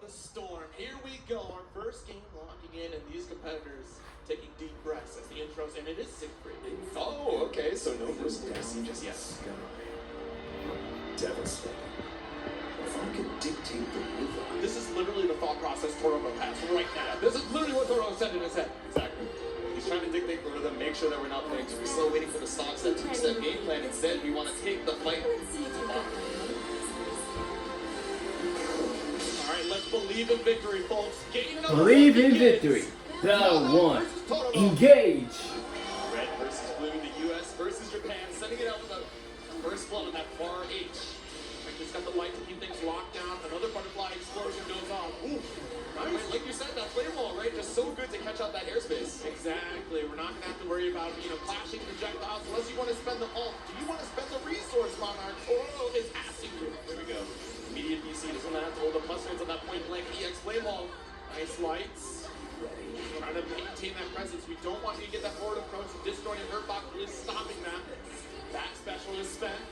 the storm. Here we go, our first game locking in, and these competitors taking deep breaths as the intros, and it is Siegfried. Oh, okay, so no first guessing just yet. Devastating. If I could dictate the rhythm. This is literally the thought process Torobo has right now. This is literally what Torobo said in his head. Exactly. He's trying to dictate the rhythm, make sure that we're not playing too slow, waiting for the stocks, that two-step game plan. Instead, we want to take the fight. Alright, let's believe in victory, folks. Believe in victory. The one. Engage. Red versus blue, the US versus Japan, sending it out with a first blood on that far H. He's got the light to keep things locked down. Another butterfly explosion goes on. Ooh, nice. Like you said, that flame wall, right? Just so good to catch out that airspace. Exactly. We're not going to have to worry about, clashing projectiles unless you want to spend the ult. Do you want to spend the resource, Monarch? Toro is asking you. There we go. Immediate BC doesn't have to hold the plus ones on that point blank EX flame wall. Nice lights. Trying to maintain that presence. We don't want you to get that forward approach. Destroying your hurt box is stopping that. That special is spent.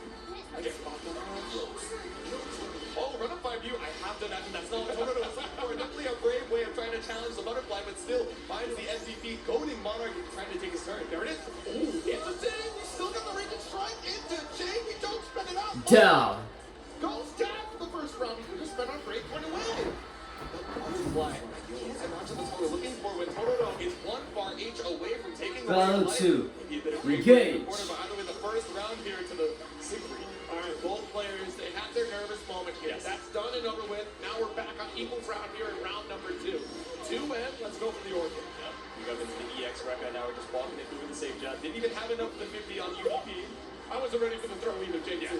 Oh, run up by view. I have to imagine that's not what Toro was looking for. Definitely a brave way of trying to challenge the butterfly, but still finds the MVP, goading Monarch and trying to take his turn. There it is. Ooh, into Jane. You still got the raging strike. Into Jane. You don't spend it out. Down. Goes down for the first round. You could just spend on break point away. Butterfly. Can't imagine the Toro looking for when Toro is one far H away from taking the Round life. two. Engage. Either way, the first round here to the Siegfried. All right, both players, they had their nervous moment here. Yes. That's done and over with. Now we're back on equal ground here in round number 2. 2M, let's go for the Orchid. Yep. We got into the EX record, now we're just walking it through with the safe jump. Didn't even have enough of the 50 on UVP. I wasn't ready for the throw either, James. Yeah.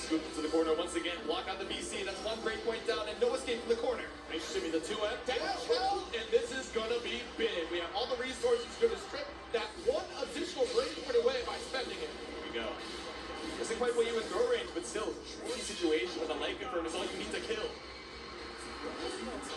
Scoop into the corner once again, block out the BC. That's one break point down and no escape from the corner. Nice shimmy, the 2M. Down, and this is going to be big. We have all the resources going to strip that one additional break point away by spending it. Here we go. Doesn't quite put you in throw range, but still, tricky situation with a light confirm is all you need to kill.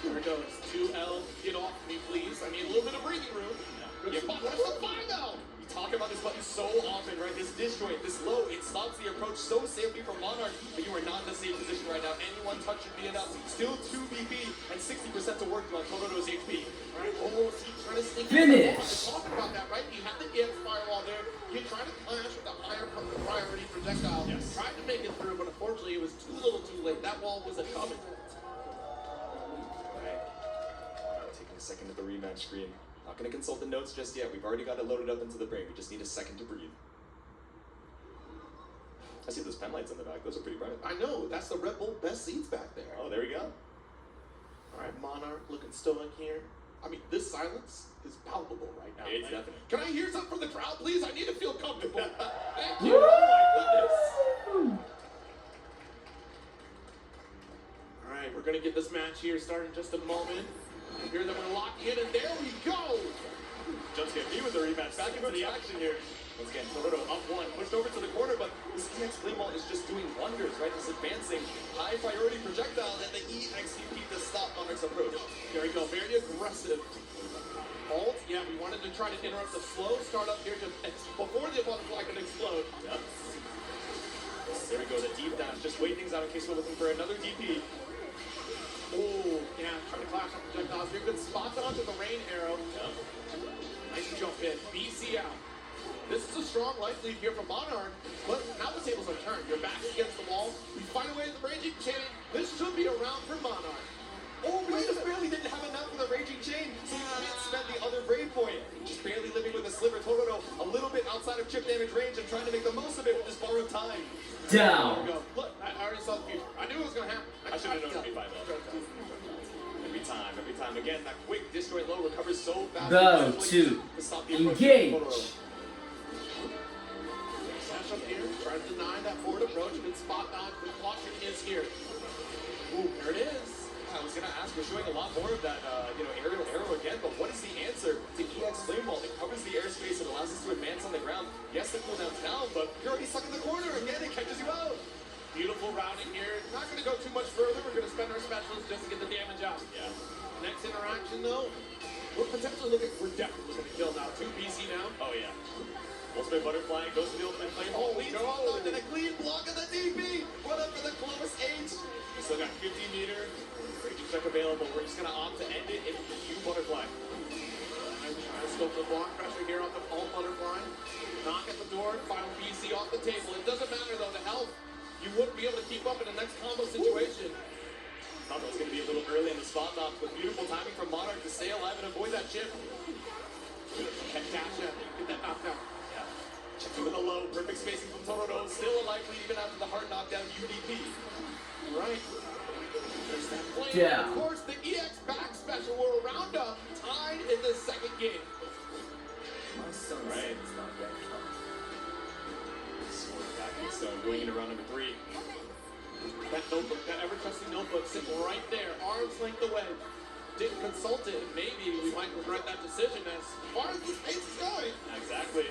There it goes. 2L, get off me, please. I need a little bit of breathing room. Good spot. That's the 5L. We talk about this button so often, right? This disjoint, this low, it stops the approach so safely from Monarch, but you are not in the safe position right now. Any one touch should be enough. Still 2 BP and 60% to work on Toro's HP. All right, almost keep trying to sneak Finish. We're talking about that, right? You have the EX firewall there. You're trying to clash with the higher priority projectile. Yes. Tried to make it through, but unfortunately it was too little too late. That wall wasn't coming. Alright. Taking a second at the rematch screen. Not going to consult the notes just yet. We've already got it loaded up into the brain. We just need a second to breathe. I see those pen lights in the back. Those are pretty bright. I know. That's the Red Bull best seats back there. Oh, there we go. All right, Monarch looking stoic here. I mean, this silence is palpable right now. It's definitely. Can I hear something from the crowd, please? I need to feel comfortable. Thank you. Oh, my goodness. All right, we're going to get this match here started in just a moment. Here that we're locking in, and there we go. Just get me with the rematch. Back into the action here. Once again, Toro up one, pushed over to the corner, but this EX flame wall is just doing wonders, right? This advancing high priority projectile and the EXCP to stop Monarch's approach. There we go, very aggressive. Ult, yeah, we wanted to try to interrupt the slow start up here before the butterfly could explode. Yep. There we go, the deep dash. Just wait things out in case we're looking for another DP. Oh, yeah, trying to clash on projectiles. You're good spots onto the rain arrow. Yep. Nice jump in. BC out. This is a strong life lead here from Monarch, but now the tables are turned. Your back's against the wall. You find a way to the raging chain. This should be a round for Monarch. Oh, we just barely didn't have enough for the raging chain, so you can't spend the other brave point. Just barely living with a sliver. Toro a little bit outside of chip damage range and trying to make the most of it with this borrowed time. Down. There we go. Look, I already saw the future. I knew it was going to happen. I should have known it'd be 5-0. Every time. Again, that quick destroy low recovers so fast. Round two. Engage. Sash up here, try to deny that forward approach. Good spot on. Good caution is here. Ooh, there it is. I was going to ask, we're showing a lot more of that, aerial arrow again, but what is the answer to EX Flame Wall? It covers the airspace and allows us to advance on the ground. Yes, the cooldown's down, but you're already stuck in the corner. Again, it catches you out. Beautiful routing here. Not going to go too much further. We're going to spend our specialists just to get the damage out. Yeah. Next interaction, though, we're potentially looking, we're definitely looking to kill now. 2 BC now. Oh, yeah. Ultimate Butterfly goes to the Ultimate Flame Wall. Leads no. to the clean block of the DP. Run up for the close H. We still got 50 meter. Raging deck available. We're just gonna opt to end it in Q Butterfly. I'm trying to scope the block pressure here on the alt butterfly. Knock at the door, final BC off the table. It doesn't matter though, the health. You wouldn't be able to keep up in the next combo situation. Thought that was gonna be a little early in the spot knock, but beautiful timing from Monarch to stay alive and avoid that chip. Catch Dasha, get that knockdown. Yeah. Checking with a low, perfect spacing from Totoro. Still a life lead even after the hard knockdown UDP. Right. There's that flame. Yeah. Of course, the EX back special will round up, tied in the second game. Right. So going into round number 3. That notebook, that ever-trusting notebook sitting right there, arm's length away. Didn't consult it, and maybe we might regret that decision as far as this pace is going. Exactly.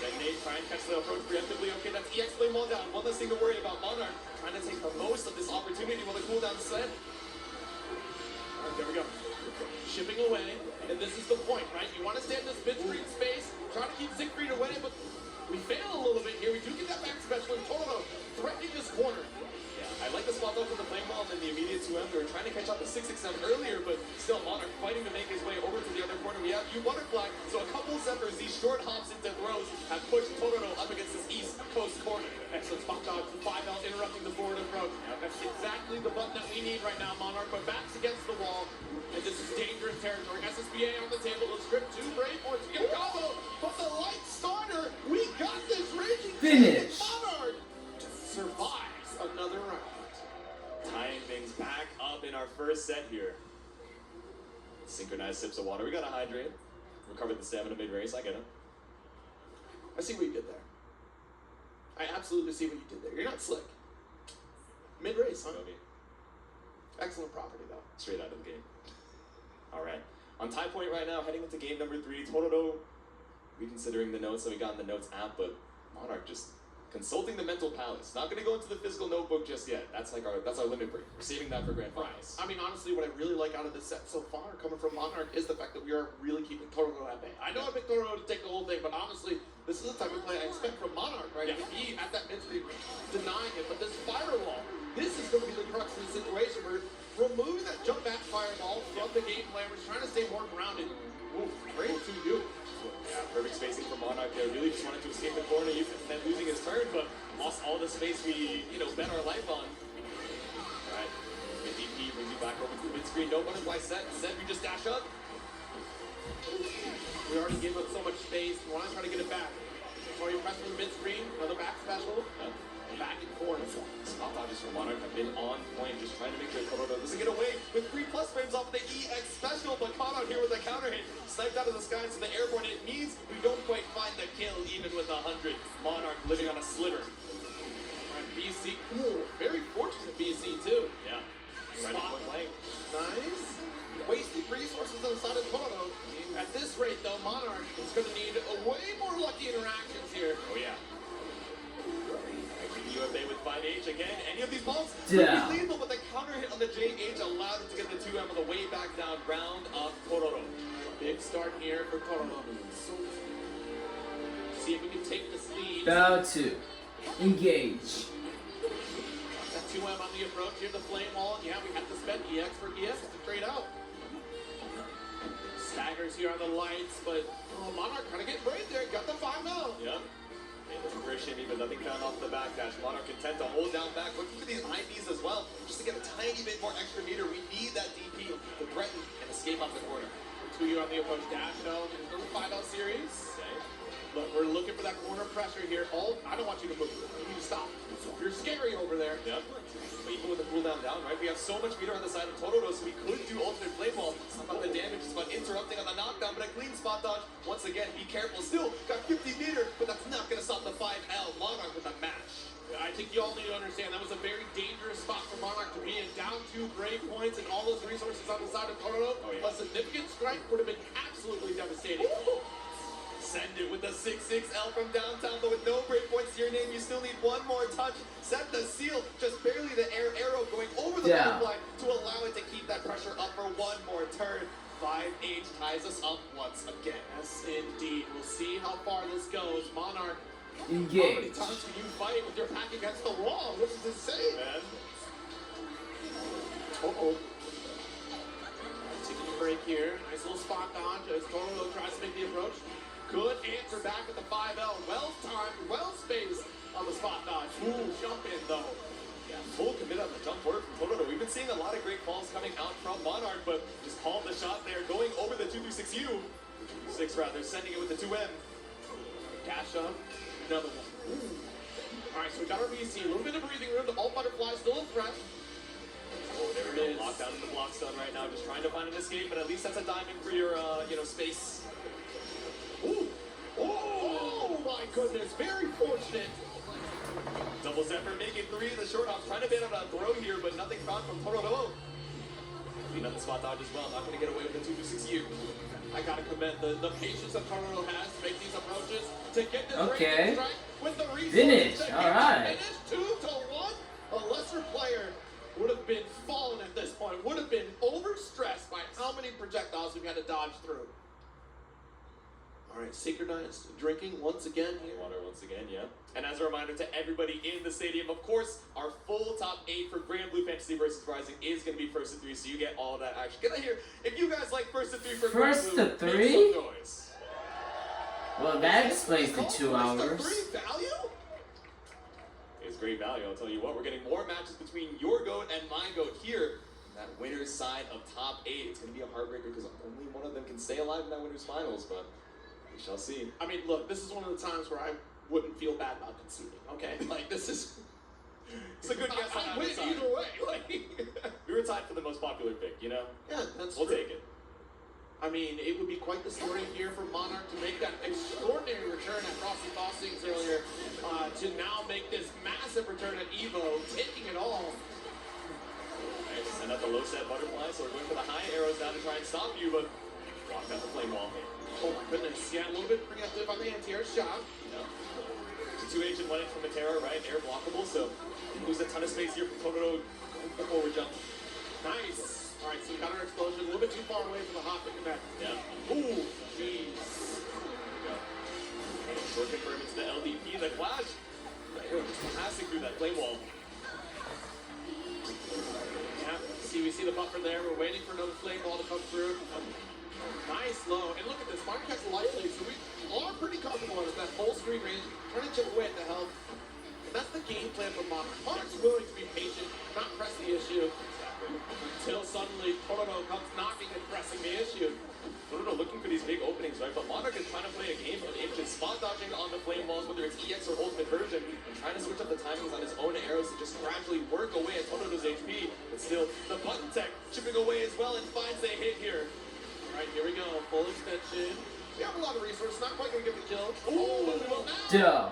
Detonate, try and catch the approach preemptively. Okay, that's EX flame wall down. One less thing to worry about. Monarch trying to take the most of this opportunity while the cooldown set. Alright, there we go. Shipping away, and this is the point, right? You want to stay in this mid-screen space, try to keep Siegfried away, but we fail a little bit here. We do get that back special in Toro, threatening this corner. Yeah, I like the spot though for the flame wall and the immediate 2M. We were trying to catch up to 667 earlier, but still Monarch fighting to make his way over to the other corner. We have U Butterfly, so a couple Zephyrs, these short hops into throws have pushed Totoro up against this East Coast corner. Excellent spot dodge from 5L interrupting the forward approach. That's exactly the button that we need right now, Monarch, but backs against the wall, and this is dangerous territory. SSBA on the table, let's strip 2 Brave Points to get a combo, but the light starter, we got this raging Finish. Monarch survives another round. Tying things back up in our first set here. Synchronized sips of water. We gotta hydrate. Recovered the stamina mid-race. I get it. I see what you did there. I absolutely see what you did there. You're not slick. Mid-race, huh? You know me. Excellent property, though. Straight out of the game. All right. On tie point right now, heading into game number 3. Totoro reconsidering the notes that we got in the notes app, but Monarch just consulting the mental palace. Not going to go into the physical notebook just yet. That's our limit break. We're saving that for grand finals. I mean, honestly, what I really like out of this set so far, coming from Monarch, is the fact that we are really keeping Totoro at bay. I know I picked Totoro to take the whole thing, but honestly, this is the type of play I expect from Monarch, right? Yeah. To be at that mid-screen, denying it, but this firewall, this is going to be the crux of the situation. We're removing that jump back fireball from the game plan. We're trying to stay more grounded. Ooh, great to you. Yeah, perfect spacing for Monarch there. Really just wanted to escape the corner, even then losing his turn, but lost all the space we, bet our life on. Alright, DP brings you back over to the mid-screen. No butterfly set. Instead, we just dash up. We already gave up so much space. We want to try to get it back. So you press from the mid-screen, another back special, back in corner. Spot dodges from Monarch have been on point, just trying to make sure Totoro doesn't get away with 3+ frames off of the EX special, but caught out here with a counter hit, sniped out of the sky into the airborne. It means we don't quite find the kill, even with 100. Monarch living on a sliver. Right, BC, ooh, very fortunate BC too. Yeah, right on point blank. Nice. Wasted resources on the side of Toro. At this rate, though, Monarch is going to need a way more lucky interactions here. Oh yeah. UFA with 5H again. Any of these bombs Yeah. pretty lethal, but the counter hit on the JH allowed him to get the 2M on the way back down. Round of Totoro. Big start here for Toro. See if we can take this lead. Bow 2. Engage. That 2M on the approach here, the flame wall. Yeah, we have to spend EX for EX to trade out. Staggers here on the lights, but Monarch kind of getting brave there. Got the 5-0. Yeah. Looking for a shimmy, but nothing found off the backdash. Monarch content to hold down back, looking for these IPs as well, just to get a tiny bit more extra meter. We need that DP to threaten and escape off the corner. 2 on the approach dash, though. There's a 5-out series. Okay. Look, we're looking for that corner pressure here. I don't want you to move. You need to stop. You're scary over there. Yep. But even with the cooldown down, right? We have so much meter on the side of Totoro, so we could do ultimate flame wall. It's not about the damage, it's about interrupting on the knockdown, but a clean spot dodge. Once again, be careful. Still got 50 meter, but that's not going to stop the 5L. Monarch with a match. I think you all need to understand that was a very dangerous spot for Monarch to be in. Down 2 Brave points and all those resources on the side of Totoro. Oh, yeah. A significant strike would have been absolutely devastating. Send it with the 6-6L from downtown, but with no break points to your name, you still need one more touch. Set the seal, just barely the air arrow going over the butterfly to allow it to keep that pressure up for one more turn. 5H ties us up once again. Yes, indeed. We'll see how far this goes. Monarch, how many Engage. times can you fight with your back against the wall? This is insane. Man. Uh-oh. Taking a break here. Nice little spot dodge as Toro tries to make the approach. Good answer back at the 5L. Well timed, well spaced on the spot dodge. Ooh, jump in though. Yeah, full commit on the jump forward from Toro. We've been seeing a lot of great falls coming out from Monarch, but just called the shot there, going over the 236U. 236 rather, sending it with the 2M. Cash up. Another one. Ooh. All right, so we got our VC. A little bit of breathing room. The alt butterfly still a threat. Oh, there we go. Locked down in the block stun right now, just trying to find an escape, but at least that's a diamond for your, space. Ooh. Oh my goodness, very fortunate. Double Zephyr making 3 of the short hops, trying to get out a throw here, but nothing found from Toro. Clean up the spot dodge as well, not going to get away with the 226U. I gotta commend the patience that Toro has to make these approaches, to get this Okay. strike with the resources. Finish, to all get right. Finish 2-1. A lesser player would have been fallen at this point, would have been overstressed by how many projectiles we've had to dodge through. All right, synchronized drinking once again here. Water once again, yeah. And as a reminder to everybody in the stadium, of course, our full top 8 for Grand Blue Fantasy versus Rising is going to be first to 3, so you get all of that action. Get out here. If you guys like first to 3 for First Grand to Blue, 3? make some noise. Well, that explains the 2 hours. First to 3 value? It's great value, I'll tell you what. We're getting more matches between your GOAT and my GOAT here. That winner's side of top 8. It's going to be a heartbreaker because only one of them can stay alive in that winner's finals, but we shall see. I mean, look, this is one of the times where I wouldn't feel bad about conceding, okay? Like, this is... It's a good guess on I either win side. either way. Like, We were tied for the most popular pick, you know? yeah, that's We'll true. take it. I mean, it would be quite the story here for Monarch to make that extraordinary return at Frosty Fostings earlier, to now make this massive return at EVO, taking it all. Alright, send out the low set butterfly, so we're going for the high arrows now to try and stop you, but walk out the flame wall. Oh my goodness, yeah, a little bit preemptive on the anti-air shot. Yeah. 2H and 1H from Matera, right? Air blockable, so lose a ton of space here from Totoro going for forward jump. Nice. All right, so we got our explosion a little bit too far away from the hop to connect. Yeah. Ooh, jeez. There we go. Short confirm into the LDP, the flash. Just passing through that flame wall. Yeah, see, we see the buffer there. We're waiting for another flame ball to come through. Nice low. And look at this, Monarch has light lead, so we are pretty comfortable at that full screen range, trying to chip away at the health. And that's the game plan for Monarch. Monarch's willing to be patient, not press the issue, until suddenly Toro comes knocking and pressing the issue. Totoro looking for these big openings, right? But Monarch is trying to play a game of inches, spot dodging on the flame walls, whether it's EX or ultimate version, and trying to switch up the timings on his own arrows to just gradually work away at Totoro's HP. But still, the button tech chipping away as well and finds a hit here. All right, here we go. Full extension. We have a lot of resources. Not quite going to get the kill. Ooh, well now. Duh.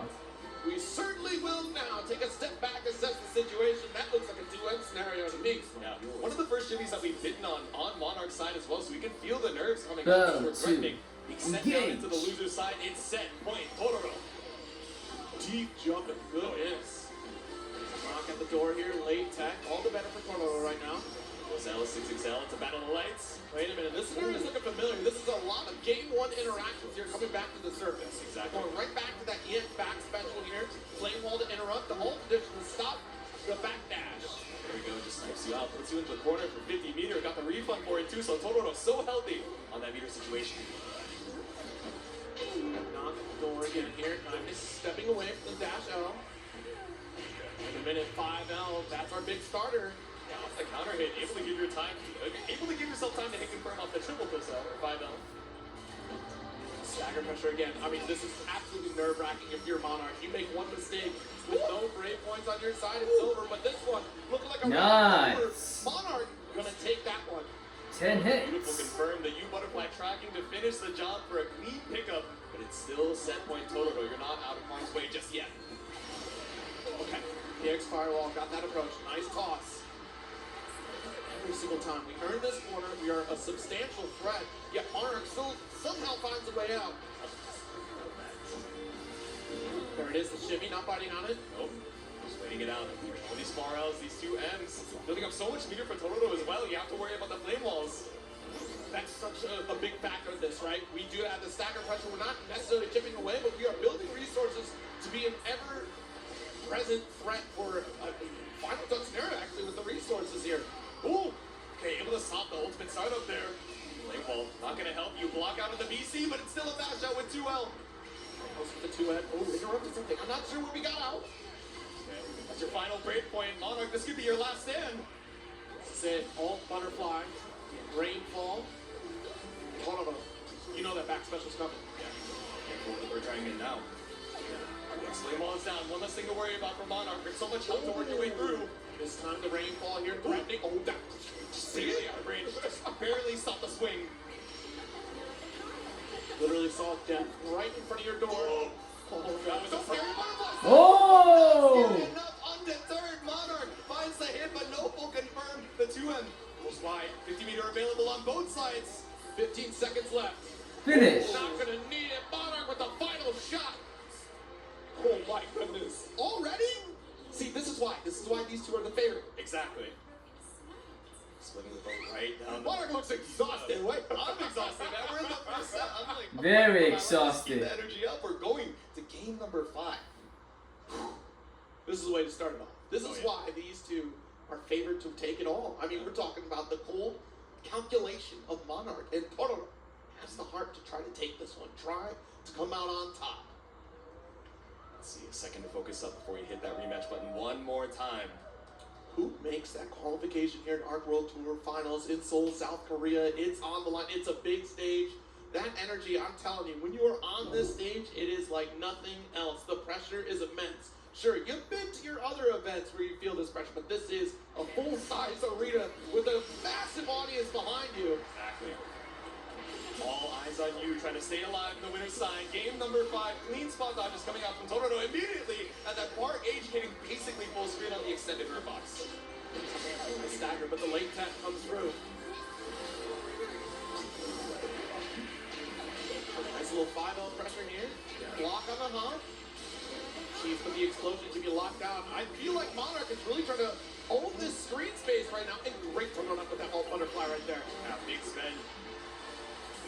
We certainly will now take a step back, assess the situation. That looks like a 2-1 scenario to me. Yeah, one of the first shimmies that we've bitten on Monarch's side as well, so we can feel the nerves coming Boom, up as we're threatening. Being sent down engage. into the loser's side, it's set point Totoro. Deep jump and goodness. Knock at the door here, late tech. All the better for Toro right now. Rosella 6XL, it's a battle of lights. Wait a minute, this scenario is looking familiar. This is a lot of game 1 interactions here coming back to the surface. Exactly. Going right back to that EX back special here. Flame wall to interrupt, the ult condition to stop, the back dash. There we go, just snipes you out, puts you into the corner for 50 meter. Got the refund for it too, so Totoro so healthy on that meter situation. Knock at the door again here. Nice stepping away from the dash L. In a minute 5L, that's our big starter. Yeah, off the counter hit, able to give yourself time to hit confirm off the triple push out or 5L. Stagger pressure again. I mean, this is absolutely nerve-wracking if you're Monarch. You make one mistake with no brave points on your side, it's over. But this one looking like a Nice. Monarch gonna take that one. 10 Beautiful hits. confirm, the U-Butterfly tracking to finish the job for a clean pickup, but it's still set point Totoro. You're not out of harm's way just yet. Okay, the X Firewall got that approach. Nice toss. Every single time we earn this corner, we are a substantial threat, yet Monarch still somehow finds a way out. There it is, the shimmy, not biting on it. Nope, just waiting it out. All these far L's, these 2Ms, building up so much meter for Totoro as well. You have to worry about the flame walls. That's such a big factor in this, right? We do have the stagger pressure. We're not necessarily chipping away, but we are building resources to be an ever-present threat for a final touch scenario, actually, with the resources here. Ooh, ultimate startup there. Flame Ball not going to help you block out of the BC, but it's still a mash out with 2L. Goes with the 2-head. Oh, interrupted something. I'm not sure what we got out. Okay. That's your final break point. Monarch, this could be your last stand. This is it. Alt butterfly. Rainfall. Hold on. You know that back special's coming. Yeah. Careful with the trying in now. Flame Ball is down. One less thing to worry about for Monarch. There's so much help to work your way through. This time the rainfall here threatening. Oh, that. Barely out of range. Just barely stopped the swing. Literally saw death right in front of your door. Oh, that was a scary Oh! Enough undeterred. Monarch finds the hit, but Noble confirmed the 2M. Goes wide. 50-meter available on both sides. 15 seconds left. Finish. Not gonna need it. Monarch with the final shot. Oh my goodness. Already? See, this is why. This is why these two are the favorite. Exactly. Splitting the boat right down. Monarch looks exhausted. Wait, I'm exhausted, man. We're in the first set. I'm like, Very keep exhausted. the energy up. We're going to game number 5. This is the way to start it off. This is Oh, yeah. why these two are favored to take it all. I mean, we're talking about the cold calculation of Monarch, and Tororo has the heart to try to take this one. Try to come out on top. Let's see, a second to focus up before you hit that rematch button one more time. Who makes that qualification here in Arc World Tour Finals in Seoul, South Korea? It's on the line. It's a big stage. That energy, I'm telling you, when you are on this stage, it is like nothing else. The pressure is immense. Sure, you've been to your other events where you feel this pressure, but this is a full-size arena with a massive audience behind you. Exactly. All eyes on you, trying to stay alive in the winner's side. Game number 5, clean spot dodges coming out from Tororo immediately at that far H hitting basically full screen on the extended rear box. The stagger, but the late tech comes through. Nice little 5L pressure here. Block on the hump. Cheese for the explosion to be locked down. I feel like Monarch is really trying to own this screen space right now. And great to run up with that alt butterfly right there. Yeah, big spin.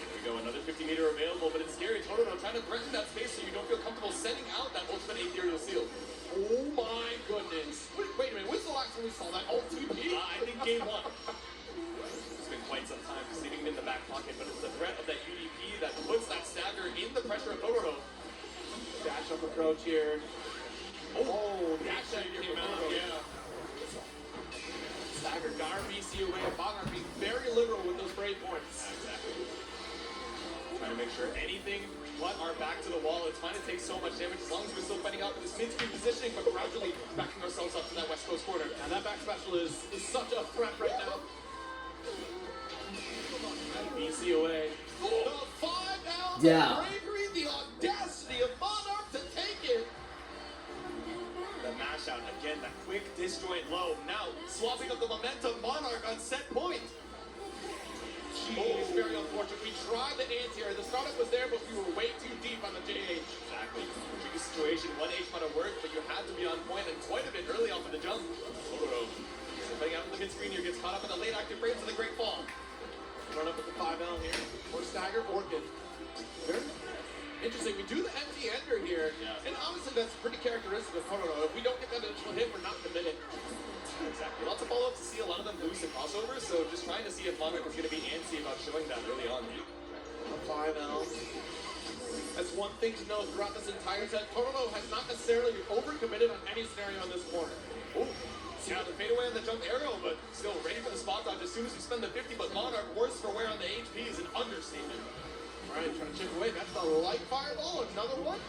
Here we go, another 50-meter available, but it's scary. Tororo trying to threaten that space so you don't feel comfortable sending out that ultimate ethereal seal. Oh my goodness. Wait a minute, when's the last time we saw that alt TP? I think game 1. It's been quite some time just leaving him in the back pocket, but it's the threat of that UDP that puts that stagger in the pressure of Tororo. Dash up approach here. Oh, dash up came out, yeah. Stagger, Gar, BC away, and Monarch being very liberal with those break points. Exactly. Trying to make sure anything but our back to the wall. It's fine to take so much damage as long as we're still fighting out for this mid-screen positioning, but gradually backing ourselves up to that West Coast corner. And that back special is such a threat right now. And BC away. The 5L Yeah. bravery, the audacity of Monarch to take it. The mash out again, that quick disjoint low. Now swapping up the momentum, Monarch on set point. Jeez, very unfortunate. We tried the anti-air. The startup was there, but we were way too deep on the JH. Exactly. Tricky situation. 1H might have worked, but you had to be on point and quite a bit early off of the jump. Tororo stepping out of the mid-screen here, gets caught up in the late active frames of the Great Fall. Run up with the 5L here. Or stagger, orchid. Very interesting. We do the empty ender here. Yeah. And honestly, that's pretty characteristic of Tororo. If we don't get that initial hit, we're not committed. Exactly. Lots of follow-ups to see a lot of them boost and crossovers, so just trying to see if Monarch was going to be antsy about showing that early on. A 5L. That's one thing to know throughout this entire set. Tororo has not necessarily overcommitted on any scenario in this corner. Oh, yeah, the fadeaway on the jump arrow, but still ready for the spot dodge as soon as we spend the 50, but Monarch worse for wear on the HP is an understatement. All right, trying to chip away. That's the light fireball. Another one.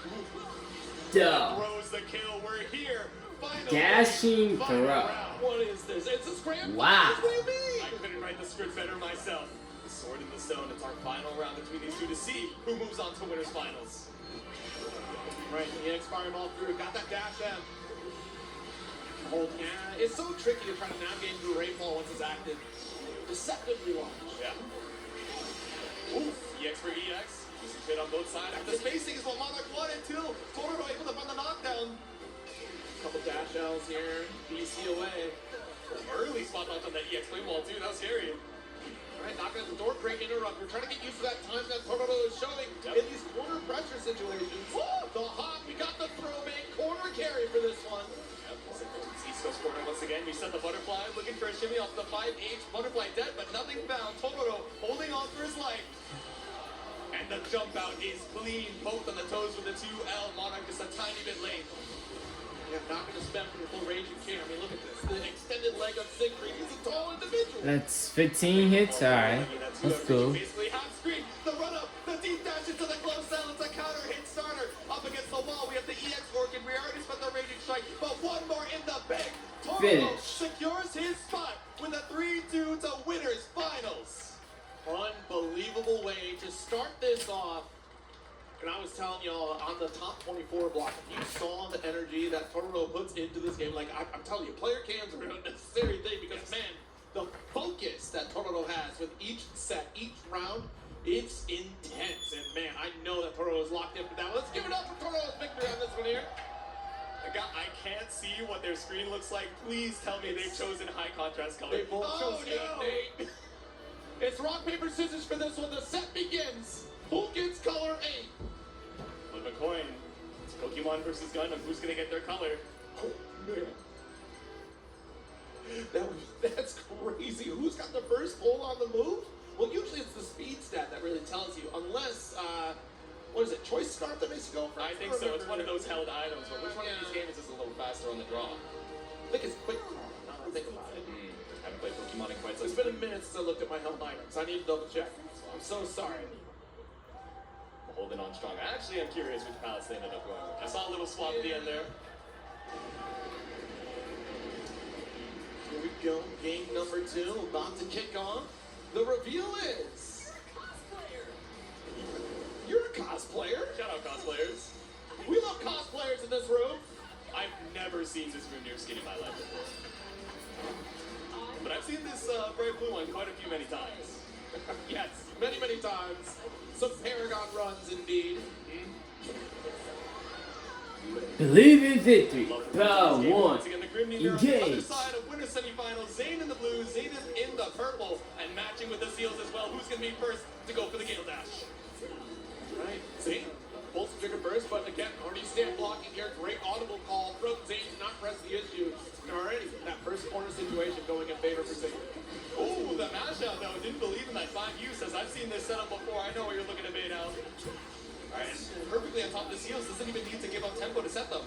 Duh. Throws the kill. We're here. Finally. Dashing Final throw. round. What is this? It's a scramble. Wow. What do you mean? I couldn't write the script better myself. The sword in the stone. It's our final round between these two to see who moves on to winners finals. Right, the EX fireball through. Got that dash M. Hold, yeah, it's so tricky to try to navigate through Rainfall once it's active. Deceptively large. Yeah. Oof. EX for EX. Easy fit on both sides. The spacing is what Monarch wanted too. Tororo able to find the knockdown. Couple dash L's here. BC away. Early spot dodge on that EX flame wall too. That was scary. All right, knocking at the door, break interrupt. We're trying to get used to that time that Tororo is showing in these corner pressure situations. Woo! The hop, we got the throwback corner carry for this one. Yep. It's East Coast corner once again. We set the butterfly, looking for a shimmy off the 5H. Butterfly dead, but nothing found. Totoro holding on for his life. And the jump out is clean. Both on the toes with the 2L. Monarch just a tiny bit late. Yeah, not going to spend for the full range and care. I mean, look at this. The extended leg of Siegfried. He's a tall individual. That's 15 hits. Alright. That's cool. Basically half screen. The run up. The deep dash into the close cell. It's a counter hit starter. Up against the wall. We have the EX Orchid. We already spent the raging strike. But one more in the bank. Toro Finish. secures his spot with a 3-2 to winners finals. Unbelievable way to start this off. And I was telling y'all on the top 24 block, if you saw the energy that Totoro puts into this game, like I'm telling you, player cams are a necessary thing because, man, the focus that Totoro has with each set, each round, it's intense. And, man, I know that Totoro is locked in for that. Let's give it up for Totoro's victory on this one here. I can't see what their screen looks like. Please tell me they've chosen high contrast color. They both chose Nate. It's rock, paper, scissors for this one. The set begins. Who gets color 8? Flip a coin. It's Pokemon versus Gundam. Who's gonna get their color? Oh, man. That's crazy. Who's got the first pull on the move? Well, usually it's the speed stat that really tells you, unless, what is it, Choice Scarf that makes you go first? I think so. It's one of those held items, but which one of these games is a little faster on the draw? I think it's quick draw. Now that I think about it. Haven't played Pokemon in quite some It's been a minute since I looked at my held items. I need to double check. I'm so sorry. Holding on strong. I actually am curious which palace they ended up going with. I saw a little swap at the end there. Here we go. Game number 2 about to kick off. The reveal is... You're a cosplayer. Shout out cosplayers. We love cosplayers in this room. I've never seen this room near skin in my life before. But I've seen this bright blue one quite a few many times. Yes, many, many times. Some Paragon runs indeed. Believe in victory. Love the Round game. 1. Once again, the Grim Needler on the other Engage. side of winter semifinals. Zane in the blue, Zenith in the purple, and matching with the seals as well. Who's going to be first to go for the Gale Dash? Right, Zane pulls the trigger first, but again, already stand blocking here. Great audible call from Zane to not press the issue. And already, that first corner situation going in favor for Zane. Ooh, the mashup though. Didn't believe in that 5U. Says, I've seen this setup before. I know what you're looking to bait out. Alright, perfectly on top of the seals. Doesn't even need to give up tempo to set them.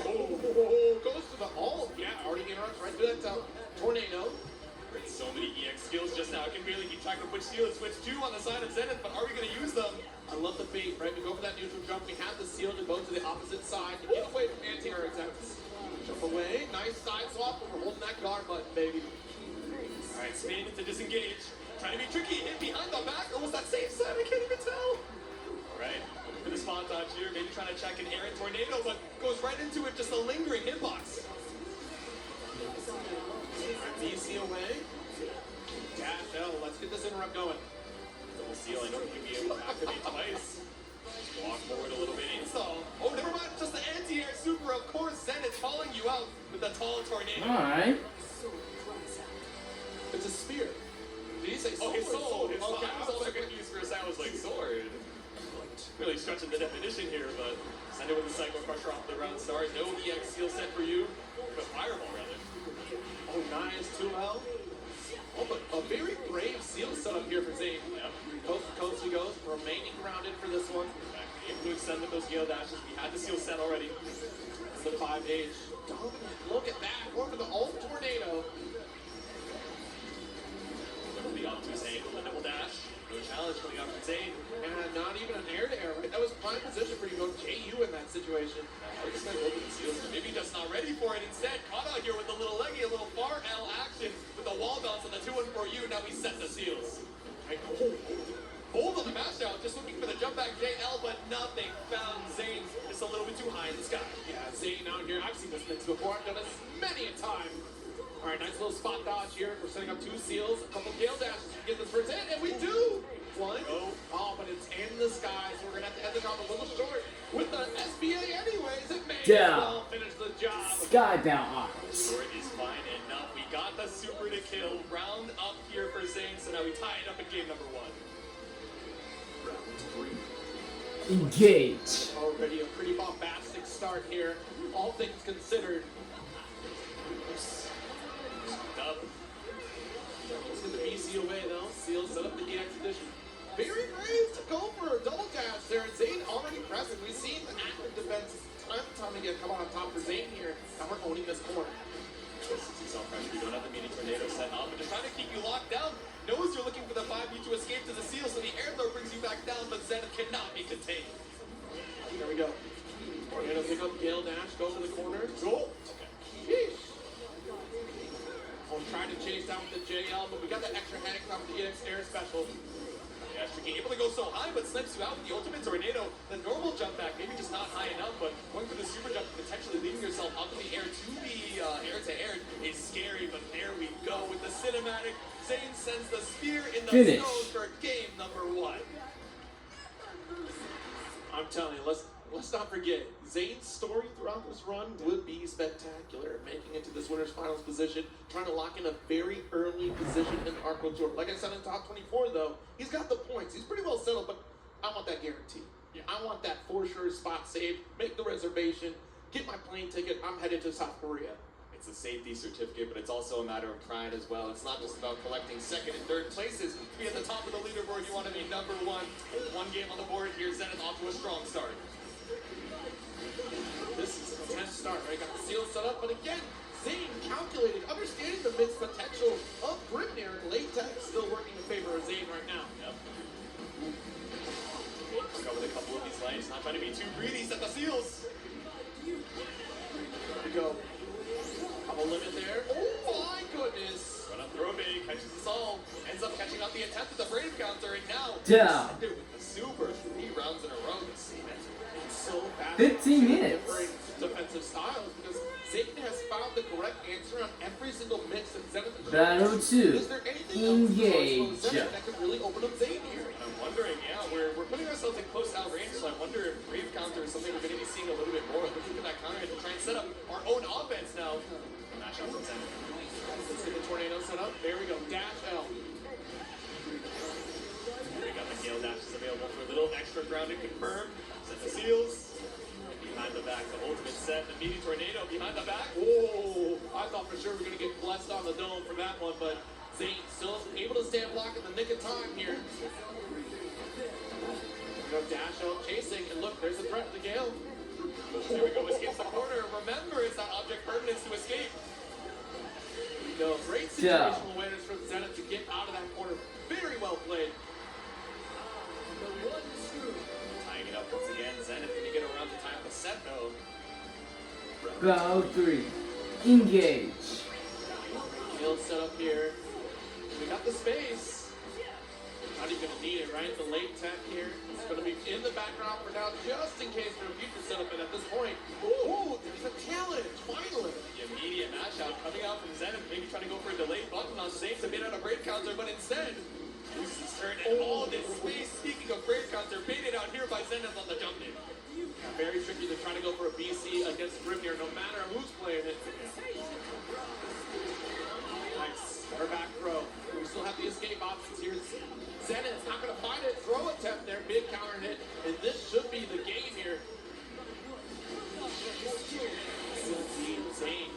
Oh, goes to the all. Yeah, already interrupts right through that tornado. Great, so many EX skills just now. I can barely keep track of which seal to switch to on the side of Zenith, but are we going to use them? I love the bait, right? We go for that neutral jump. We have the seal to go to the opposite side to get away from anti-air attempts. Jump away. Nice side swap, but we're holding that guard button, baby. Alright, spinning to disengage. Trying to be tricky. Hit behind the back. Or was that safe side? I can't even tell. Alright, looking for the spot dodge here. Maybe trying to check an errant tornado, but goes right into it. Just a lingering hitbox. DC away. Dash L. Let's get this interrupt going. Double seal. I don't think he'd be able to activate twice. Walk forward a little bit. Install. Oh, never mind. Just the anti-air super. Of course, Zenith calling you out with the tall tornado. Alright. It's a spear. Did he say Oh, his soul. His Okay, I was also confused for a second. I was like, sword. Really stretching the definition here, but send it with the Psycho Crusher off the round start. No EX seal set for you. But Fireball, rather. Oh, nice 2L. Oh, but a very brave seal setup here for Zane. Yep. Coast to coast he goes, remaining grounded for this one. Able to extend with those Gale Dashes. We had the seal set already. The 5H. Dominant. Look at that. Going for the ult tornado. The obtuse angle, the double dash. No challenge coming out from Zane. And not even an air-to-air, right? That was prime position for you to go JU in that situation. Like I said, open the seals. Maybe just not ready for it. Instead, caught out here with a little leggy, a little far L action with the wall bounce on the 2-1-4U. Now we set the seals. Right? Hold on the mash out, just looking for the jump back JL, but nothing. Found Zane just a little bit too high in the sky. Yeah, Zane out here. I've seen this mix before. I've done this many a time. All right, nice little spot dodge here. We're setting up 2 seals, a couple Gale Dashes to get this first hit, and we do! One. Oh, but it's in the sky, so we're going to have to end the job a little short. With the SBA anyways, it may as well finish the job. Skybound arms. Short is fine enough. We got the super to kill. Round up here for Zane, so now we tie it up in game number 1. Round 3. Engage. Already a pretty bombastic start here. All things considered, close. Dub. Let's get the BC away though. Seal set up the EX edition. Very brave to go for a double dash there. And Zane already pressing. We've seen the active defense time and time again come out on top for Zane here. And we're owning this corner. Since pressure, you don't have the mini tornado set up, and just trying to keep you locked down. Knows you're looking for the 5v to escape to the seal, so the air throw brings you back down, but Zenith cannot be contained. There we go. We're gonna pick up Gale Dash, go to the corner. Goal. Sheesh. I'm trying to chase down with the JL, but we got that extra hang from the EX air special. Yeah, Tricky able to go so high, but snipes you out with the ultimate tornado. The normal jump back, maybe just not high enough, but going for the super jump, potentially leaving yourself up in the air to be air-to-air is scary, but there we go with the cinematic. Zane sends the spear in the Finish. stone for game number 1. I'm telling you, let's not forget, Zane's story throughout this run would be spectacular. Making it to this winner's finals position, trying to lock in a very early position in the Arco Tour. Like I said, in top 24 though, he's got the points. He's pretty well settled, but I want that guarantee. Yeah. I want that for sure spot saved, make the reservation, get my plane ticket, I'm headed to South Korea. It's a safety certificate, but it's also a matter of pride as well. It's not just about collecting second and third places. To be at the top of the leaderboard, you want to be number 1. One game on the board here, Zenith off to a strong start. This is a tense start, right? Got the seal set up, but again, Zane calculating, understanding the mixed potential of Grimnir. Late tech still working in favor of Zane right now. Yep. Go with a couple of these lanes, not trying to be too greedy, set the seals. There we go. Couple limit there. Oh my goodness. Run up throw big, catches us all. Ends up catching out the attempt at the brave counter, and now Down. Sender with the super 3 rounds in a row this season. It's so fast. 15 minutes. Different defensive styles because Zane has found the correct answer on every single mix that Zenith has Battle 2. Is there anything else Engage. besides Zenith that could really open up Zane here? I'm wondering, yeah, we're putting ourselves in close out range, so I wonder if brave counter is something we're going to be seeing a little bit more. Looking at that counter to try and set up our own offense now. Match out from Zenith. Let's get the tornado set up. There we go. Dash L. We got the Gale Dash is available for a little extra ground to confirm. Set the seals. And behind the back, the ultimate set, the mini tornado behind the back. Oh, I thought for sure we were going to get blessed on the dome for that one, but Zane still able to stay block in the nick of time here. We go Dash L chasing, and look, there's a threat to Gale. There we go, escapes the corner. Remember, it's that object permanence to escape. No, great situational awareness from Zenith to get out of that corner. Very well played. Tying it up once again. Zenith can get around the time of the set though. Battle 3. Engage. Gale set up here. We got the space. Not even gonna need it, right? The late tech here. It's gonna be in the background for now, just in case for a future setup. And at this point, ooh, there's a challenge, finally. The immediate match out coming out from Zenith, maybe trying to go for a delayed button on Zane to bait out a brave counter, but instead, loses turn and all this space. Speaking of brave counter, baited out here by Zenith on the jump in. Very tricky to try to go for a BC against Grimnir, no matter who's playing it. Nice. We're back throw. We still have the escape options here. Zenith's not going to find it. Throw attempt there. Big counter hit. And this should be the game here. Zane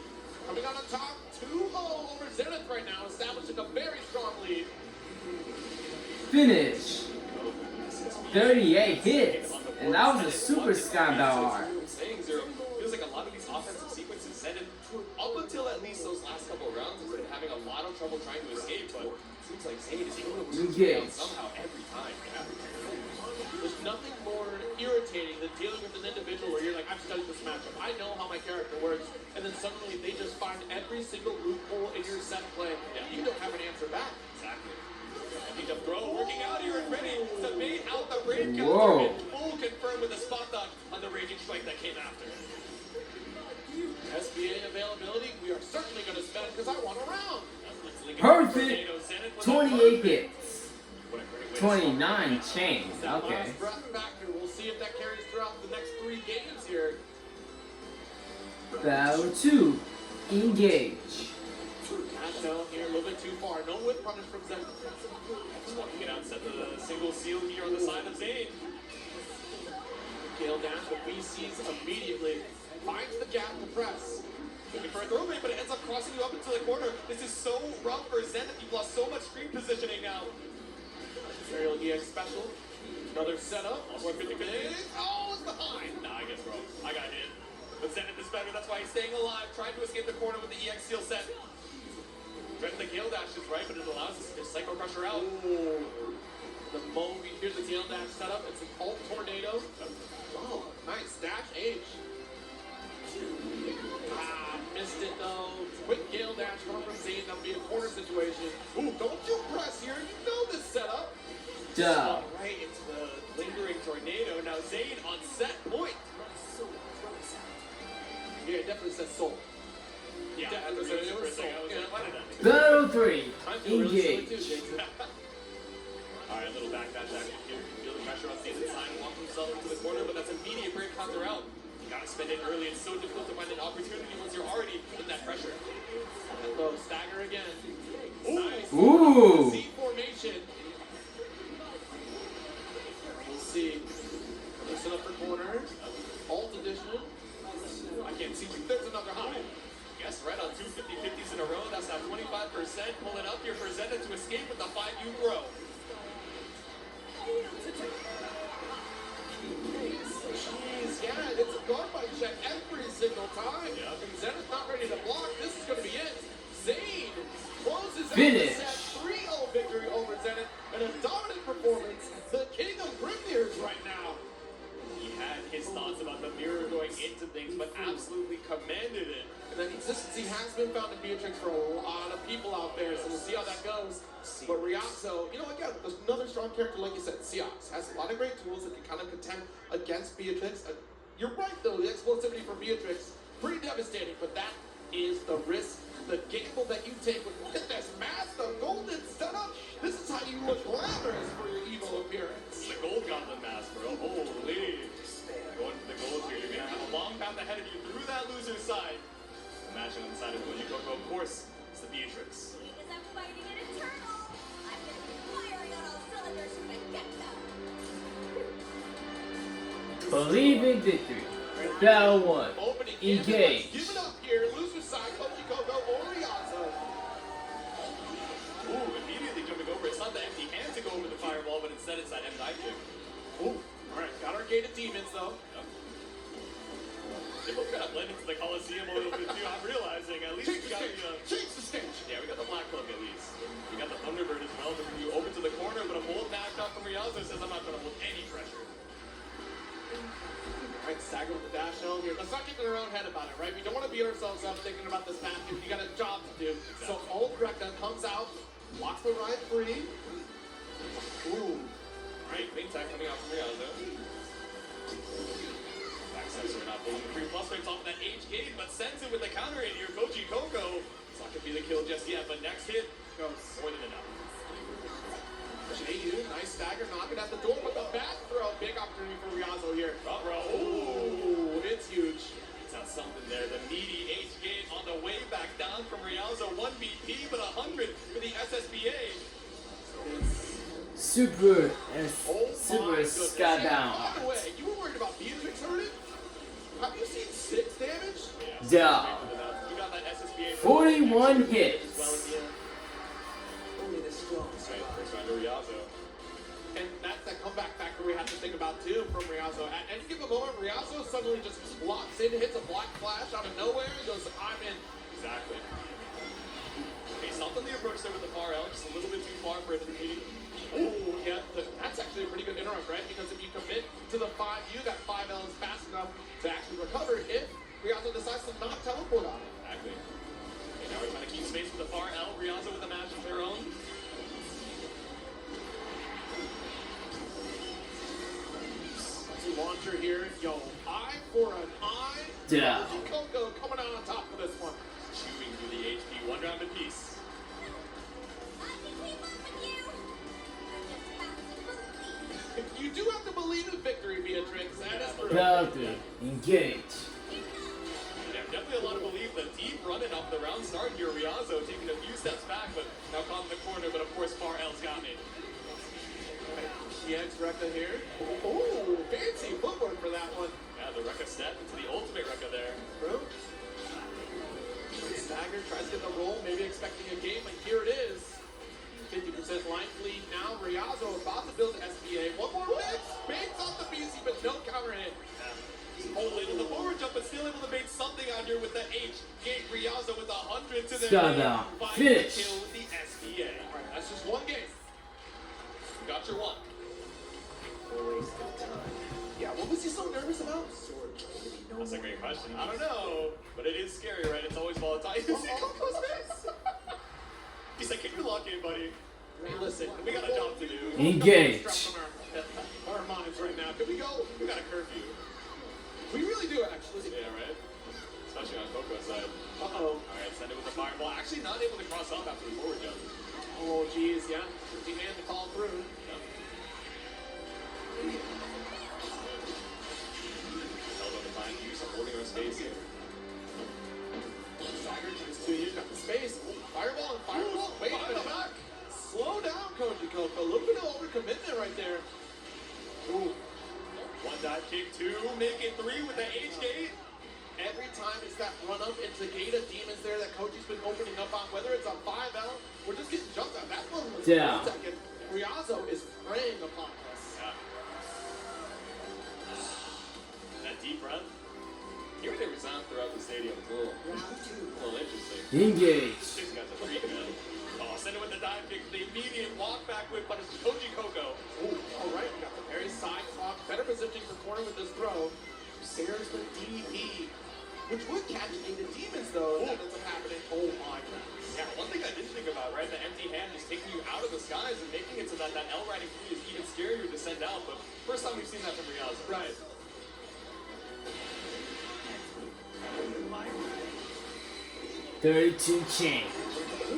coming out on top. 2-0 over Zenith right now, establishing a very strong lead. Finish. 38 hits. And that was a super sky battle arc. Saying Zero, feels like a lot of these offensive sequences Zenith, up until at least those last couple of rounds, has been having a lot of trouble trying to escape, but it seems like Zane is able to Engage. somehow every time. Yeah. There's nothing more irritating than dealing with an individual where you're like, I've studied this matchup, I know how my character works, and then suddenly they just find every single loophole in your set play. You don't have an answer back. Exactly. I think the throw working out here and ready to bait out the brave counter Whoa. and full confirm with a spot dodge on the raging strike that came after. SBA availability, we are certainly going to spend because I want a round. Perfect. 28 hits. 29 chains. That Okay. last breath factor, we'll see if that carries throughout the next 3 games here. Battle 2. Engage. Dash down here, a little bit too far. No whip punish from Zenith. Just walking it out, set the single seal here on the side of Zane. Gale Dash with BCs immediately. Finds the gap to press. Looking for a throw bait, but it ends up crossing you up into the corner. This is so rough for Zenith. You've lost so much screen positioning now. Aerial EX special. Another setup. More 50-50. Oh, it's behind. Nah, I guess, bro. I got hit. But Zenith is better. That's why he's staying alive. Trying to escape the corner with the EX seal set. Threaten the Gale Dash is right, but it allows us to Psycho Crusher out. Ooh. The moment here's the tail dash setup. It's an alt tornado. Oh, nice dash H. Missed it though. Quick Gale dash coming from Zane. That'll be a corner situation. Ooh, don't you press here. You know this setup. Duh. Right into the lingering tornado. Now Zane on set point. Yeah, it definitely says soul. Yeah, Definitely said it was soul. Battle 3. I feel really silly Engage. too, Jason. Alright, a little backdash action here. Feel the pressure on Zane's side and walk himself into the corner, but that's immediate break counter out. You gotta spend it early. It's so difficult to find an opportunity once you're already in that pressure. Hello, stagger again. Ooh. Nice. Ooh. Z formation. We'll see. Listen up for corner. Alt edition. I can't see. There's another high. Yes, right on 2 50-50s in a row. That's at 25%. Pulling up here for Zenith to escape with the 5U throw. Jeez, yeah, it's a garbage check every single time. Yeah. And Zenith's not ready to block. This is going to be it. Zane closes out Finish. the set. 3-0 victory over Zenith. And a dominant performance. The king of Grimnir's right now. He had his thoughts about the mirror going into things, but absolutely commanded it. And that consistency has been found in Beatrix for a lot of people out there, so we'll see how that goes. But Riazo, you know, again, there's another strong character, like you said, Seox, has a lot of great tools that can kind of contend against Beatrix. You're right, though, the explosivity for Beatrix, pretty devastating, but that is the risk, the gamble that you take with this mask, the golden setup. This is how you look glamorous for your evil appearance. The gold goblin mask, bro. Holy. Going for the gold here. You're going to have a long path ahead of you through that loser's side. Imagine on the side of Koji Coco, of course, it's the Beatrix. Because I'm fighting an eternal. I've been firing on all cylinders from the get-go. Believe in victory. Battle 1. Opening Engage. Give it up here, loser's side, Koji Coco or Riazo. Ooh, immediately jumping over. It's not the empty hand to go over the fireball, but instead it's that M9 kick. Ooh, all right, got our gated demons, though. They both kind of blend into the Coliseum a little bit too. I'm realizing at least we got the Change the stage. yeah, we got the Black Cloak at least. We got the Thunderbird as well to bring you over to the corner, but a bold match out from Riazo says I'm not going to hold any pressure. All right, stagger with the dash L here. Let's not get in our own head about it, right? We don't want to beat ourselves up thinking about this match. You got a job to do. So old Rekka comes out, blocks the ride free. Ooh. Alright, main tag coming out from Riazo. Backside, so we're not pulling the free plus rates off of that H gate, but sends it with the counter in here. Koji Coco. It's not going to be the kill just yet, but next hit goes more than enough. JU, nice stagger, knocking at the door with the back throw. Big opportunity for Riazo here. Front row. Ooh, it's huge. It's not something there. The meaty H gate on the way back down from Riazo. 1 BP, but 100 for the SSBA. Super Oh Super my goodness. Sky By down. the way, you were worried about Beatrix hurting? Have you seen 6 damage? Duh. You got that SSBA. 41 hits. Well, yeah. Only the strong. Right, first round to Riazo. And that's that comeback factor we have to think about too from Riazo. At any given moment, Riazo suddenly just locks in, hits a black flash out of nowhere, and goes, I'm in. Exactly. Okay, something the approach there with the far L, just a little bit too far for it to be. Ooh, yeah, that's actually a pretty good interrupt, right? Because if you commit to the 5, you got 5 L's fast enough to actually recover if Riazo decides to not teleport on it. Exactly. Okay, now we're trying to keep space with the far L. Riazo with a match of their own. Launcher here, yo, eye for an eye. Yeah. Coco coming out on top for this one. Chewing through the HP, 1 round apiece. I can keep up with you. I just have to believe. You do have to believe in victory, Beatrix. That is true. Battle 3. Engage. Yeah, definitely a lot of belief. The deep running off the round start here. Riazo taking a few steps back, but now caught in the corner. But of course, far L's got me. GX Rekka here. Ooh, fancy footwork for that one. Yeah, the Rekka step into the ultimate Rekka there. Bro. Stagger tries to get the roll, maybe expecting a game, but here it is. 50% line lead now. Riazzo about to build SBA. One more mix. Baits off the BC, but no counter hit. Only to the forward jump, but still able to bait something out here with the H. Gate Riazzo with 100 to the Skybound. Finish. kill with the SBA. All right, that's just one game. You got your one. Yeah, what was he so nervous about? That's a great question. I don't know, but it is scary, right? It's always volatile. You see Coco's face? He's like, keep your lock in, buddy. Hey, listen, We got a job to do. Engage. Our minds right now. Can we go? We got a curfew. We really do, actually. Yeah, right? Especially on Coco's side. Uh-oh. Alright, send it with the fireball. Actually not able to cross up after the forward jump. Oh, geez, yeah. The hand to call through. Held on the time to use some holding our space here. Stagger tries to use got the space. Fireball and fireball. Wait a minute. Back. Slow down, Koji Coco. A little bit of overcommitment right there. Ooh. One dive kick, two, make it three with the H gate. Every time it's that run up into Gate of Demons there that Koji's been opening up on, whether it's on 5L, we're just getting jumped on. That one was Yeah. second. Riazzo is preying upon us. Yeah. That deep breath. Hearing it resound throughout the stadium is a little interesting. Engage. These guys are freak, man. Oh, send it with the dive kick. The immediate walk back whip on his Koji Coco. Ooh, all right, we got the very side swap. Better positioning for corner with this throw. Sayers with DP, which would catch Gate of Demons though. That ends up happening. Oh my god. Yeah, one thing I didn't think about, right? The empty hand just taking you out of the skies and making it so that that L riding free is even scarier to send out. But first time we've seen that from Riazzo. Right. 32 chain.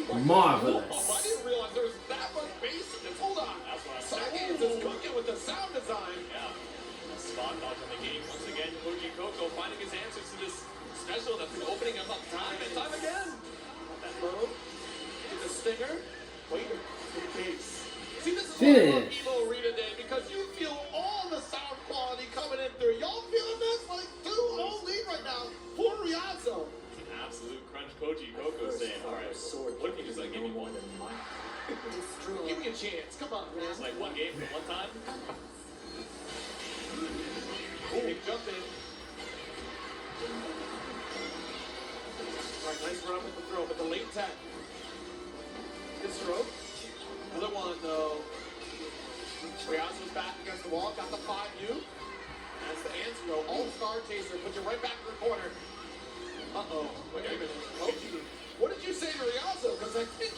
Oh, Marvelous. I didn't realize there was that much bass in this. Hold on. That's what I'm Seconds is cooking with the sound design. Yeah. A spot dodge on the game. Once again, Koji Coco finding his answers to this special that's been opening him up time and time again. That low. With the stinger. Wait for the base. See, this is why I love Finish. Evo Arena Day, because you feel all the sound quality coming in through. Y'all feeling this? Like 2-0 lead right now for Riazzo. Absolute crunch Koji Coco saying, alright, what if you just like give me one? Give me a chance. Come on, man. It's like one game for one time. Big jump in. Alright, nice run with the throw, but the late tech. Good throw. Another one, though. Riazzo's back against the wall, got the 5U. That's the answer, though. All-star chaser, put you right back in the corner. Uh-oh. Wait a minute. Koji, what did you say to Riazzo? Because I think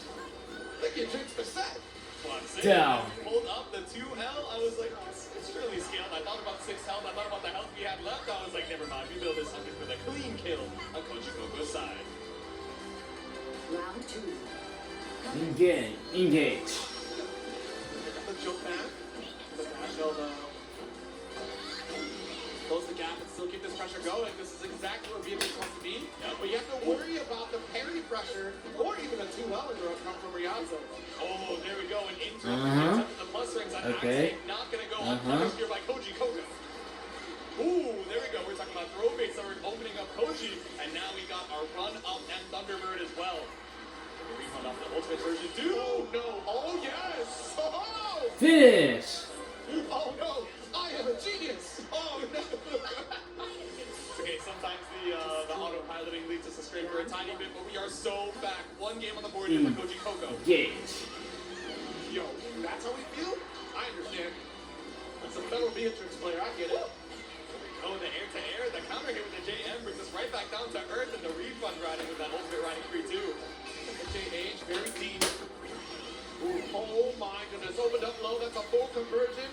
you jinxed the set. Well, I'm saying, Down. Pulled up the 2L, I was like, it's surely scaled. I thought about 6 health, I thought about the health we had left. I was like, never mind, we build this something for the clean kill on Koji Coco's side. Round 2. Engage. Engage. The jump back. The dash L, though. Close the gap and still keep this pressure going. This is exactly what BMX wants to be. Yep. But you have to worry about the parry pressure or even a 2L interrupt come from Riazzo. Oh, there we go, an interrupt Uh-huh. the plus rings. I'm Okay. actually not going to go Uh-huh. unpunished here by Koji Coco. Ooh, there we go. We're talking about throw baits that were opening up Koji, and now we got our run up and Thunderbird as well. Refund off the ultimate version 2. Oh no! Oh yes! Oh! Finish. Oh no! I am a genius! Oh no! Okay, sometimes the autopiloting leads us astray for a tiny bit, but we are so back. One game on the board here for Koji Coco. Engage. Yo, that's how we feel? I understand. That's a fellow Beatrix player, I get it. Oh, the air-to-air, the counter hit with the JM brings us right back down to earth, and the refund riding with that ultimate riding free too. JH, very deep. Ooh, oh my goodness, opened up low, that's a full conversion.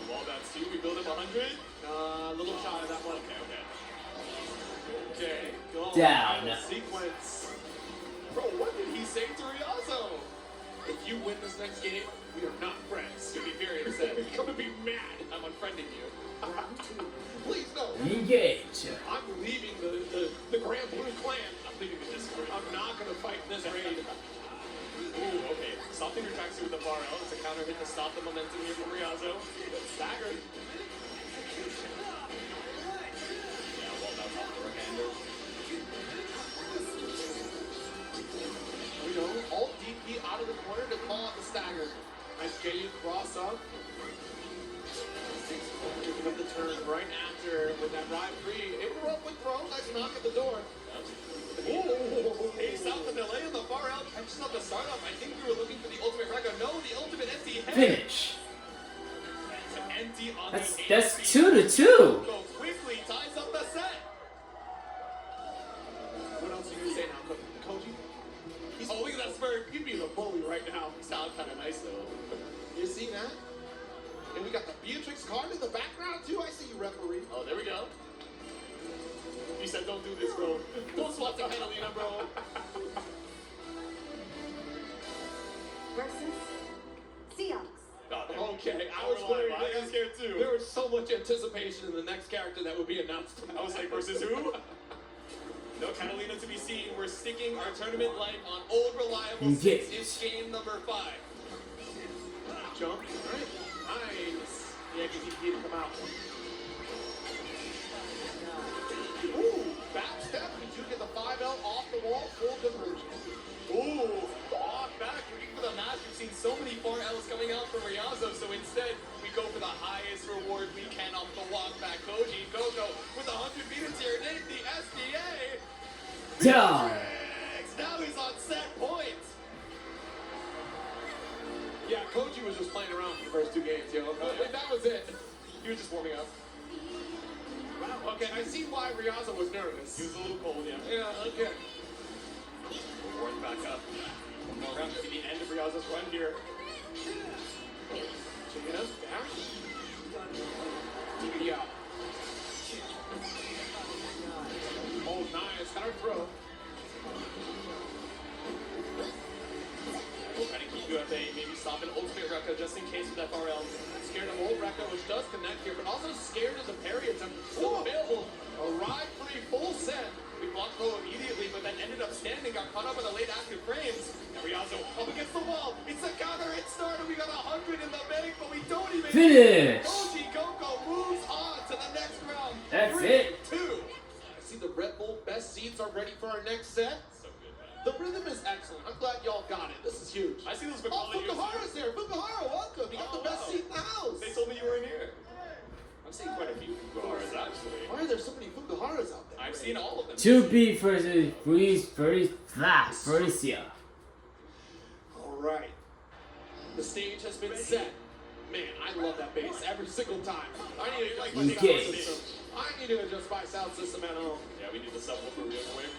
Wall bounce 2, we build him 100. A little shy of that one. Okay. Okay, go. Down. Final sequence. Bro, what did he say to Riazzo? If you win this next game, we are not friends. Gonna be very upset. You're gonna be mad. I'm unfriending you. Round 2. Please no. Engage. I'm leaving the Grand Blue Clan. I'm leaving the Discord. I'm not gonna fight in this raid. Ooh, okay. Stopping your tracks with the bar L. It's a counter hit to stop the momentum here from Riazzo. Staggered. Yeah, wall bounce off the right-hander. Okay, you cross up. Picking up the turn right after with that ride free. Interrupt with throw. Nice knock at the door. Ooh, ace out the delay in the far out. Catches up the startup. I think we were looking for the ultimate record. No, the ultimate empty head. Finish. It's an empty on That's the 2-2. Go quickly, ties up the set. What else are you gonna say now, Koji? Oh, look at that spurt. He'd be the bully right now. Sound kind of nice though. You see that? And we got the Beatrix card in the background too. I see you, referee. Oh, there we go. You said don't do this, bro. Don't swat the Catalina, bro. Versus Seahawks. Okay, I was worried. I got scared too. There was so much anticipation in the next character that would be announced. I was like, versus who? No Catalina to be seen. We're sticking our tournament light on old reliable Engage. 6. It's game number 5. Jump. Right. Nice. Yeah, because he didn't come out. Ooh, back step. We do get the 5L off the wall. Full conversion. Ooh, off back. Looking for the match. We've seen so many 4Ls coming out from Riazo, so instead we go for the highest reward we can off the walk back. Koji Gogo with 100 meters here. Name the SDA. Down. Now he's on set point. Yeah, Koji was just playing around for the first 2 games, yo. That was it. He was just warming up. Okay, I see why Riazo was nervous. He was a little cold, yeah. Yeah, okay. Warming back up. One more round to see the end of Riazo's run here. Check it out. Back. Yeah. Oh, nice. Got her throw. We'll try to keep you at bay. Maybe stop an ultimate Rekka just in case with that RL. Scared of old Rekka, which does connect here, but also scared of the parry attempt. Still available. A ride free full set. We blocked low immediately, but then ended up standing, got caught up in the late active frames. And Riazo up against the wall. It's a counter hit starter. We got 100 in the bank, but we don't even Finish. Koji Gogo moves on to the next round. That's 3-2. I see the Red Bull best seats are ready for our next set. So good, man. The rhythm is excellent. I'm glad y'all got it. This is huge. I see those Oh, Bakali here. Fukuhara's there. Fukuhara, welcome. You got the best seat in the house. They told me you were in here. I've seen quite a few Fukuharas, actually. Why are there so many Fukuharas out there? I've seen all of them. 2B versus Felicia. All right. The stage has been set. Man, I love that bass every single time. I need to adjust my sound system. I need to adjust my sound system at home. Yeah, we need the subwoofer real quick.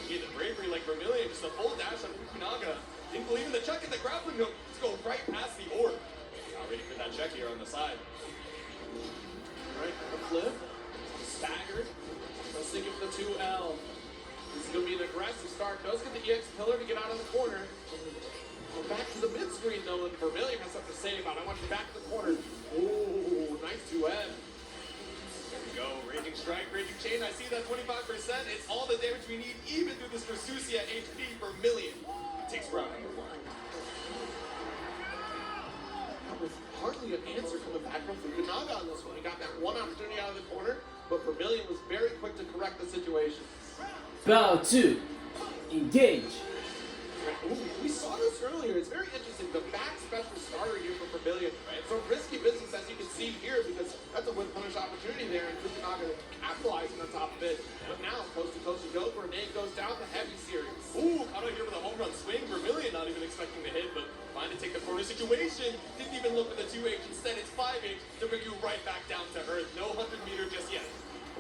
We need the bravery like Vermilion, just a full dash on Fukunaga. Didn't believe in the check and the grappling hook. Let's go right past the orb. Not ready for that check here on the side. All right, a flip. Staggered. Let's think of the 2L. This is going to be an aggressive start. Does get the EX pillar to get out of the corner. Go back to the mid screen though, and Vermilion has something to say about it. I want you back to the corner. Ooh, nice 2M. There we go. Raging strike, raging chain. I see that 25%. It's all the damage we need, even through this Versusia HP Vermilion. Takes round number 1. That was hardly an answer coming back from Fukunaga on this one. He got that one opportunity out of the corner, but Vermilion was very quick to correct the situation. Battle 2. Engage. Ooh, we saw this earlier. It's very interesting. The back special starter here for Vermilion. It's a risky business, as you can see here, because that's a win-punish opportunity there, and Fukunaga capitalizing on top of it. But now, coast to go, grenade goes down to heavy series. Ooh, caught out here with a home run swing. Vermilion not even expecting the hit, but trying to take the corner situation. Didn't even look for the 2H. Instead, it's 5H to bring you right back down to earth. No 100 meter just yet.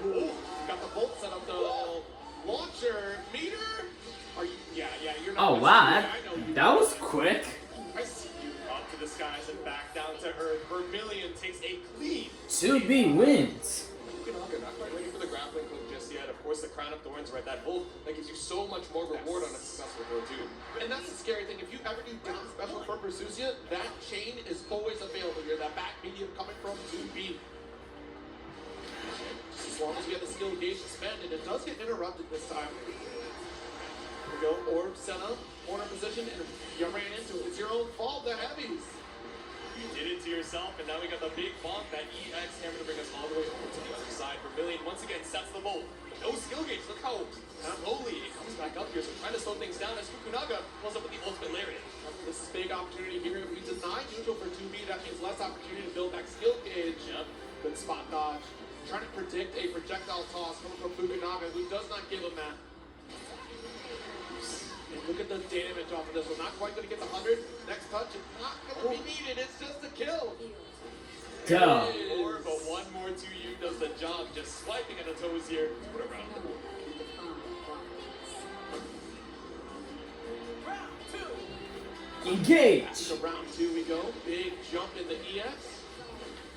Ooh, got the bolt set up though. Launcher meter. Are you? Yeah, you're not. Oh wow, that was quick. I see you. Up to the skies and back down to earth. Vermilion takes a clean. 2B wins. Fukunaga not quite ready for the grappling hook just yet. Of course, the crown of thorns, right? That hold that gives you so much more reward on a successful throw too. And that's the scary thing. If you ever do down special for Versusia, that chain is always available here. That back medium coming from 2B. Just as long as you get the skill gauge suspended, it does get interrupted this time. Here we go, orb set up, corner position, and you ran into it. It's your own fault, the heavies. You did it to yourself, and now we got the big bonk. That EX hammer to bring us all the way over to the other side. Vermilion once again sets the bolt. No skill gauge. Look how slowly it comes back up here. So trying to slow things down as Fukunaga pulls up with the ultimate lariat. This is big opportunity here if we just deny neutral for 2B. That means less opportunity to build back skill gauge. Yep. Good spot dodge. Trying to predict a projectile toss coming from Fukunaga, who does not give him that. And look at the damage off of this one. Not quite going to get the 100. Next touch is not going to be needed. It's just a kill. Duh. More, but one more 2U does the job. Just swiping at the toes here. What a round. Engage. To round 2 we go. Big jump in the EX.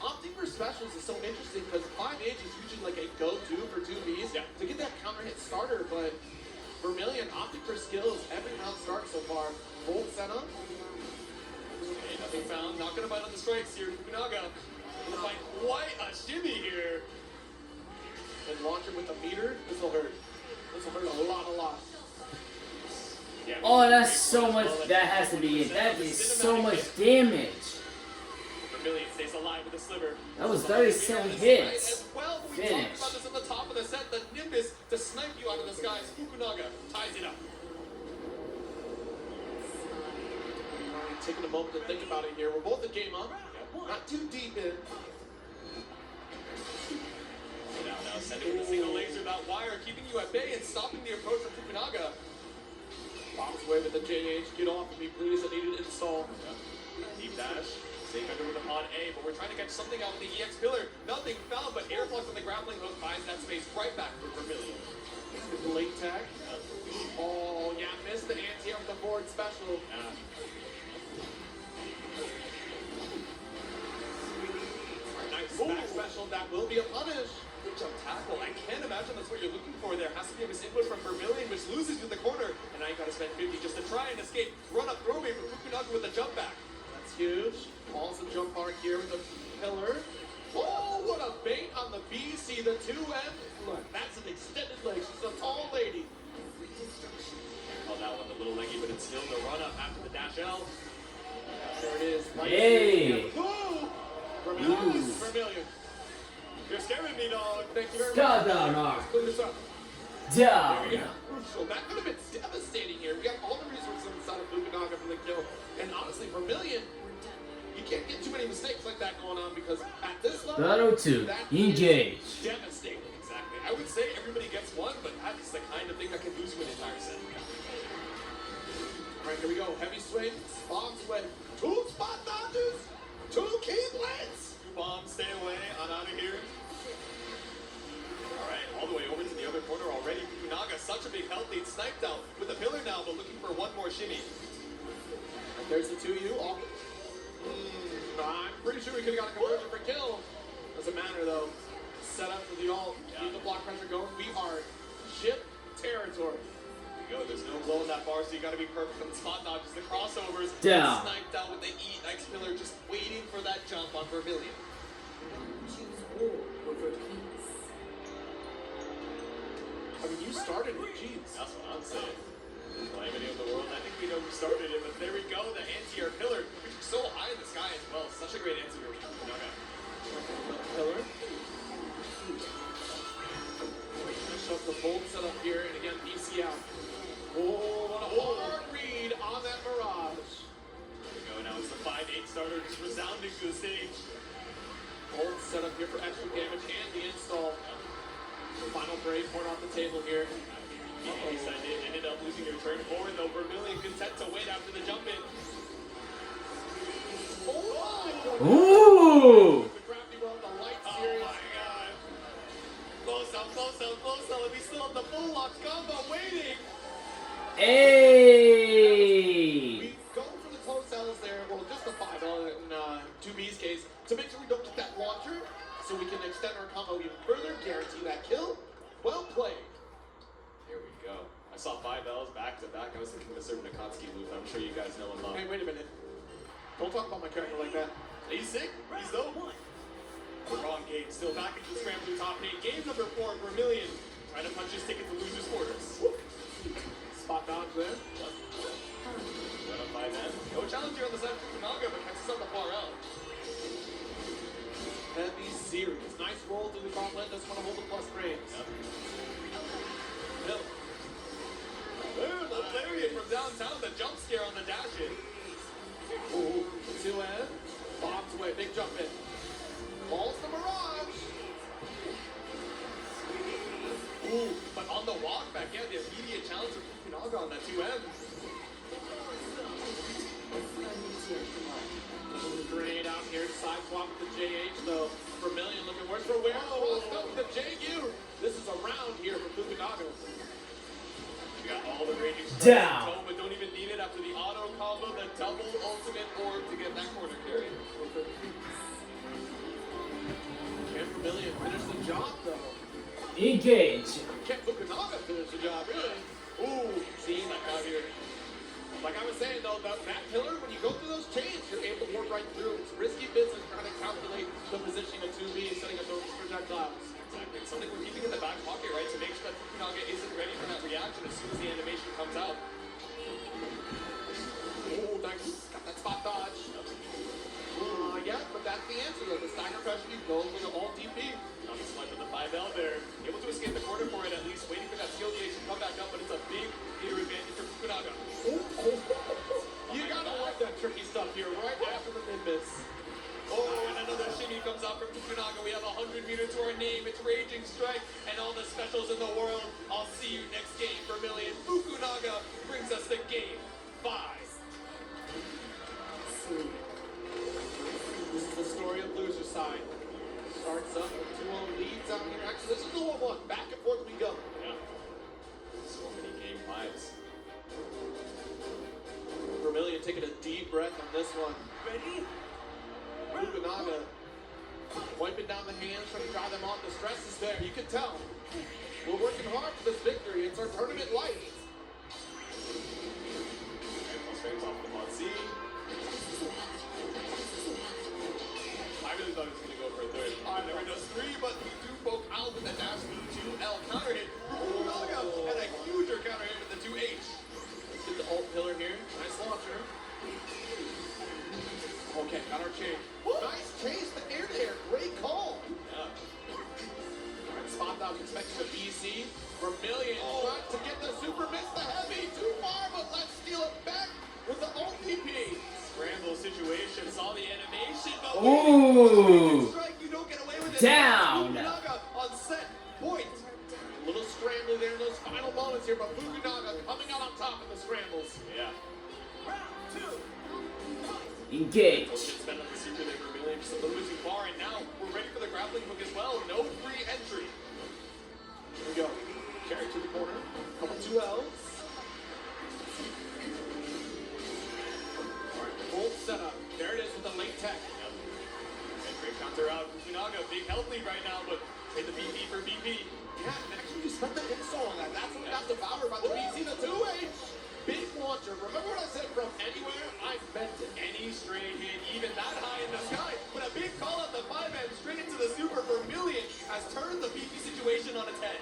Opting for specials is so interesting because 5H is usually like a go-to for 2Bs to get that counter hit starter, but Vermilion opting for skills every round start so far. Bold setup. Okay, nothing found. Not gonna bite on the strikes here. Fukunaga gonna find quite a shimmy here. And launch it with a meter. This will hurt. This will hurt a lot. Yeah, Oh, that's so much. That has to be it. That is so much damage. Vermilion stays alive with the sliver. That was 37 hits. As well, we Finish. talked about this at the top of the set. The Nimbus to snipe you out of the skies. Fukunaga ties it up. Alright, taking a moment to think about it here. We're both a game up. Not too deep in. Now send it with a single laser. That wire keeping you at bay and stopping the approach of Fukunaga. Bombs away with the JH. Get off of me, please. I need an install. Deep dash. Safe under with the pod A, but we're trying to catch something out with the EX pillar. Nothing found, but air flux on the grappling hook buys that space right back for Vermilion. The late tag. Oh, yeah, missed the anti-air with the forward special. Nice back special. That will be a punish. Good jump tackle. I can't imagine that's what you're looking for there. Has to be a misinput from Vermilion, which loses you the corner. And now you gotta spend 50 just to try and escape. Run up, throw me from Fukunaga with a jump back. That's huge. Falls the jump mark here with the pillar. Oh, what a bait on the BC, the 2M. Look, that's an extended leg. She's a tall lady. Oh, that one a little leggy, but it's still the run up after the dash L. There it is. Right Hey. Ooh. Vermilion. You're scaring me, dog. Thank you very much. Down, down, arm. Let's clean this up. Down. Crucial. That could have been devastating here. We got all the resources inside of Fukunaga for the kill. And honestly, Vermilion, you can't get too many mistakes like that going on because at this level, Battle 2. that Engage. is devastating. Exactly. I would say everybody gets one, but that's the kind of thing that can lose you an entire set. All right, here we go. Heavy swing, bombs away. 2 spot dodges, 2 key blades. Two bombs, stay away. I'm out of here. All right, all the way over to the other corner already. Fukunaga, such a big health lead, sniped out with a pillar now, but looking for one more shimmy. And there's the 2U. I'm pretty sure we could have got a conversion for kill. Doesn't matter though. Set up for the ult. Keep the block pressure going. We are ship territory. There you go. There's no blow in that bar, so you got to be perfect on the spot dodges, the crossovers. Down. Sniped out with the EX pillar, just waiting for that jump on Vermilion. Choose war over peace. I mean, you started it. Jeez. That's what I'm saying. Calamity of the world. I think we know who started it, but there we go. The anti-air pillar, which is so high in the sky as well. Such a great answer for Fukunaga. Pillar. Finish up the bold setup here, and again, BC out. Oh, what a hard read on that Mirage. There we go. Now it's the 5-8 starter, just resounding to the stage. Bold setup here for extra damage and the install. Final brave point off the table here. Ended up losing your turn forward, though. Vermilion content to wait after the jump in. Oh, Ooh. the gravity well, the light Oh series. my god. Close up, close up, close up. And we still have the full lock combo waiting. Hey. We go for the close cells there, well, just the 5L in 2B's case, to make sure we don't get that launcher, so we can extend our combo even further, guarantee that kill. Well played. Here we go. I saw 5 L's back to back. I was thinking of a certain Akatsuki loop. I'm sure you guys know him. Hey, wait a minute. Don't talk about my character like that. He's sick. He's dope. The wrong game. Still back into the scrambling top 8. Game number 4, Vermilion. Trying to punch his ticket to losers quarters. Spot dodge there. Run up by them. No challenge here on the side of Fukunaga, but catches on the far out. Heavy series. Nice roll through the gauntlet. Doesn't want to hold the plus frames. Bill. Ooh, the lariat from downtown. The jump scare on the dash in. Ooh, 2M. here. Side swap with the JH, though. Vermilion looking worse for wear. Oh, stuck with the JU. This is a round here for Fukunaga. We got all the raging Down. strikes, but don't even need it after the auto combo, the double ultimate orb to get that corner carry. Can Vermilion finish the job, though? Engage. Can Fukunaga finish the job, really? Ooh, seeing that out here. Like I was saying, though, that pillar, when you go through those chains, you're able to work right through. It's risky business trying to calculate the positioning of 2B, setting up those projectiles. Exactly. It's something we're keeping in the back pocket, right? To make sure that Fukunaga isn't ready for that reaction as soon as the animation comes out. Ooh, nice. Got that spot dodge. Yeah, but that's the answer, though. The stagger pressure, you go for the alt DP. On the slide with the 5L there. Able to escape the corner for it at least, waiting for that skill gauge to come back up, but it's a big meter advantage for Fukunaga. You gotta love that tricky stuff here right after the mid-miss. Oh, and another shimmy comes out from Fukunaga. We have 100 meters to our name. It's Raging Strike and all the specials in the world. I'll see you next game, Vermilion. Fukunaga brings us to game 5. This is the story of loser side. Starts up with 2-0 leads out here. Actually, this is the 1-1. Back and forth we go. Yeah. So many game 5s. Vermilion taking a deep breath on this one. Ready? Fukunaga wiping down the hands, trying to dry them off. The stress is there. You can tell. We're working hard for this victory. It's our tournament life. Straight off the Mod Z. I really thought he was going to go for a third. Never does 3, but we do poke out with the dash B2L counter hit. Fukunaga and a huger counter hit with the 2H. Let's get the alt pillar here. Nice launcher. Okay, got our chain. Nice chase, the air-to-air. Great call. Yeah. All right, spot dodge expecting the BC. Vermilion trying to get the super miss, the heavy. Too far, but let's steal it back with the alt DP. Scramble situation, saw the animation, but Ooh. strike, you don't get away with it. Down. Fukunaga on set point. A little scrambly there in those final moments here, but Fukunaga coming out on top in the scrambles. Yeah. Engage. Spend on the secret there, Vermilion just a little bit too far, and now we're ready for the grappling hook as well. No free entry. Here we go. Carry to the corner. Couple 2 L's. All right, full setup. There it is with the late tech. Yep. And great counter out. Fukunaga, big health lead right now, but trade the BP for BP. Yeah, actually, you spent the install on that. That's when we got devoured by the BC, the 2H. Big launcher. Remember what I said from anywhere? I meant it. Any stray hit, even that high in the sky, but a big call out the 5M straight into the super. Vermilion has turned the BP situation on its head.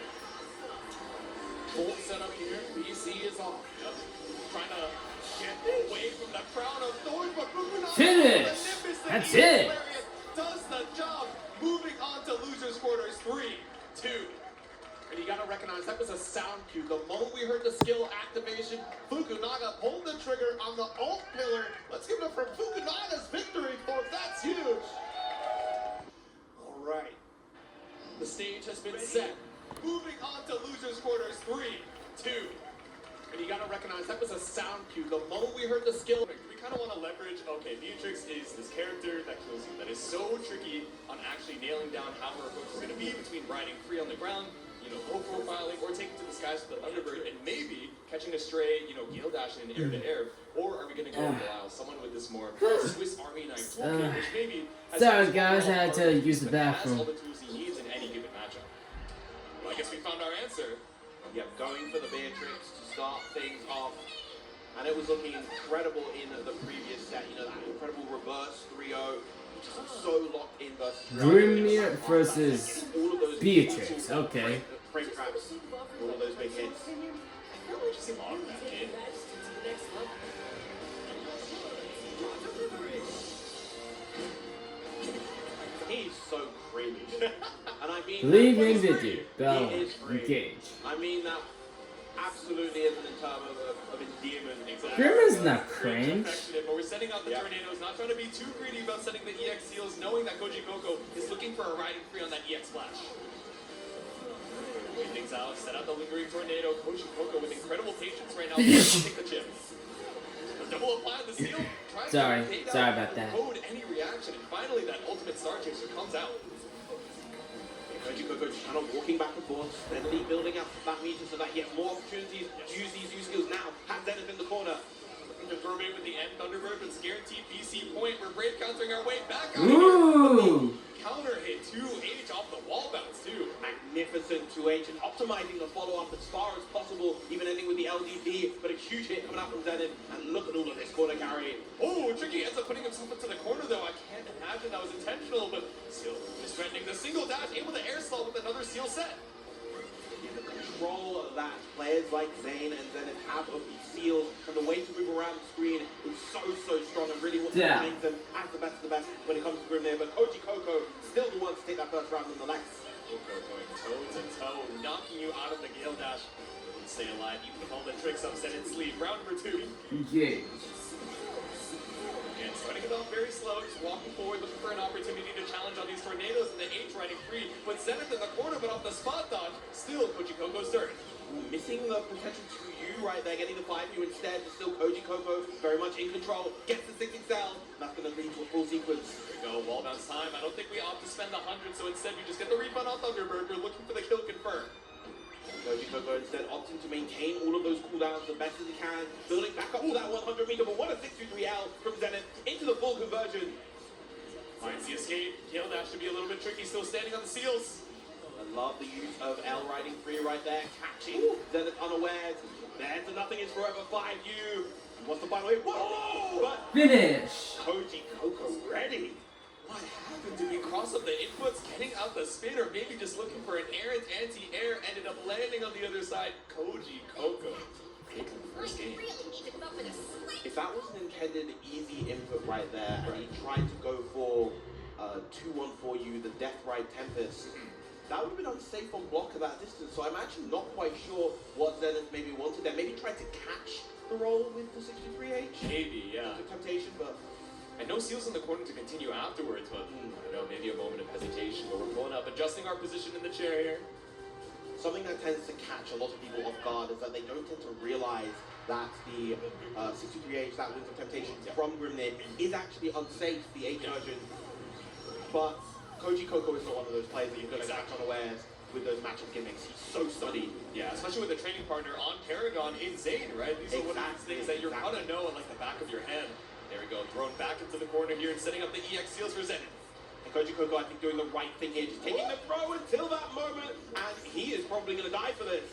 Full setup here. BC is off. Yep. Trying to get away from the crown of thorns, but Fukunaga, Finish. the Nimbus, the That's Eagle it. Lariat, does the job. Moving on to losers quarters. 3, 2. And you gotta recognize that was a sound cue. The moment we heard the skill activation, Fukunaga pulled the trigger on the alt pillar. Let's give it up for Fukunaga's victory, folks. That's huge. All right. The stage has been set. Moving on to losers quarters. 3, 2. And you gotta recognize that was a sound cue. The moment we heard the skill. We kind of want to leverage, okay, Beatrix is this character that kills you, that is so tricky on actually nailing down how her approach is going to be between riding free on the ground, low profiling, or taking to the skies with the Thunderbird, and maybe catching a stray, gale dashing in air to air. Or are we going to go Belial, someone with this more Swiss Army knife toolkit, which maybe has Sorry guys, I had to use the but has all bathroom. the tools he needs in any given matchup. Well, I guess we found our answer. Yeah, going for the Beatrix to start things off. And it was looking incredible in the previous set. That incredible reverse 3-0. Just so locked in versus Grimnir versus all of those Beatrix, okay. Frame traps, all of those big hits. Just log that in. He's so creamy. And I mean, Leave that- in video. Bell. He is free. Engage. I mean that absolutely isn't in terms of endearment. Exactly. Grim is not Great cringe. affectionate, but we're setting up the Yeah. tornadoes, not trying to be too greedy about setting the EX seals, knowing that Koji Koko is looking for a riding free on that EX flash. Wait things out, set out the lingering tornado. Koji Koko with incredible patience right now, to take the chip. But double apply on the seal. Trying Sorry. to take Sorry out about that. Code any reaction, and finally that ultimate Star Chaser comes out. Koji Koko just kind of walking back and forth, steadily building up that meter so that he has more opportunities to use these new skills now. Has Zenith in the corner. Looking to throw in with the end Thunderbird, but it's guaranteed BC point. We're Brave countering our way back out Ooh! Counter hit 2H off the wall bounce too. Magnificent 2H and optimizing the follow-up as far as possible, even ending with the LDP, but a huge hit coming out from Zenith. And look at all of this corner carry. Oh, Tricky ends up putting himself into the corner though. I can't imagine that was intentional, but still just threatening the single dash, able to air slot with another seal set. The control that players like Zane and Zenith have of these seals and the way to move around the screen is so strong and really what makes them as the best of the best when it comes to Grim there. But Koji Koko still the one to take that first round nonetheless. Koko going toe to toe, knocking you out of the Gale Dash. Wouldn't stay alive even with all the tricks upset in sleep. Round number 2. Engage. And starting it off very slow, just walking forward, looking for an opportunity to challenge on these tornadoes and the H riding free. But Zenith in the corner, but off the spot dodge, still Koji Koko's turn. Missing the potential 2U right there, getting the 5U instead. Still Koji Koko very much in control. Gets the 6 excel. That's going to lead to a full sequence. There we go, wall bounce time. I don't think we opt to spend the 100, so instead we just get the refund on Thunderbird. We're looking for the kill confirmed. Koji Koko instead opting to maintain all of those cooldowns the best as he can. Building back up all that 100 meter, but what a 623L from Zenith into the full conversion. Finds the escape. Gale Dash should be a little bit tricky, still standing on the seals. I love the use of L riding free right there, catching Zenith unawares. There's the nothing is forever 5U. What's the final hit? Whoa! But Finish. Koji Koko ready. What happened? Did we cross up the inputs, getting out the spin, or maybe just looking for an errant anti-air, ended up landing on the other side? Koji Koko taking the first game. If that was an intended easy input right there, and he tried to go for 2-1-4U, the Death Ride Tempest, that would have been unsafe on block at that distance. So I'm actually not quite sure what Zenith maybe wanted there. Maybe tried to catch the roll with the 63H. Maybe, yeah. The temptation, but And no seals in the corner to continue afterwards, but I don't know, maybe a moment of hesitation. But we're pulling up, adjusting our position in the chair here. something that tends to catch a lot of people off guard is that they don't tend to realize that the 63H, that Winds of Temptation from Grimnir, is actually unsafe, the H version. But Koji Koko is not one of those players that you're going to catch unawares with those matchup gimmicks. He's so studied. Yeah, especially with a training partner on Paragon in Zane, right? These are one of these things that you're gonna know in like the back of your head. There we go, thrown back into the corner here and setting up the EX seals for Zenith. And Koji Koko, I think, doing the right thing here, just taking the throw until that moment, and he is probably going to die for this.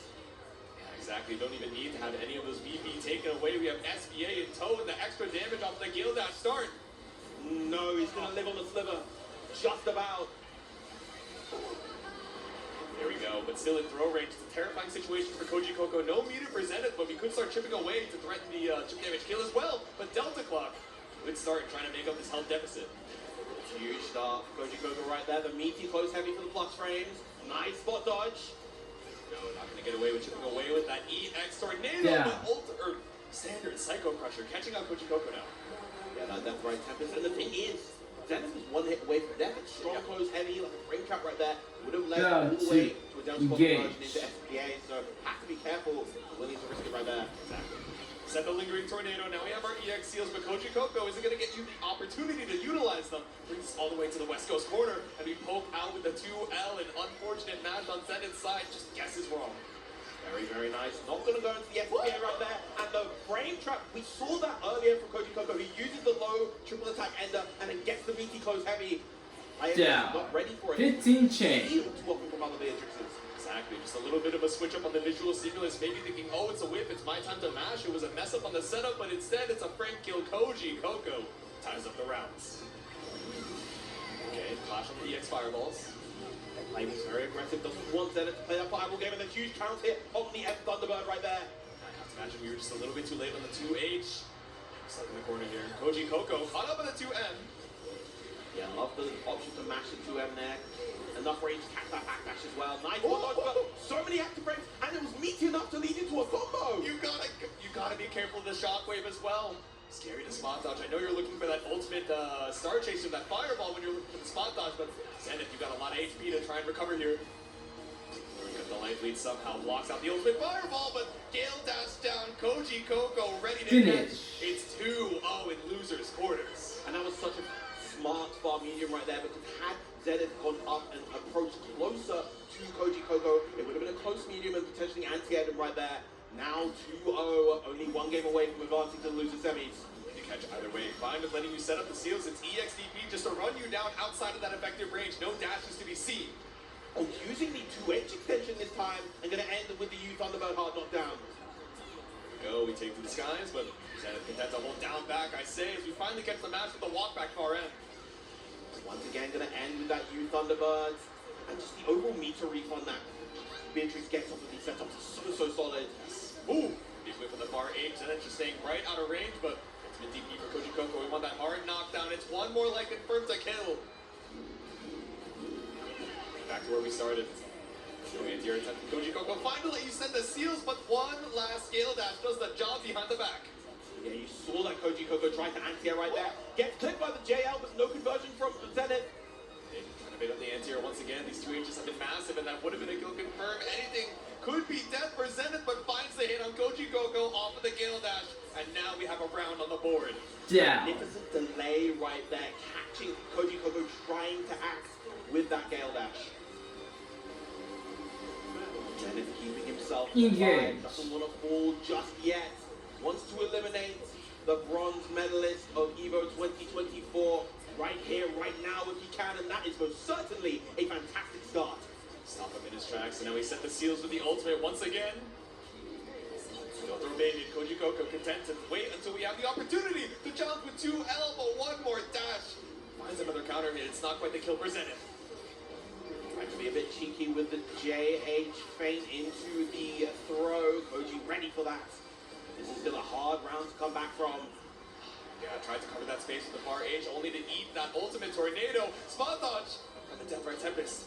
Yeah, exactly. Don't even need to have any of those VP taken away. We have SBA in tow and the extra damage off the Gale Dash start. No, he's going to live on the sliver. Just about. There we go, but still in throw range. It's a terrifying situation for Koji Koko. No meter for Zenith, but we could start chipping away to threaten the chip damage kill as well. But Delta Clock would start trying to make up this health deficit. Huge start. Koji Koko right there. The meaty close heavy for the plus frames. Nice spot dodge. No, not going to get away with chipping away with that EX Tornado. Yeah. But standard Psycho Crusher catching out Koji Koko now. Yeah, that Death Ride Tempest. And the thing is, Zenith is one hit away from death. It's strong close heavy, like a frame trap right there. Would have led all the way to a down spot conversion into SPA. So have to be careful. Willing to risk it right there. Exactly. Set the lingering tornado. Now we have our EX seals, but Koji Koko isn't going to get you the opportunity to utilize them. Brings us all the way to the West Coast corner, and we poke out with the 2L. An unfortunate match on Zenith's side. Just guesses wrong. Very, very nice. Not going to go into the SPA right there. And the frame trap, we saw that earlier from Koji Koko. He uses the low triple attack ender and then gets the meaty close heavy. Down. Not ready for it. 15 chain. Too often from other Beatrixes. Exactly, just a little bit of a switch up on the visual stimulus, maybe thinking, oh, it's a whip, it's my time to mash. It was a mess up on the setup, but instead it's a Frank kill. Koji Koko ties up the rounds. Okay, clash on the EX fireballs. Playing is very aggressive, doesn't want Zenith to play that fireball game, and a huge counter hit on the F Thunderbird right there. I have to imagine we were just a little bit too late on the 2H. Stuck in the corner here. Koji Koko caught up on the 2M. Yeah, love the option to mash the 2M there. Enough range to catch that backdash as well. Nice one, but so many active frames, and it was meaty enough to lead into a combo. You gotta be careful of the shockwave as well. Scary to spot dodge. I know you're looking for that ultimate star chaser, that fireball when you're looking for the spot dodge, but Zenith, you got a lot of HP to try and recover here. Got the Life Lead somehow blocks out the ultimate fireball, but Gale dash down. Koji Coco ready to Finish. catch. It's 2-0 in losers quarters. And that was such a smart far medium right there, because had Zenith gone up and approached closer to Koji Coco, it would have been a close medium and potentially anti-aired him right there. Now 2-0, only one game away from advancing to the loser semis. You catch either way. Fine with letting you set up the seals. It's EXDP just to run you down outside of that effective range. No dashes to be seen. Oh, using the 2H extension this time, and going to end with the U Thunderbird hard knockdown. Go, we take to the skies, but Zenith content to hold down back, I say, as we finally catch the match with the walk back far end. Once again, going to end with that U Thunderbird, and just the overall meter refund that Beatrix gets off of these setups is so solid. Ooh, big whip from the far H, Zenith just staying right out of range, but ultimate DP for Koji Coco. We want that hard knockdown. It's one more leg confirmed to kill. Back to where we started. No anti-air attempt from Koji Coco. Finally, you send the seals, but one last scale dash does the job behind the back. Yeah, you saw that Koji Coco try to anti-air right there. Gets clipped by the JL, but no conversion from Zenith. They trying to bait up the anti-air once again. These 2 H's have been massive, and that would have been a kill confirm. Anything could be death for Zenith, but finds the hit on Koji Coco off of the Gale Dash. And now we have a round on the board. Down. Magnificent delay right there, catching Koji Coco trying to act with that Gale Dash. Zenith keeping himself Engage. alive, doesn't want to fall just yet. Wants to eliminate the bronze medalist of EVO 2024 right here, right now if he can, and that is most certainly a fantastic start. Stop him in his tracks, and now we set the seals with the ultimate once again. Don't throw baby. Koji Coco content to wait until we have the opportunity to challenge with 2L, but one more dash. Finds another counter hit. It's not quite the kill for Zenith. Trying to be a bit cheeky with the JH feint into the throw. Koji ready for that. This is still a hard round to come back from. Yeah, tried to cover that space with the far H, only to eat that ultimate tornado. Spot dodge. And the death right Tempest.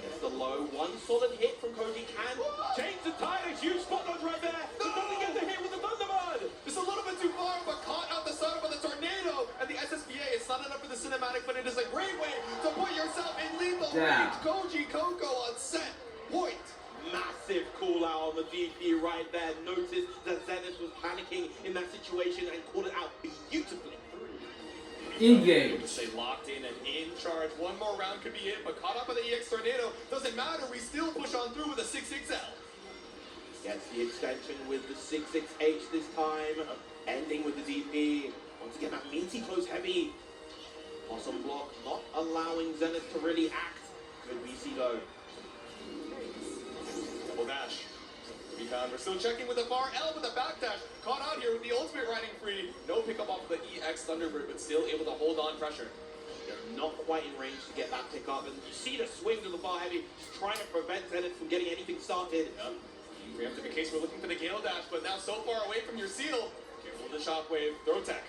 Gets the low. One solid hit from Koji can change the tide. A huge spot dodge right there. But doesn't get the hit with the Thunderbird. It's a little bit too far, but caught out the side by the tornado. And the SSBA, it's not enough for the cinematic, but it is a great way to put yourself in lethal range. Koji Coco on set point. Massive call out on the DP right there. Noticed that Zenith was panicking in that situation and called it out beautifully. Engage. Stay locked in and in charge. One more round could be it, but caught up by the EX Tornado. Doesn't matter, we still push on through with a 6XL. Gets the extension with the 6-6H this time, ending with the DP. Once again, that meaty close heavy. Awesome block, not allowing Zenith to really act. Good BC though. Double dash. We found we're still checking with the far L with the back dash. Caught out here with the ultimate riding free. No pickup off of the EX Thunderbird, but still able to hold on pressure. They're not quite in range to get that pick up, and you see the swing to the far heavy, just trying to prevent Zenith from getting anything started. Yep. Preemptive in case we're looking for the Gale Dash, but now so far away from your seal. Careful with the shockwave. Throw tech.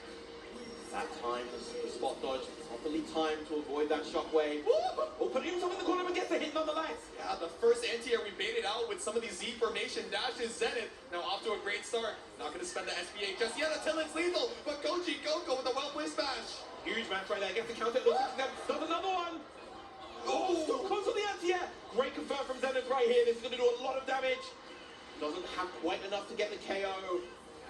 That time, the spot dodge, properly timed to avoid that shockwave. Oh, put himself in the corner, but gets the hit nonetheless. Yeah, the first anti-air we baited out with some of these Z formation dashes. Zenith now off to a great start. Not going to spend the SBA just yet until it's lethal, but Koji Coco with a well-placed smash. Huge match right there. Gets the counter. Does another one. Oh, still close on the anti-air. Great confirm from Zenith right here. This is going to do a lot of damage. Doesn't have quite enough to get the KO.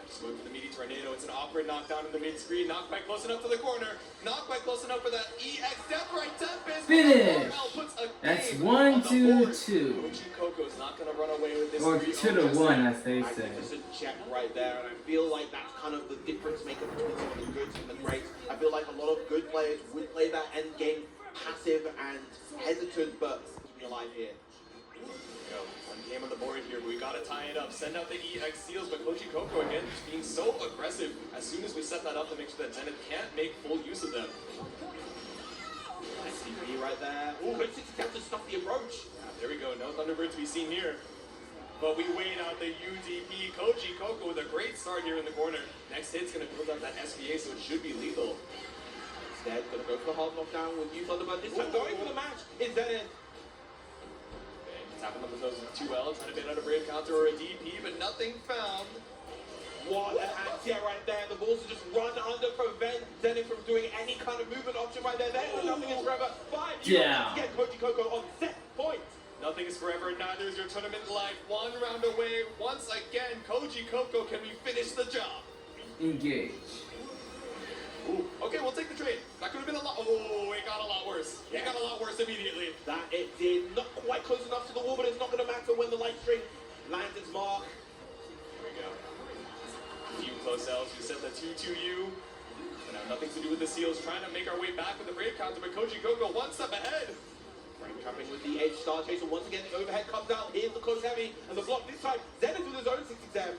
Just going for the meaty tornado. It's an awkward knockdown in the mid-screen. Not quite close enough to the corner. Not quite close enough for that EX death right Tempest. Finish. Puts a That's game 1-2-2. on the board. Koji Coco's not going to run away with this. Or 3-0 2-1, as they say. Magnificent check right there, and I feel like that's kind of the difference maker between some of the goods and the greats. I feel like a lot of good players would play that end game passive and hesitant, but keeping alive here. Go. One game on the board here, but we gotta tie it up. Send out the EX seals, but Koji Coco again just being so aggressive as soon as we set that up to make sure that Zenith can't make full use of them. Nice DP right there. Oh, good 60 down to stop the approach. There we go, no Thunderbird to be seen here. But we wait out the UDP. Koji Coco with a great start here in the corner. Next hit's gonna build up that SBA, so it should be lethal. Instead, gonna go for the hard knockdown with you Thunderbird. This time going for the match is Zenith. Tapping up with those with 2L, trying to bait out a brave counter or a DP, but nothing found. What an anti right there. The balls are just run under, prevent Zenith from doing any kind of movement option right there. Then the nothing is forever. 5 Yeah. Get Koji Coco on set point. Nothing nothing is forever, neither is your tournament life. One round away, once again, Koji Coco, can we finish the job? Engage. Ooh, okay, we'll take the trade. That could have been a lot. Oh, it got a lot worse. It got a lot worse immediately. That it did. Not quite close enough to the wall, but it's not going to matter when the light string lands its mark. Here we go. A few close L's. We set the 2-2U. And now nothing to do with the Seals. Trying to make our way back with the brave counter, but Koji Coco one step ahead. Frame trapping with the edge Star Chaser. Once again, the overhead comes out. Here's the close heavy. And the block this time. Zenith with his own 67.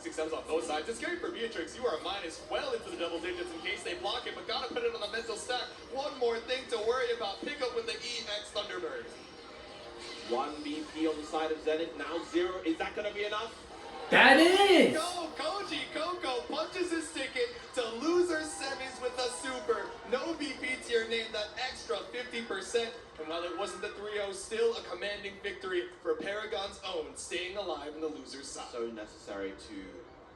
67s on both sides. It's scary for Beatrix. You are minus well into the double digits in case they block it, but gotta put it on the mental stack. One more thing to worry about. Pick up with the EX Thunderbird. 1 BP on the side of Zenith. Now 0. Is that going to be enough? That is! Go! Koji Coco punches his ticket to loser semis with a super. No BP to your name, that extra 50%. And while it wasn't the 3-0, still a commanding victory for Paragon's own, staying alive in the loser's side. So necessary to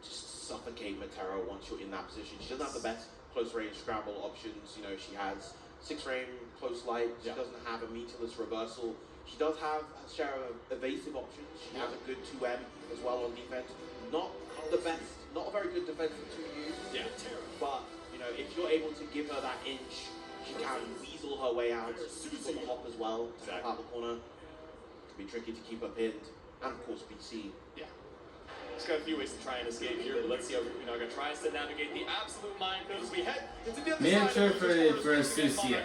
just suffocate Matera once you're in that position. She doesn't have the best close range scramble options. You know, she has 6-frame close light. She doesn't have a meterless reversal. She does have a share of evasive options. She has a good 2M as well on defense. Not the best, not a very good defensive 2U. Yeah. But, you know, if you're able to give her that inch, she can weasel her way out from the hop as well. Exactly. Out the corner. It can be tricky to keep her pinned. And of course, BC. Yeah. She's got a few ways to try and escape here, but let's see how Fukunaga tries to navigate the absolute minefield as we head into the other Miniature side. for Sucia.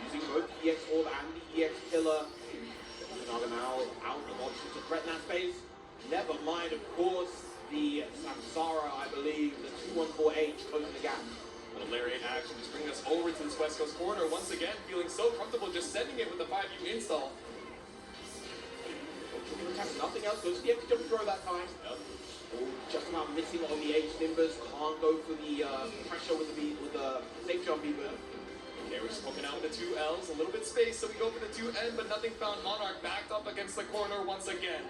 Using both the EX Orb and the EX Killer. Fukunaga now out of options to threaten that space. Never mind, of course, the Samsara, I believe, the 214H closing the gap. Little lariat action, just bringing us over to this West Coast corner. Once again, feeling so comfortable just sending it with the 5U install. Nothing else, goes to the empty jump throw that time. Yep. Oh, just about missing on the H Nimbus. Can't go for the pressure with the safe jump even. Okay, we're just poking out with the 2 Ls, a little bit space, so we go for the 2N, but nothing found. Monarch backed up against the corner once again.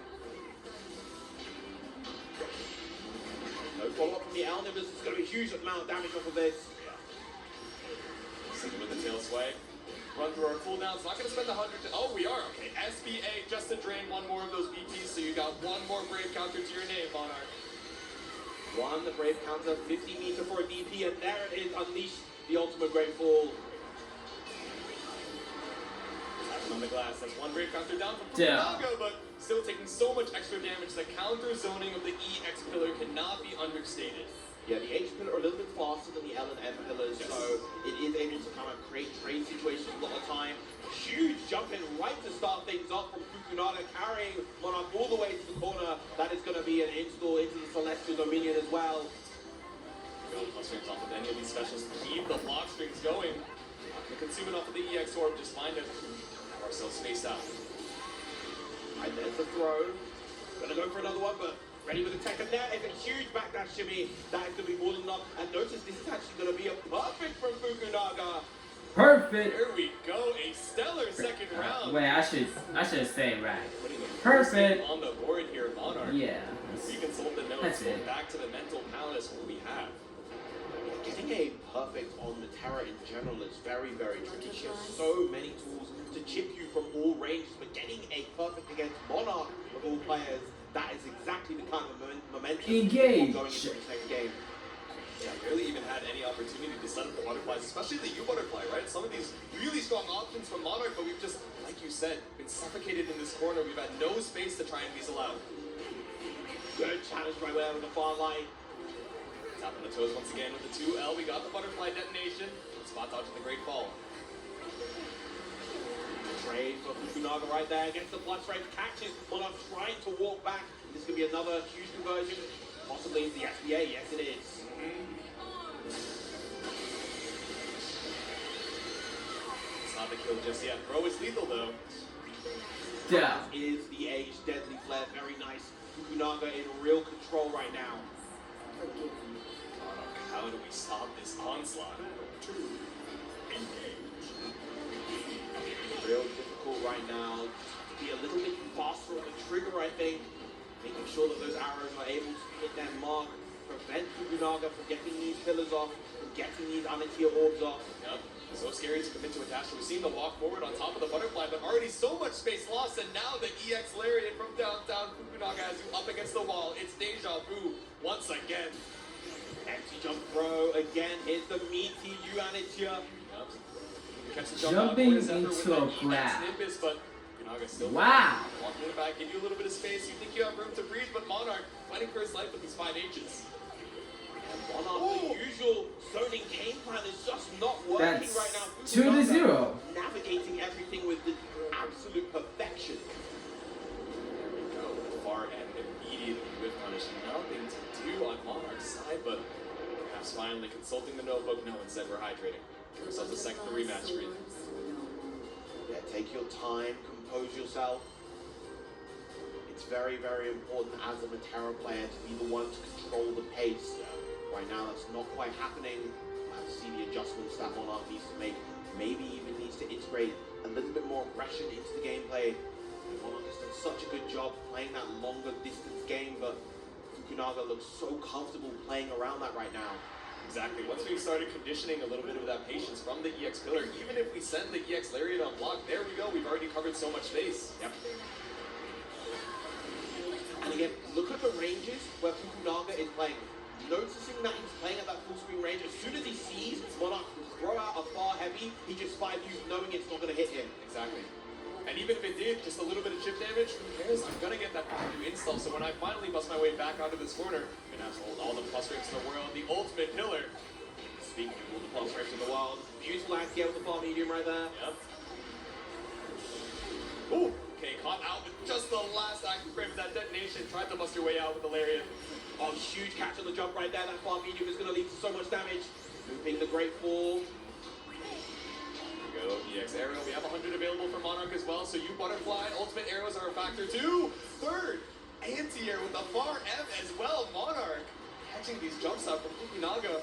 No follow-up from the L Nimbus. It's going to be a huge amount of damage off of this. Sticking with the tail sway. Run through our cooldown. It's not going to spend 100. Oh, we are. Okay, SBA just to drain one more of those BPs, so you got one more brave counter to your name, Monarch. One, the Brave counter, 50 meter for a DP, and there it is. Unleash the ultimate Great Fall. On the glass, that's one brave counter down from Down. Fukunaga, but still taking so much extra damage. The counter zoning of the EX pillar cannot be understated. Yeah, the H pillar are a little bit faster than the L and M pillars, Yes. so it is able to kind of create trade situations a lot of time. Huge jump in right to start things off from Fukunaga, carrying Monarch all the way to the corner. That is going to be an install into the Celestial Dominion as well. Go plus strings off of any of these specials. Keep the block strings going. Not gonna consume it off of the EX orb, just find it. Have ourselves spaced out. And there's the throw. Gonna go for another one, but ready with the tech, and there is a huge backdash shimmy. That is going to be more than enough. And notice this is actually going to be a perfect from Fukunaga. Perfect. Here we go, a stellar second round. Wait, I should say it right. Putting the Perfect. on the board here, Monarch. Yeah. Reconsult the notes, That's go it. back to the mental palace what we have. Getting a perfect on the Terra in general is very, very tricky. She has so many tools to chip you from all ranges, but getting a perfect against Monarch of all players, that is exactly the kind of momentum Engage. going into the next game. Yeah, barely even had any opportunity to set up the butterflies, especially the U butterfly, right? Some of these really strong options from Monarch, but we've just, like you said, been suffocated in this corner. We've had no space to try and weasel out. Good challenge right there with the far line. Tap on the toes once again with the 2L. We got the butterfly detonation. Spot dodge in the Great Fall. Trade for Fukunaga right there against the blood strength. Catches Monarch trying to walk back. This could be another huge conversion. Possibly the SBA. Yes, it is. It's not the kill just yet. Bro is lethal though. Down. Is the Age Deadly Flare. Very nice. Fukunaga in real control right now. Monarch, how do we stop this onslaught? Real difficult right now. To be a little bit faster on the trigger, I think. Making sure that those arrows are able to hit that mark prevent Fukunaga from getting these pillars off, from getting these Anatia orbs off. Yep. So scary to commit to a dash. We've seen the walk forward on top of the butterfly, but already so much space lost, and now the EX Lariat from downtown Fukunaga has you up against the wall. It's deja vu once again. Empty jump throw again. Here's the meaty Anatia. Yep. Catch the jump Jumping out, into a grab. Nimbus, but Fukunaga still Wow. walking in the back, give you a little bit of space. You think you have room to breathe, but Monarch fighting for his life with these 5 H's. Monarch, the usual zoning game plan is just not working That's right now. 2-0. Navigating everything with the absolute perfection. There we go. Far end immediately with punish. Nothing to do on Monarch's side, but perhaps finally consulting the notebook. No, instead we're hydrating. Give ourselves a second to rematch screen. Yeah, take your time, compose yourself. It's very, very important as a Matera player to be the one to control the pace. Right now, that's not quite happening. I have to see the adjustments that Monarch needs to make. Maybe even needs to integrate a little bit more aggression into the gameplay. Monarch has done such a good job playing that longer distance game, but Fukunaga looks so comfortable playing around that right now. Exactly. Once we started conditioning a little bit of that patience from the EX pillar, even if we send the EX Lariat on block, there we go. We've already covered so much space. Yep. And again, look at the ranges where Fukunaga is playing. Noticing that he's playing at that full screen range, as soon as he sees Monarch throw out a far heavy, he just 5-U's knowing it's not going to hit him. Exactly. And even if it did, just a little bit of chip damage, who cares? I'm going to get that 5-U install, so when I finally bust my way back onto this corner, I'm going to have to hold all the plus rates in the world, the ultimate pillar. Speaking of all the plus rates in the world, beautiful anti with the far medium right there. Yep. Ooh, okay, caught out with just the last active frame of that detonation. Tried to bust your way out with the Lariat. Oh, huge catch on the jump right there. That far medium is going to lead to so much damage. Looping the great fall. There we go, EX arrow. We have 100 available for Monarch as well, so you butterfly. Ultimate arrows are a factor too. Third, anti-air with the far M as well. Monarch catching these jumps out from Fukunaga.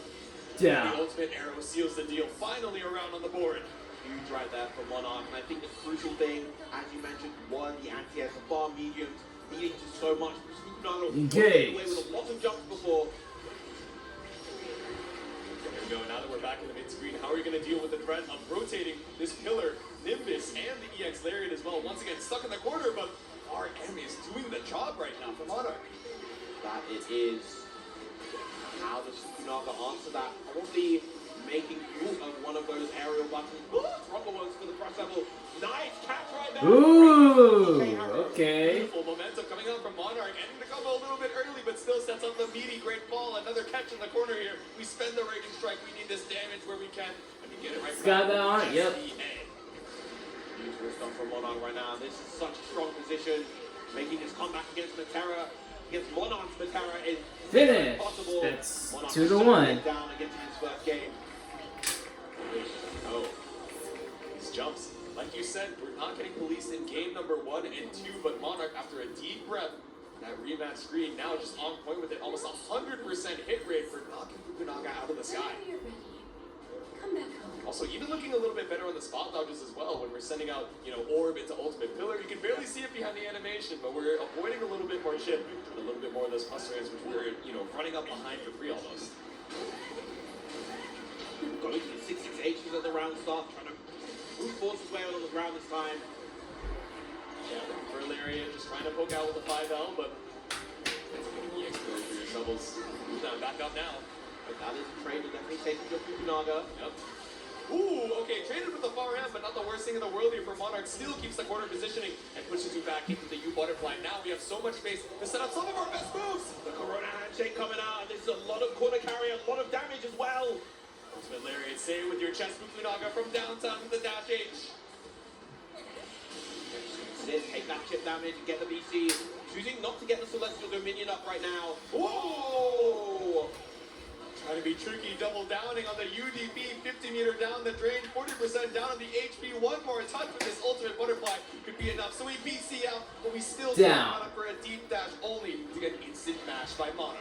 Yeah. The ultimate arrow seals the deal. Finally around on the board. Huge right there for Monarch. And I think the crucial thing, as you mentioned, was the anti-airs, the far mediums, leading to so much. Fukunaga was away with a lot of jumps before. There we go. Now that we're back in the mid-screen, how are you going to deal with the threat of rotating this pillar, Nimbus, and the EX Lariat as well? Once again, stuck in the corner, but RM is doing the job right now for Monarch. That it is. How does Fukunaga answer that? Probably making use of one of those aerial buttons. Trouble ones for the press level. Nice catch right there. Ooh, okay. Beautiful momentum coming out from Monarch, ending the combo a little bit early, but still sets up the meaty great fall. Another catch in the corner here. We spend the Raging Strike. We need this damage where we can, and we get it right Got back. that on it, yep. Beautiful stuff from Monarch right now. This is such a strong position. Making his comeback against Matera. Against Monarch's Matera is Finish. impossible. That's Monarch 2-1. down against his first game. Oh, these jumps. Like you said, we're not getting policed in game number 1 and 2, but Monarch, after a deep breath, that rematch screen now just on point with it. Almost 100% hit rate for knocking Fukunaga out of the sky. Whenever you're ready, come back home. Also, even looking a little bit better on the spot dodges as well when we're sending out, orb into ultimate pillar. You can barely see it behind the animation, but we're avoiding a little bit more chip and a little bit more of those plus rates, which we're, running up behind for free almost. Going to the 6-6-H's at the round start, trying to force his way out on the ground this time. Yeah, looking for a Lariat, just trying to poke out with the 5L, but it's going to be exposed for your troubles. Move down, back up now. But that is a trade that definitely takes your Fukunaga. Yep. Ooh, okay, traded with the far end, but not the worst thing in the world here for Monarch. Still keeps the corner positioning and pushes you back into the U butterfly. Now we have so much space to set up some of our best moves. The Corona handshake coming out, and this is a lot of corner carry, a lot of damage as well. Ultimate Lariat, say it with your chest, Fukunaga, from downtown to the dash H. Take that chip damage and get the BC. Choosing not to get the Celestial Dominion up right now. Whoa! Trying to be tricky, double downing on the UDP, 50 meter down the drain, 40% down on the HP. One more touch with this ultimate butterfly could be enough. So we BC out, but we still Down. up for a deep dash only to get instant mashed by Monarch.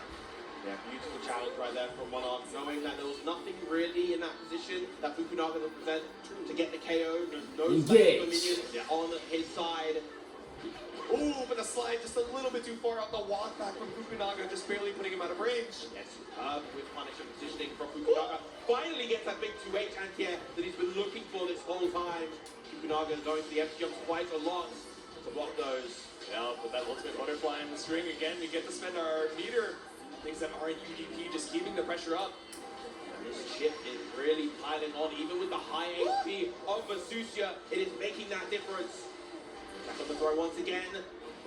Yeah, beautiful challenge right there from Monarch, knowing that there was nothing really in that position that Fukunaga could present to get the KO. There's no Celestial Engage. Dominion on his side. Ooh, but the slide just a little bit too far out the walk back from Fukunaga, just barely putting him out of range. Yes, with punishing positioning from Fukunaga. Finally gets that big 2H anti-air that he's been looking for this whole time. Fukunaga going to the empty jumps quite a lot to block those. Yeah, but that ultimate butterfly in the string again, we get to spend our meter. Things that aren't UDP, just keeping the pressure up. This chip is really piling on, even with the high HP of Vasusia, it is making that difference. Back on the throw once again.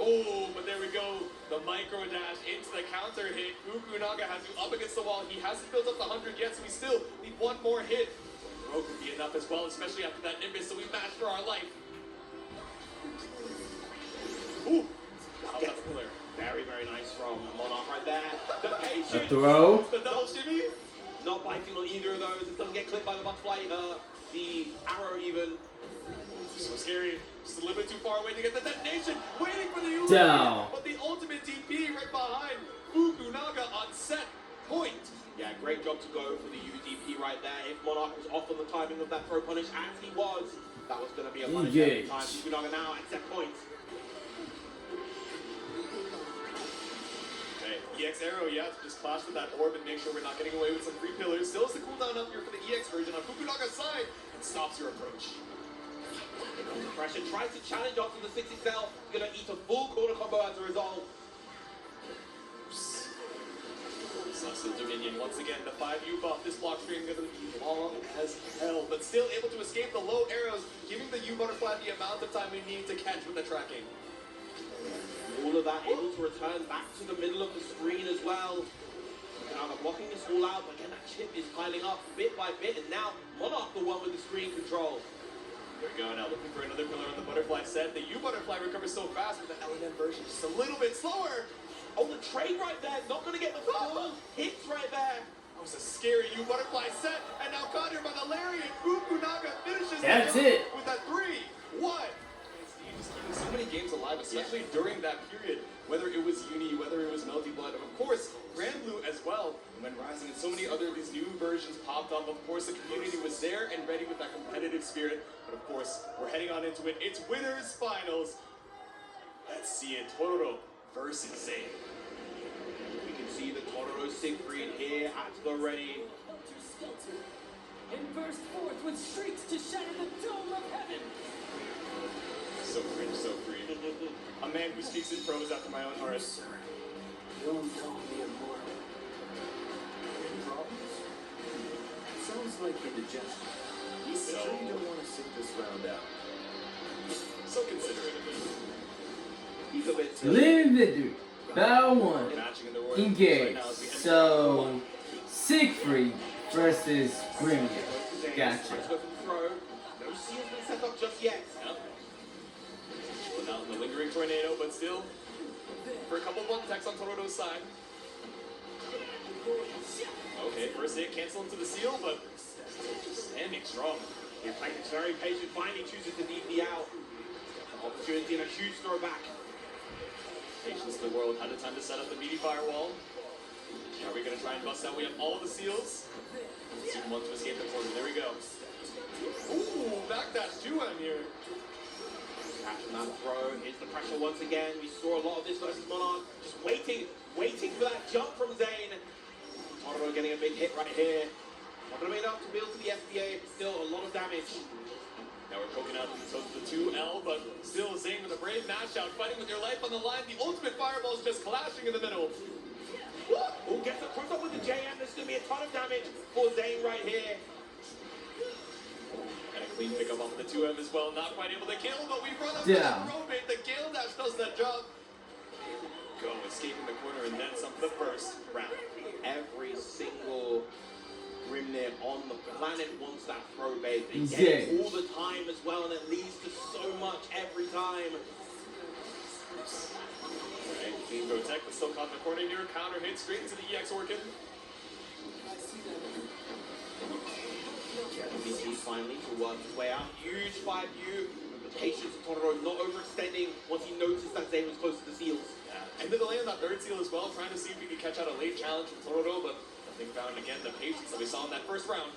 Oh, but there we go. The micro dash into the counter hit. Fukunaga has you up against the wall. He hasn't built up the 100 yet, so we still need one more hit. Throw could be enough as well, especially after that Nimbus, so we match for our life. Ooh, wow, that's clear. Very, very nice from Monarch right there. The patience. A throw. The double shimmy. Not biting on either of those. It doesn't get clipped by the butterfly, the arrow even. So scary. Just a little bit too far away to get the detonation. Waiting for the U. Down. But the ultimate TP right behind Fukunaga on set point. Yeah, great job to go for the UDP right there. If Monarch was off on the timing of that throw punish, as he was, that was going to be a punish every time. Fukunaga now at set point. EX arrow, yeah, just clash with that orb and make sure we're not getting away with some free pillars. Still has the cooldown up here for the EX version on Fukunaga's side and stops your approach. Pressure tries to challenge onto the 6XL. Gonna eat a full corner combo as a result. Sunset Dominion once again, the 5U buff. This block stream gonna be long as hell, but still able to escape the low arrows, giving the U butterfly the amount of time we need to catch with the tracking. All of that able to return back to the middle of the screen as well. Now they're blocking this all out, but again that chip is piling up bit by bit, and now Monarch the one with the screen control. There we go, now looking for another pillar on the butterfly set. The U butterfly recovers so fast, but the LNM version just a little bit slower. Oh, the trade right there, not gonna get the full hits right there. That was a scary U butterfly set, and now caught here by the Lariat. Fukunaga finishes That's the it. with that 3-1. Just keeping so many games alive, especially during that period, whether it was Uni, whether it was Melty Blood, and of course, Grand Blue as well, and when Rising and so many other of these new versions popped up. Of course, the community was there and ready with that competitive spirit, but of course, we're heading on into it. It's winners finals. Let's see it, Totoro versus Zane. We can see the Totoro Siegfried here at the ready. And burst forth with shrieks to shatter the dome of heaven. So cringe, so free. A man who speaks in prose after my own heart. Don't call me immortal. Any problems? Sounds like indigestion. So, Sure you don't want to sit this round out. so considerate of him. He's a bit Living Victory. Battle 1. Matching in the Royal Engage. right now as we enter So, Siegfried versus Grimia. Gotcha. Let's go for the throw. No seal's been set up just yet. Yep. Put out the lingering tornado, but still, for a couple of one attacks on Totoro's side. Okay, first hit, cancel into the seal, but standing strong. Yeah, Titan's very patient, finally chooses to DP out. Opportunity and a huge throwback. Patience of the world, had the time to set up the meaty firewall. Are we going to try and bust out? We have all of the seals. Zoom one to escape the corner. There we go. Ooh, backdash 2M here. Catching that throw, here's the pressure once again. We saw a lot of this versus Monarch. Just waiting for that jump from Zane. Totoro getting a big hit right here. Not going to be enough to build to the SDA, but still a lot of damage. Now we're poking out the 2L, but still Zane with a brave mash out, fighting with your life on the line. The ultimate fireball is just clashing in the middle. Oh, gets the cross up with the JM. There's going to be a ton of damage for Zane right here. And a clean pickup off the 2M as well. Not quite able to kill, but we run up Down. to the roadmate. The Gale Dash does that job. Go, escaping the corner and then some for the first round. Every single Grimnir on the planet wants that throw bait. They get Engage. it all the time as well, and it leads to so much every time. Alright, clean protect, but still caught in the corner here. Counter hit straight into the EX Orchid. MVP finally to work his way out. Huge 5U. The patience of Totoro not overextending once he noticed that Zane was close to the seals. And the delay on that third seal as well, trying to see if we could catch out a late challenge from Totoro, but nothing found again. The patience that we saw in that first round.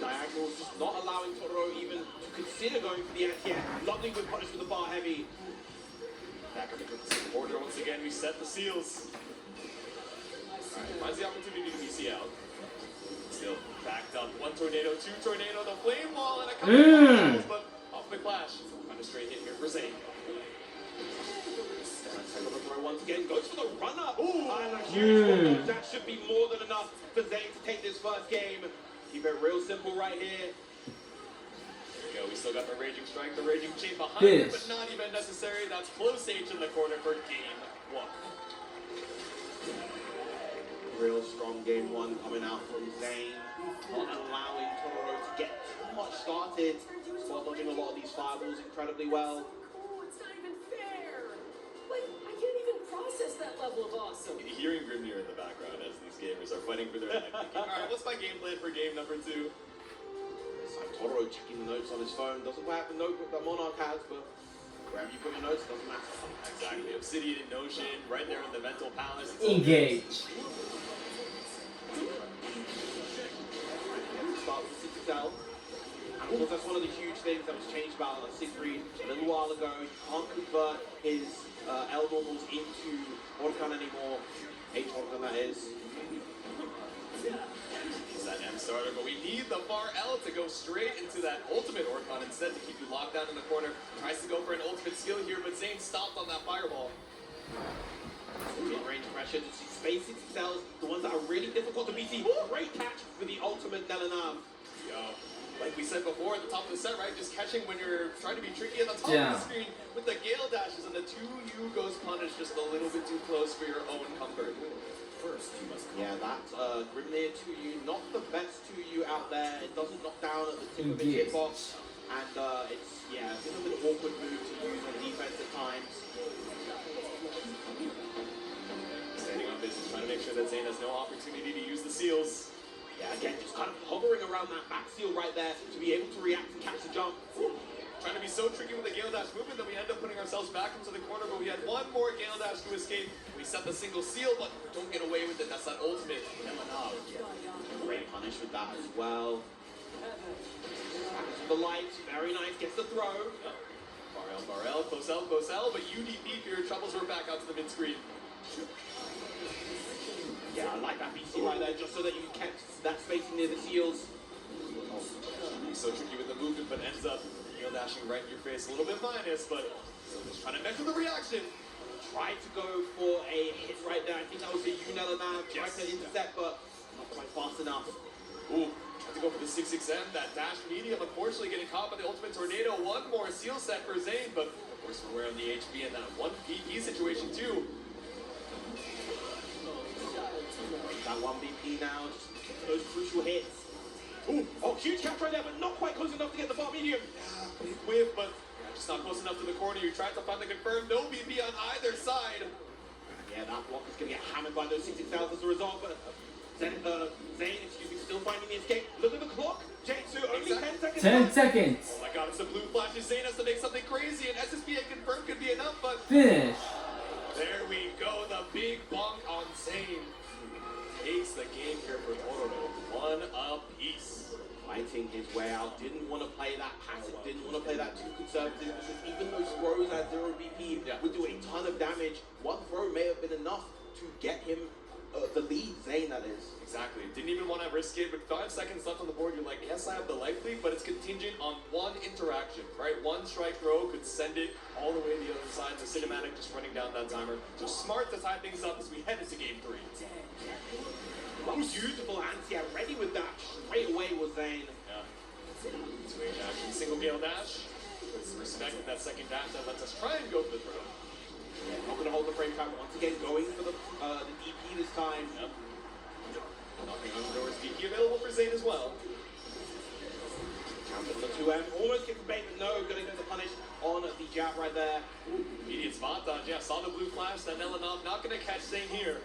diagonals, just not allowing Totoro even to consider going for the anti-air. Lovely with punish with the bar heavy. Back up into the second quarter once again. We set the seals. Alright, finds the opportunity to BC out. Still backed up. One tornado, two tornado, the flame wall, and a couple of balls, but off the clash. Find a straight hit here for Zane. Throw once again, goes for the run-up. Ooh, and a huge that should be more than enough for Zane to take this first game. Keep it real simple right here. There we go. We still got the Raging Strike, the Raging Chain behind it, but not even necessary. That's close H in the corner for game one. Real strong game one coming out from Zane. Not allowing Totoro to get too much started. Spot dodging a lot of these fireballs incredibly well. Oh, it's not even fair. Like, I can't even process that level of awesome. Hearing Grimnir in the background as these gamers are fighting for their life. Alright, what's my game plan for game number 2? It's like Totoro checking the notes on his phone. Doesn't have the notebook that Monarch has, but wherever you put your notes, doesn't matter. Exactly. Obsidian in Notion, right there in the Mental Palace. Engage. Start with 6XL. And of course, that's one of the huge things that was changed about Siegfried a little while ago. You can't convert his L normals into Orkan anymore. H Orkan, that is. It's that M starter, but we need the far L to go straight into that ultimate Orkan instead to keep you locked down in the corner. Tries to go for an ultimate skill here, but Zane stopped on that fireball. Mid-range pressure to space 6XLs, the ones that are really difficult to beat. Great catch for the ultimate Nelanav. Yo, like we said before at the top of the set, right? Just catching when you're trying to be tricky at the top of the screen with the Gale dashes, and the 2U goes punished just a little bit too close for your own comfort. First, you must Yeah, that Grimnir 2U, not the best 2U out there. It doesn't knock down at the tip of its hitbox, and it's a bit of an awkward move to use on defense at times. Standing on business, trying to make sure that Zane has no opportunity to use the seals. Yeah, again, just kind of hovering around that back seal right there to be able to react and catch the jump. Trying to be so tricky with the Gale Dash movement that we end up putting ourselves back into the corner, but we had one more Gale Dash to escape. We set the single seal, but don't get away with it. That's that ultimate. Great punish with that as well. Back to the light, very nice, gets the throw. Far L, close L, but UDP for your troubles, we're back out to the mid-screen. Yeah, I like that BC right there, just so that you kept that spacing near the seals. So tricky with the movement, but ends up Gale dashing right in your face. A little bit minus, but still just trying to measure the reaction. Tried to go for a hit right there. I think that was a Unelanav. Tried to intercept, but not quite fast enough. Ooh, tried to go for the 6XM. That dash medium, unfortunately getting caught by the ultimate tornado. One more seal set for Zane, but of course we're wearing the HP in that one BP situation too. That one BP now, just those crucial hits. Ooh, oh, huge catch right there, but not quite close enough to get the bar medium. Big whiff, but just not close enough to the corner. You tried to find the confirm. No BP on either side. Yeah, that block is going to get hammered by those 6XLs as a result, but Zane, still finding the escape. Look at the clock. J2, only 10 seconds 10 seconds. Oh my god, it's the blue flashes. Zane has to make something crazy, and SSBA confirm could be enough, but Finish. there we go. The big bonk on Zane. Takes the game here for Totoro. One apiece. Fighting his way out, didn't want to play that passive, didn't want to play that too conservative, because even those throws at 0 BP would do a ton of damage. One throw may have been enough to get him the lead, Zane, that is. Exactly. Didn't even want to risk it, but 5 seconds left on the board. You're like, yes, I have the life lead, but it's contingent on one interaction, right? One strike throw could send it all the way to the other side. The cinematic just running down that timer. So smart to tie things up as we head into game 3. Beautiful anti-air, ready with that straight away was Zane. Yeah. 2H action, single Gale dash. With some respect with that second dash that lets us try and go for the throw. Yeah, not going to hold the frame trap once again, going for the DP this time. Yep. Knocking on the doors, DP available for Zane as well. Counter for the 2M, almost get the bait, but no, going to get the punish on the jab right there. Immediate spot dodge, yeah, saw the blue flash, that Nelanov not going to catch Zane here.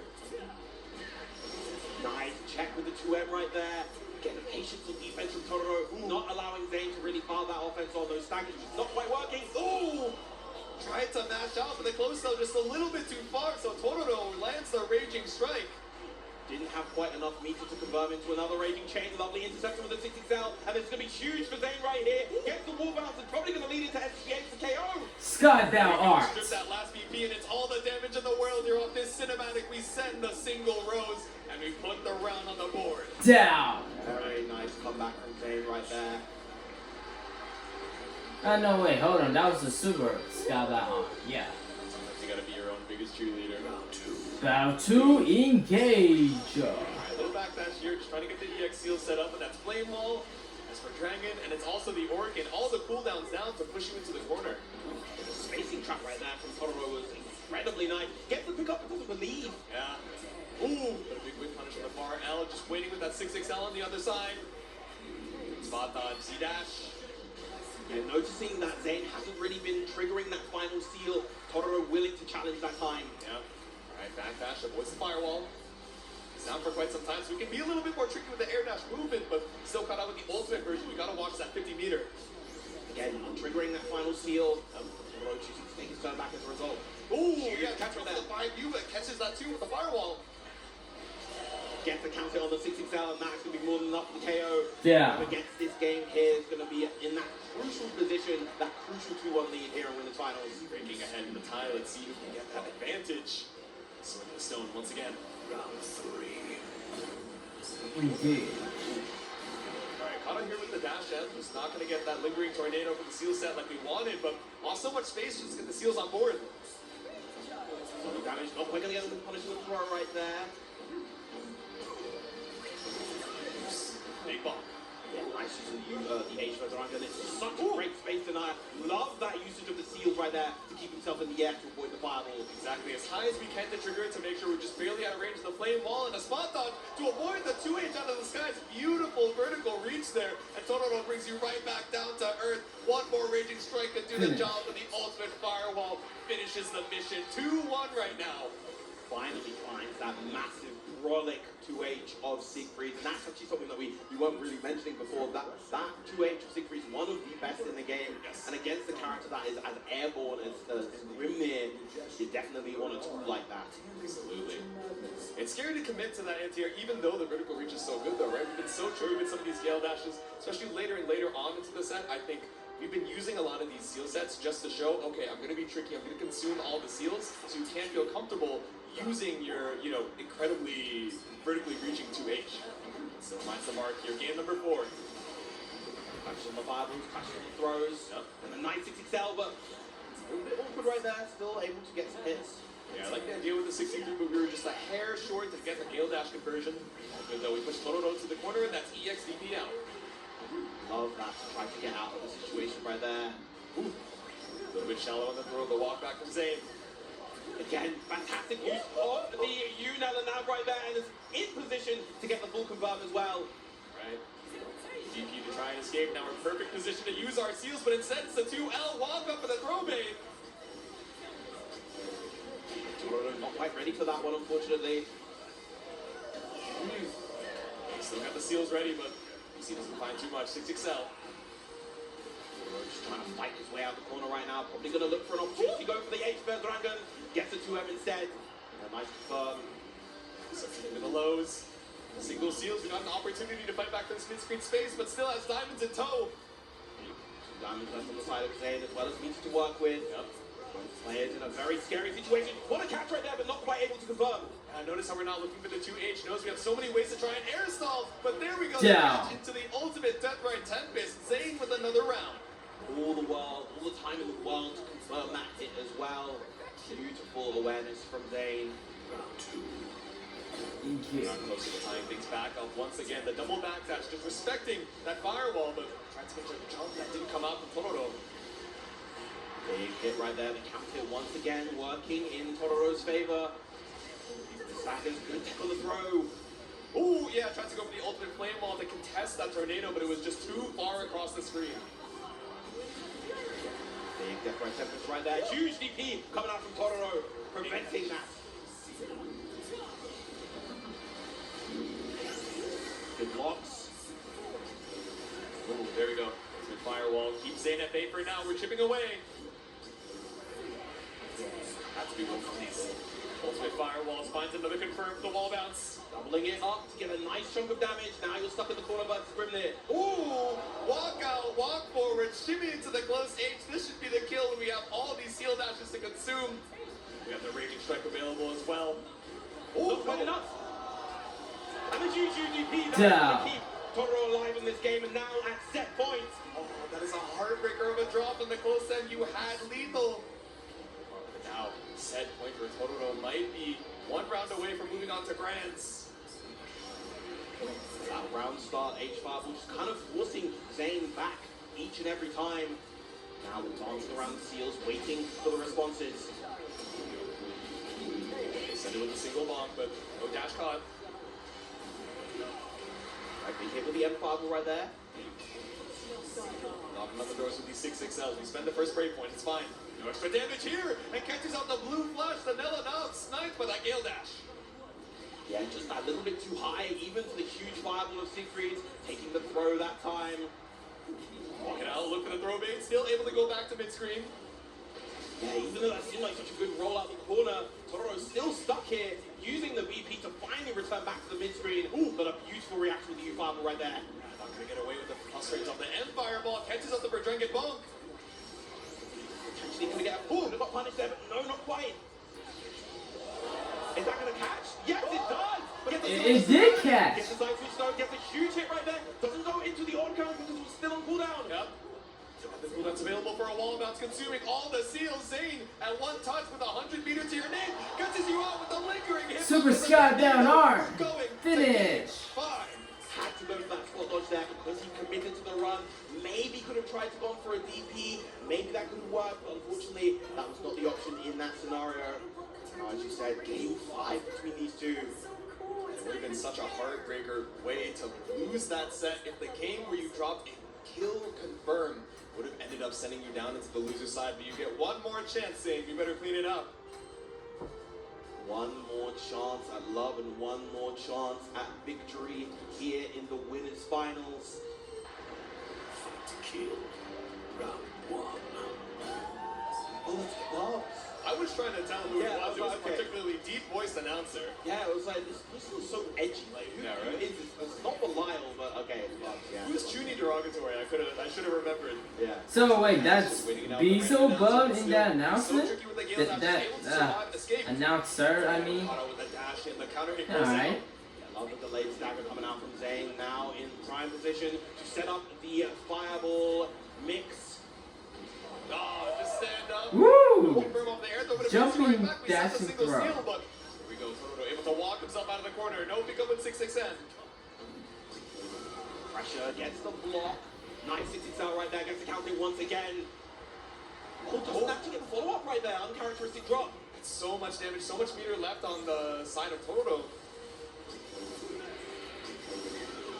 Nice check with the 2M right there. Getting the patience of defense from Totoro, not allowing Zane to really file that offense on those staggers. Not quite working. Ooh! Tried to mash out, but the close though just a little bit too far, so Totoro lands the Raging Strike. Didn't have quite enough meter to convert into another raging chain. Lovely interception with the 6XL, and it's going to be huge for Zane right here. Gets the wall bounce, and probably going to lead into SPA for KO. Skybound art. Strip that last BP, and it's all the damage in the world here on this cinematic. We send the single rose, and we put the round on the board. Down. Very nice comeback from Zane right there. No, wait, hold on. That was a super Skybound art. Yeah. Sometimes you gotta be your own biggest cheerleader. Bow to engage. Alright, little backdash here, just trying to get the EX seal set up, and that's Flame Wall. As for Dragon, and it's also the Orc, and all the cooldowns down to push you into the corner. The spacing trap right there from Totoro was incredibly nice. Gets the pick up because of the lead. Yeah. Ooh, but a big whip punish from the far L, just waiting with that 6XL on the other side. Spot on Z-Dash. And noticing that Zane hasn't really been triggering that final seal, Totoro willing to challenge that time. Yeah. Alright, backdash, avoids the firewall. It's down for quite some time, so we can be a little bit more tricky with the air dash movement, but still caught out with the ultimate version. We gotta watch that 50 meter. Again, triggering that final seal. Totoro choosing to take his turn back as a result. Ooh, yeah, catch with the 5U, but catches that too with the firewall. Gets the counter on the 6XL, and that's going to be more than enough for the KO. Yeah. Whoever gets this game here is going to be in that crucial position, that crucial 2-1 lead here and win the finals. Breaking ahead in the tie, let's see who can get that advantage. Sword in the stone once again. Round 3. Engage. Alright, caught on here with the dash end. Was not going to get that lingering tornado for the seal set like we wanted, but lost so much space just to get the seals on board. So the damage not quite going to get the punishment throw right there. Big ball. Yeah, nice use of the H versus Rangan. It's such a great space denier. Love that usage of the seals right there to keep himself in the air to avoid the fireball. Exactly, as high as we can to trigger it to make sure we're just barely out of range of the flame wall, and a spot dodge to avoid the 2H out of the skies. Beautiful vertical reach there, and Totoro brings you right back down to earth. One more raging strike could do the job, and the ultimate firewall finishes the mission. 2-1 right now. Finally finds that massive brolic 2H of Siegfried, and that's actually something that we weren't really mentioning before. That 2H of Siegfried is one of the best in the game, and against the character that is as airborne as Grimnir, you definitely want a tool like that. Absolutely. It's scary to commit to that anti-air, even though the vertical reach is so good though, right? We've been so true with some of these Gale dashes, especially later and later on into the set. I think we've been using a lot of these seal sets just to show, okay, I'm going to be tricky, I'm going to consume all the seals, so you can't feel comfortable using your, incredibly vertically reaching 2H. So finds the mark here, game number 4. Crashes on the fireballs, crashes on the throws, and the 9-6XL, but a little bit awkward right there, still able to get some hits. Yeah, I like the idea with the 63, but we were just a hair short to get the Gale Dash conversion. Good though, we pushed Totoro to the corner, and that's EXDP out. Love that, try to get out of the situation right there. Ooh. A little bit shallow on the throw, the walk back from Zane. Again, fantastic use of the Unel and nav right there, and is in position to get the full confirm as well. Right. DP to try and escape. Now we're in perfect position to use our seals, but instead it's the 2L walk up for the throw bait. Totoro not quite ready for that one, unfortunately. Still got the seals ready, but he doesn't find too much. 6XL. Just trying to fight his way out the corner right now. Probably going to look for an opportunity. Go for the H versus Rangan. Gets a 2M instead. And a nice confirm. Substituting the lows. Single seals. We got an opportunity to fight back for this mid-screen space, but still has diamonds in tow. 2 diamonds left on the side of Zane, as well as means to work with. Yep. Players in a very scary situation. What a catch right there, but not quite able to confirm. Notice how we're not looking for the 2H. Notice we have so many ways to try and air stall, but there we go. Down. Into the ultimate Death Right Tempest. Zane with another round. All the time in the world to confirm that hit as well. Beautiful awareness from Zane. Round 2. Engage. Not close to tying things back up once again. The double backdash, just respecting that firewall, but trying to get a jump that didn't come out from Totoro. Big hit right there. The count hit once again working in Totoro's favor. Sagan's good tackle the throw. Ooh, yeah, tried to go for the ultimate flame wall to contest that tornado, but it was just too far across the screen. Big Death Right Tempest right there. Huge DP coming out from Totoro, preventing that. Good blocks. Ooh, there we go. Ultimate firewall. Keep Zane at bay for now. We're chipping away. Has to be one of these. Ultimate Firewalls finds another confirm for the wall bounce. Doubling it up to get a nice chunk of damage. Now you're stuck in the corner versus Grimnir. Ooh! Walk out, walk forward, shimmy into the close H. This should be the kill when we have all these seal dashes to consume. We have the Raging Strike available as well. Oh, quite enough. And the GBVSR that's Down. going to keep Totoro alive in this game, and now at set point. Oh, that is a heartbreaker of a drop on the close end. You had lethal. But now, set point for Totoro might be one round away from moving on to Grands. That round start, H5 was just kind of forcing Zane back each and every time. Now we're dancing around the seals, waiting for the responses. Send it with a single bomb, but no dash caught. Right, big hit with the M5 right there. Knocking on the doors with these 6XLs. We spend the first breakpoint, it's fine. No extra damage here, and catches out the blue flash. The Nella now sniped by that Gale Dash. Yeah, just a little bit too high, even for the huge fireball of Siegfried. Taking the throw that time. Walking out, look for the throw bait, still able to go back to mid-screen. Yeah, even though that seemed like such a good roll out the corner, Totoro's still stuck here, using the VP to finally return back to the mid-screen. Ooh, but a beautiful reaction with the U-Fireball right there. Not gonna get away with the plus range of the M Fireball, catches up the Berdrengen Bonk. Potentially gonna get a pull, got punished there, but no, not quite. Is that gonna catch? Yes, it does! But It did catch. Gets the side switch though, gets a huge hit right there. Doesn't go into the on count because it was still on cooldown. Yep. The cooldown's available for a wall bounce, consuming all the seals. Zane at one touch with 100 meter to your name, catches you out with the lingering hit. Super Sky down arm. Going Finish. fine. Had to go for that spot dodge there because he committed to the run. Maybe could have tried to go for a DP. Maybe that could have worked, but unfortunately, that was not the option in that scenario. As you said, game 5 between these two. It would have been such a heartbreaker way to lose that set if the game where you dropped a kill confirm would have ended up sending you down into the loser side. But you get one more chance, Zane. You better clean it up. One more chance at love and one more chance at victory here in the winners finals. To kill. Round 1. Oh, that's gloves. I was trying to tell who Yeah, it was. It was a okay. particularly deep-voiced announcer. Yeah, it was like, this person was so edgy. Like, who, Yeah, who right? is this? It's not Belial, but okay, it's gloves, yeah. Who's Junie derogatory? I should have remembered. Yeah. So wait, that's Beelzebub in that announcement? So tricky with the Gale Dash, That able to survive and escape. announcer, I mean. Auto with the dash and the counter hit goes Alright. Yeah, love the delayed stagger coming out from Zane, now in prime position to set up the fireball mix. Oh, just stand up. Woo! Confirm off the air throw, but it Jumping, brings you right back. We set dashing the single throw. steal, but here we go. Totoro able to walk himself out of the corner. No pick up with 6XN. Pressure gets the block. Nice 6 out right there, gets the counting once again. Oh, doesn't actually get the follow-up right there, uncharacteristic drop. So much damage, so much meter left on the side of Totoro.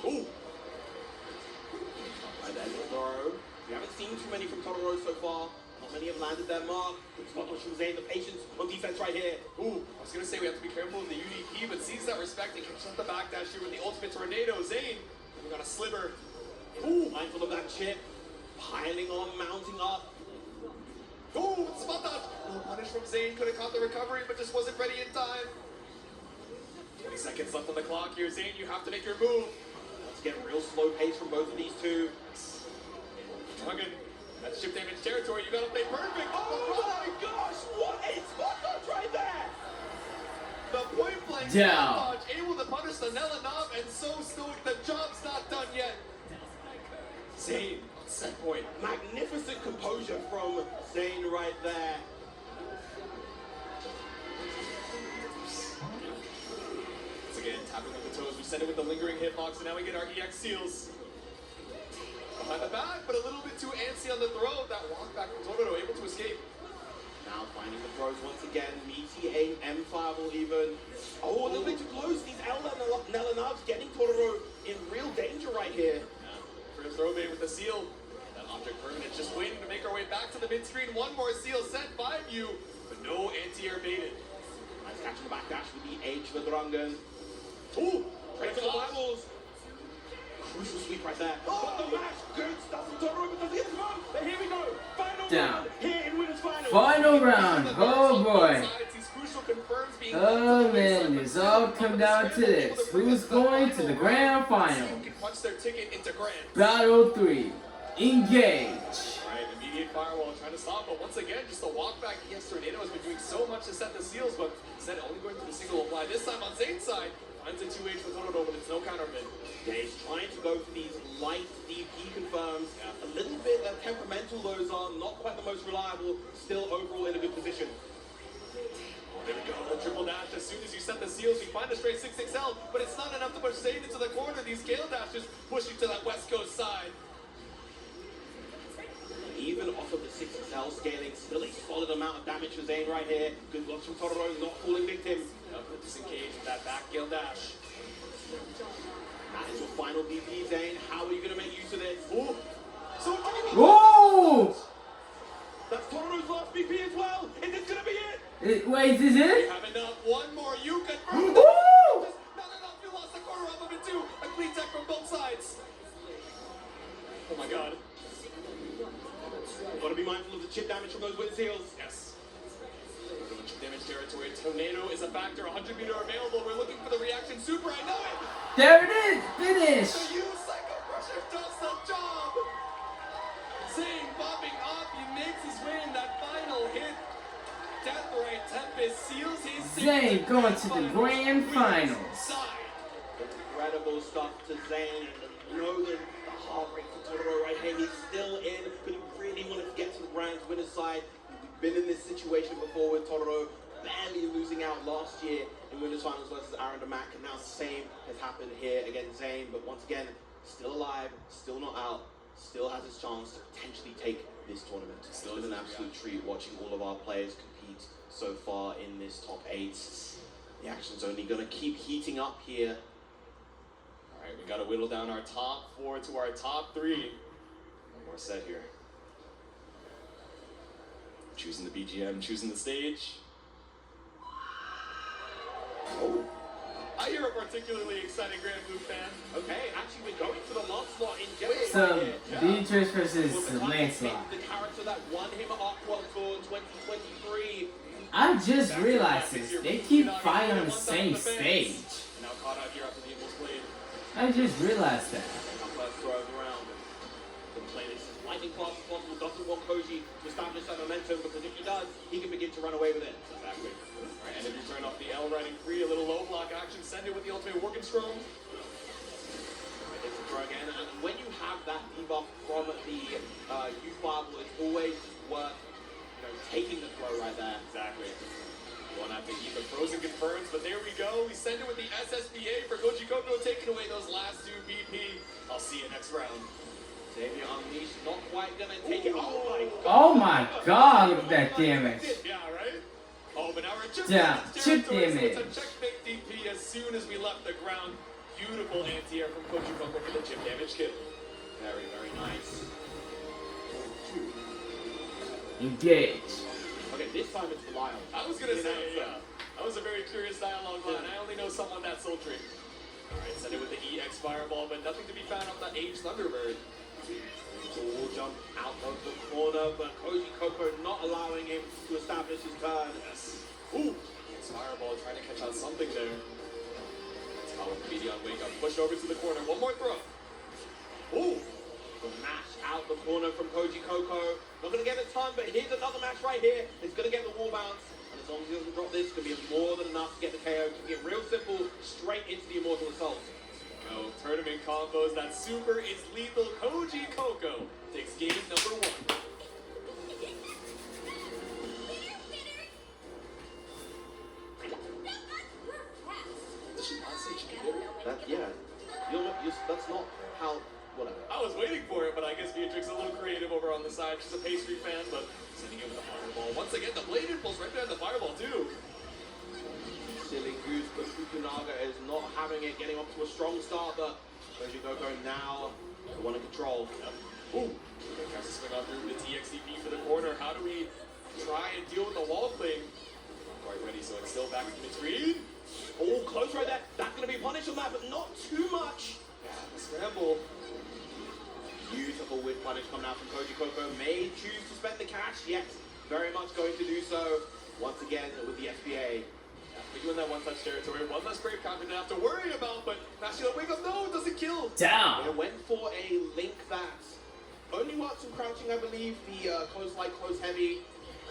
Ooh. Right there's the throw. We haven't seen too many from Totoro so far. Not many have landed their mark. Good spot on from Zane, the patience on defense right here. Ooh, I was gonna say we have to be careful with the UDP, but sees that respect and catches up the backdash here with the ultimate tornado. Zane, we got a sliver. Ooh, mindful of that chip. Piling on, mounting up. Ooh, spot dodge. No punish from Zane, could have caught the recovery, but just wasn't ready in time. 20 seconds left on the clock here. Zane, you have to make your move. Let's get real slow pace from both of these two. Huggin, that's chip damage territory. You gotta play perfect. Oh my gosh, what a spot dodge right there! The point blank Down. spot dodge, able to punish the Nella Knob, and so stoic. The job's not done yet. Zane on set point. Magnificent composure from Zane right there. Once again, tapping with the toes. We send it with the lingering hitbox, and now we get our EX seals. Behind the back, but a little bit too antsy on the throw. That walk back from Totoro, able to escape. Now finding the throws once again. Meaty aim, M5 will even. Oh, a little bit too close. These Nella Knobs getting Totoro in real danger right here. First throw bait with the seal. That object permanent just waiting to make our way back to the mid-screen. One more seal sent by you, but no anti-air baited. Nice catching the backdash with the H for Drangen. Ooh, ready for the eyeballs. Crucial sweep right there. But the match, good stuff from Totoro, but doesn't get the throw. But here we go. Final Down. round here in winners final. Final round. Oh boy. These crucial confirms being being Oh man, it's all come down to this. Who's going to the grand final? Can punch their ticket into grand. Battle 3. Engage. Alright, immediate firewall trying to stop, but once again, just a walk back. Yes, Tornado has been doing so much to set the seals, but instead only going for the single apply. This time on Zane's side, finds a 2H with Toro, but it's no counter mid. Yeah, he's trying to go for these light DP confirms. A little bit temperamental, those are not quite the most reliable. Still overall in a good position. Oh, there we go, the triple dash. As soon as you set the seals, you find a straight 6XL, but it's not enough to push Zane into the corner. These scale dashes push you to that West Coast side. Even off of the 6XL scaling, still a solid amount of damage for Zane right here. Good blocks from Toro, not falling victim. Disengage with that back scale dash. That is your final DP, Zane. How are you going to make use of this? Ooh. So Whoa! that's Toro's last DP as well. Is this going to be it? Wait, is this You it? have enough. One more. You can. Woo! Not enough. You lost the corner off of it too. A clean tech from both sides. Oh my god. Got to be mindful of the chip damage from those wind seals. Yes. Chip damage territory. Tornado is a factor. 100 meter available. We're looking for the reaction super. I know it. There it is! Finish! The U Psycho Crusher does the job. Zane popping off. He makes his way in that final hit. Death Ray Tempest seals his Zane going to the grand finals. Side. Incredible stuff to Zane. And you know the heart rate for Toro right here. He's still in, but he really wanted to get to the grand winner's side. We've been in this situation before with Toro, barely losing out last year in winners finals versus Aaron DeMac, and now the same has happened here against Zane. But once again, still alive, still not out, still has his chance to potentially take this tournament. Still been an absolute treat watching all of our players compete so far in this top 8. The action's only going to keep heating up here. Alright, we gotta whittle down our top 4 to our top 3. One more set here. Choosing the BGM, choosing the stage. Oh. I hear a particularly excited Grand Blue fan. Okay, actually we're going for the Lancelot in general. So, Beatrice versus Lancelot. The character that won him at Aqua Tour 2023. I just realized this. They keep fighting on the same stage. Now caught out here after the Eagles played. I just realized that. First throws around. The play this as lightning fast as possible. Doesn't want Koji to establish that momentum, because if he does, he can begin to run away with it. Exactly. Alright, and if you turn off the L riding free, a little low block action, send it with the ultimate Workenstrom. It's a throw again, and when you have that debuff from the youth Bible, it's always worth taking the throw right there. Exactly. One after he, the frozen confirms, but there we go. We send it with the SSBA for Koji Koko, taking away those last 2 BP. I'll see you next round. Xavier Unleashed, not quite gonna take it. Oh my god, look at that damage. Yeah, right? Oh, but now we're chip Yeah, chip territory, so damage. it's a checkmate DP as soon as we left the ground. Beautiful anti-air from Koji Koko for the chip damage kill. Very, very nice. Engage. Okay, this time it's for Lyle. I was gonna say, yeah. That was a very curious dialogue line. I only know someone that sultry. Alright, send it with the EX Fireball, but nothing to be found on that Age Thunderbird. Ball jump out of the corner, but Koji Koko not allowing him to establish his turn. Yes. Ooh! It's Fireball trying to catch out something there. That's how with the BD on wake up. Pushed over to the corner. One more throw. Ooh! The mash out the corner from Koji Koko. Not going to get a ton, but here's another mash right here. It's going to get the wall bounce. And as long as he doesn't drop this, it's going to be more than enough to get the KO. Keep it real simple, straight into the Immortal Assault. Oh, tournament combos. That super is lethal. Koji Koko takes game number 1. Did she not say she could do it? That's not how, whatever. I was waiting for it, but I guess Beatrix is a little creative over on the side. She's a pastry fan, but sending it with the fireball. Once again, the blade impulse right behind the fireball, too. Silly goose, but Fukunaga is not having it, getting off to a strong start, but Koji Koko now the one in control. Ooh, tries to swing on through the TXDP for the corner. How do we try and deal with the wall thing? Not quite ready, so it's still back in between. Oh, close right there. That's going to be punished on that, but not too much. Yeah, the scramble. Beautiful whip punish coming out from Koji Koko. May choose to spend the cash, yet very much going to do so once again with the SBA. Put you in that one-touch territory. One less brave counter to have to worry about, but Nashila wake up. No, it doesn't kill. Down. It went for a link that only works in crouching, I believe. The close light, close heavy.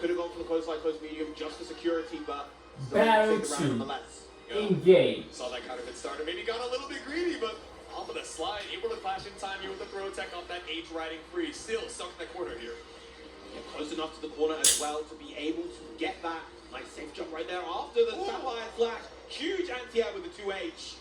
Could have gone for the close light, close medium just for security, but Battle take the round 2. nonetheless. Engage. Saw that counterfeit starter. Maybe got a little bit greedy, but off of the slide, able to clash in time here with the throw tech off that H riding free. Still stuck in the corner here. Yeah, close enough to the corner as well to be able to get that nice safe jump right there after the sapphire flash. Huge anti-air with the 2H.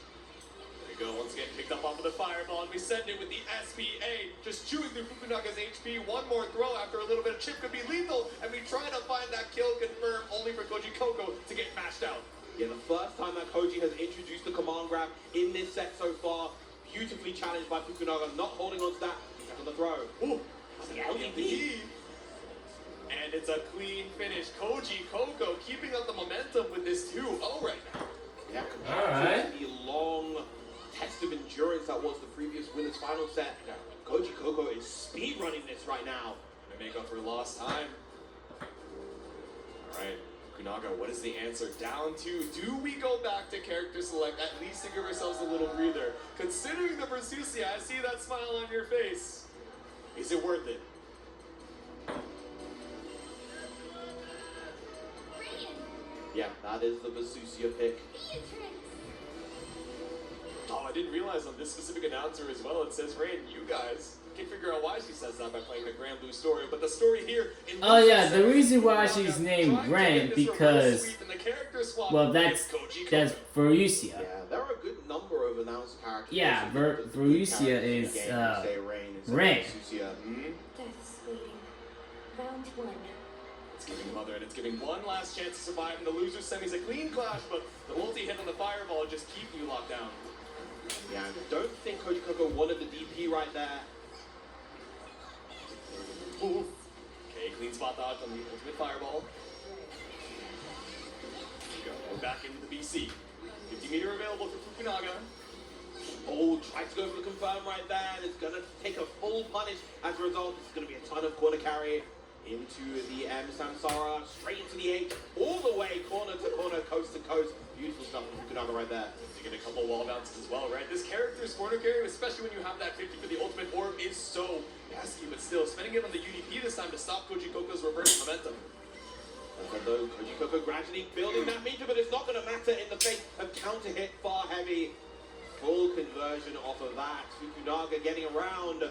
There you go, once again picked up off of the fireball, and we send it with the SBA, just chewing through Fukunaga's HP. One more throw after a little bit of chip could be lethal, and we try to find that kill confirmed, only for Koji Koko to get mashed out. Yeah, the first time that Koji has introduced the command grab in this set so far. Beautifully challenged by Fukunaga, not holding on to that. He's on the throw. Ooh, the LDP. And it's a clean finish. Koji Koko keeping up the momentum with this 2-0 right now. Yeah, compared to the long test of endurance that was the previous winner's final set, Koji Koko is speed running this right now. To make up for lost time. Alright, Fukunaga, what is the answer? Down 2. Do we go back to character select at least to give ourselves a little breather? Considering the Versusia, I see that smile on your face. Is it worth it? Yeah, that is the Versusia pick. Oh, I didn't realize on this specific announcer as well, it says Rain, you guys can figure out why she says that by playing the Grand Blue story, but the story here in Oh yeah, the reason why she's named Ren because, well, that's Verussia. Yeah, there are a good number of announcer characters. Yeah, Verussia is Rain. Versusia. Death's waiting. Round 1. It's giving Mother, and it's giving one last chance to survive in the loser semis. A clean clash, but the ulti hit on the fireball just keep you locked down. Yeah, I don't think Koji Koko wanted the DP right there. Ooh. Okay, clean spot dodge on the ultimate fireball. There you go. We're back into the BC. 50-meter available for Fukunaga. Oh, tried to go for the confirm right there, and it's going to take a full punish as a result. It's going to be a ton of corner carry into the M Samsara, straight into the 8, all the way corner to corner, coast to coast. Beautiful stuff from Fukunaga right there. To get a couple wall bounces as well, right? This character's corner carry, especially when you have that 50 for the ultimate orb, is so nasty, but still, spending it on the UDP this time to stop Koji Koko's reverse momentum. Although Koji Koko gradually building that meter, but it's not going to matter in the face of counter hit far heavy. Full conversion off of that. Fukunaga getting around.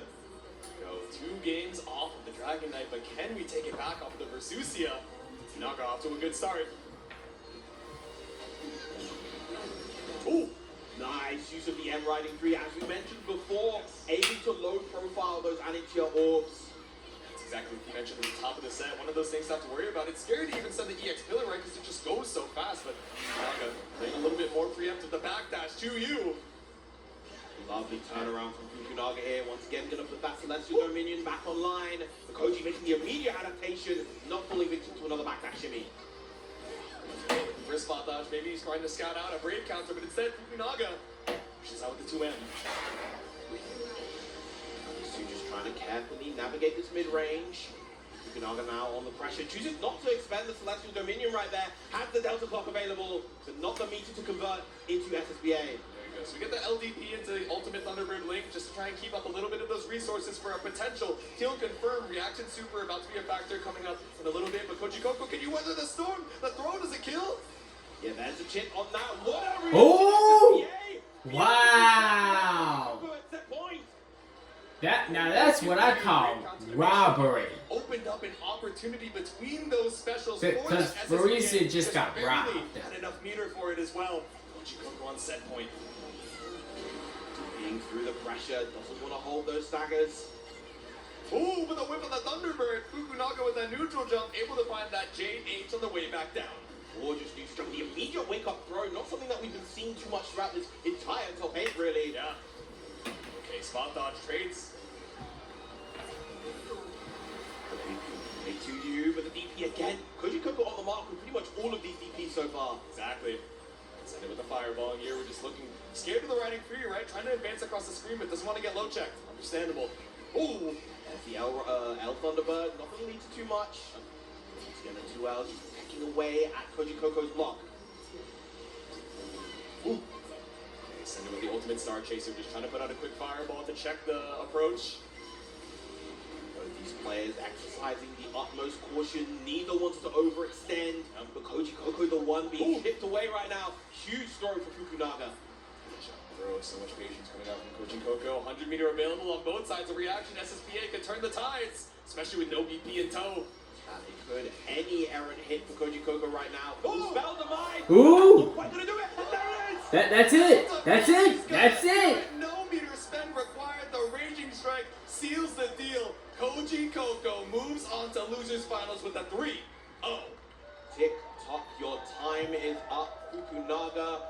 Go 2 games off of the Dragon Knight, but can we take it back off of the Versusia? Fukunaga off to a good start. Ooh, nice use of the M riding 3, as we mentioned before, able to low profile those Anitia orbs. That's exactly what you mentioned at the top of the set. One of those things to have to worry about. It's scary to even send the EX pillar, right? Because it just goes so fast, but Fukunaga playing a little bit more preemptive. The backdash to you. Lovely turnaround from Fukunaga here. Once again, going to put that Celestial Dominion back online. The Koji making the immediate adaptation, not falling victim to another backdash shimmy. First spot dodge, maybe he's trying to scout out a brave counter, but instead Fukunaga pushes out with the 2M. So just trying to carefully navigate this mid-range. Fukunaga now on the pressure, chooses not to expend the Celestial Dominion right there. Has the Delta Clock available, but not the meter to convert into SSBA. So we get the LDP into the Ultimate Thunderbird Link just to try and keep up a little bit of those resources for a potential kill confirm. Reaction super about to be a factor coming up in a little bit. But Koji Koko, can you weather the storm? The throw, does it kill? Yeah, there's a chip on that. What a reaction! Oh! SSBA! Wow! Now that's what I call robbery. Opened up an opportunity between those specials. Because Verussia just got robbed. Had enough meter for it as well. Koji Koko on set point. Being through the pressure, doesn't want to hold those staggers. Ooh, with a whip of the Thunderbird, Fukunaga with that neutral jump, able to find that Jade H on the way back down. Gorgeous neutral jump, the immediate wake-up throw, not something that we've been seeing too much throughout this entire top 8, really. Yeah. Okay, spot dodge trades. A 2U, but the DP again. Koji Koko on the mark with pretty much all of these DPs so far. Exactly. Send it with the fireball here. We're just looking scared of the riding free, right? Trying to advance across the screen, but doesn't want to get low checked. Understandable. Ooh. There's the L Thunderbird, not going to lead to too much. Once again, the 2Ls just pecking away at Koji Koko's block. Ooh. Okay, send it with the ultimate Star Chaser, just trying to put out a quick fireball to check the approach. Both these players exercising the utmost caution. Neither wants to overextend. But Koji Koko, the one being chipped away right now. Huge throw for Fukunaga. Throw, so much patience coming out from Koji Koko. 100-meter available on both sides of reaction. SSBA could turn the tides, especially with no BP in tow. It could. Any errant hit for Koji Koko right now. Oh, spell the mind. Ooh! Not quite gonna do it. And there it is. That's it! That's it! That's it! No meter spend required. The Raging Strike seals the deal. Koji Koko moves on to losers finals with a 3-0. Tick tock, your time is up. Fukunaga,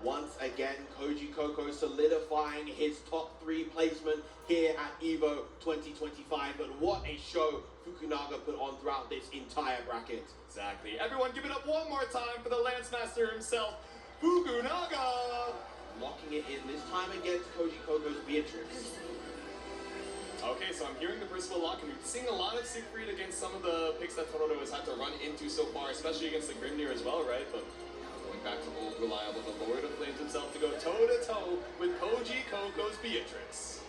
once again, Koji Koko solidifying his top 3 placement here at EVO 2025. But what a show Fukunaga put on throughout this entire bracket. Exactly. Everyone give it up one more time for the Lance Master himself, Fukunaga. Locking it in this time against Koji Koko's Beatrix. Okay, so I'm hearing the Percival lock, and we've seen a lot of Siegfried against some of the picks that Totoro has had to run into so far, especially against the Grimnir as well, right? But going back to old reliable, the Lord of Flames himself to go toe-to-toe with Koji Koko's Beatrix.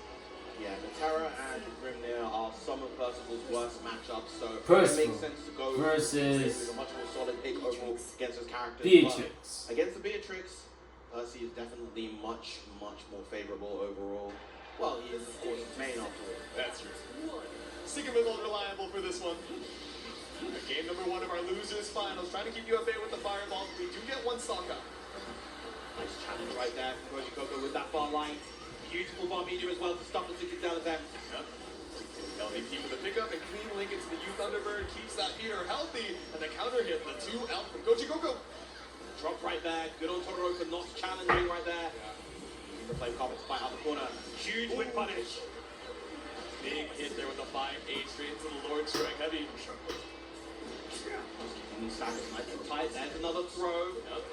Yeah, the Terra and Grimnir are some of Percival's worst matchups, so Percival it makes sense to go versus with a much more solid pick overall against his characters. Beatrix. But against the Beatrix, Percy is definitely much more favorable overall. Well, he is, of course, his main after all. That's true. Sticking with old reliable for this one. Game number 1 of our losers finals. Trying to keep you at bay with the fireballs. We do get one stock up. Nice challenge right there from Koji Koko with that far line. Beautiful bar media as well to stop the 60 down attempt. Yep. LVP for the pickup and clean link into the Youth Thunderbird. Keeps that meter healthy. And the counter hit, the 2 out from Koji Koko. Drop right there. Good on Totoro for not challenging right there. The flame carpet fight out the corner. Huge win punish. Big hit there with a 5-8 straight into the Lord Strike Heavy. These stackers nice and tight. There's another throw. Yep.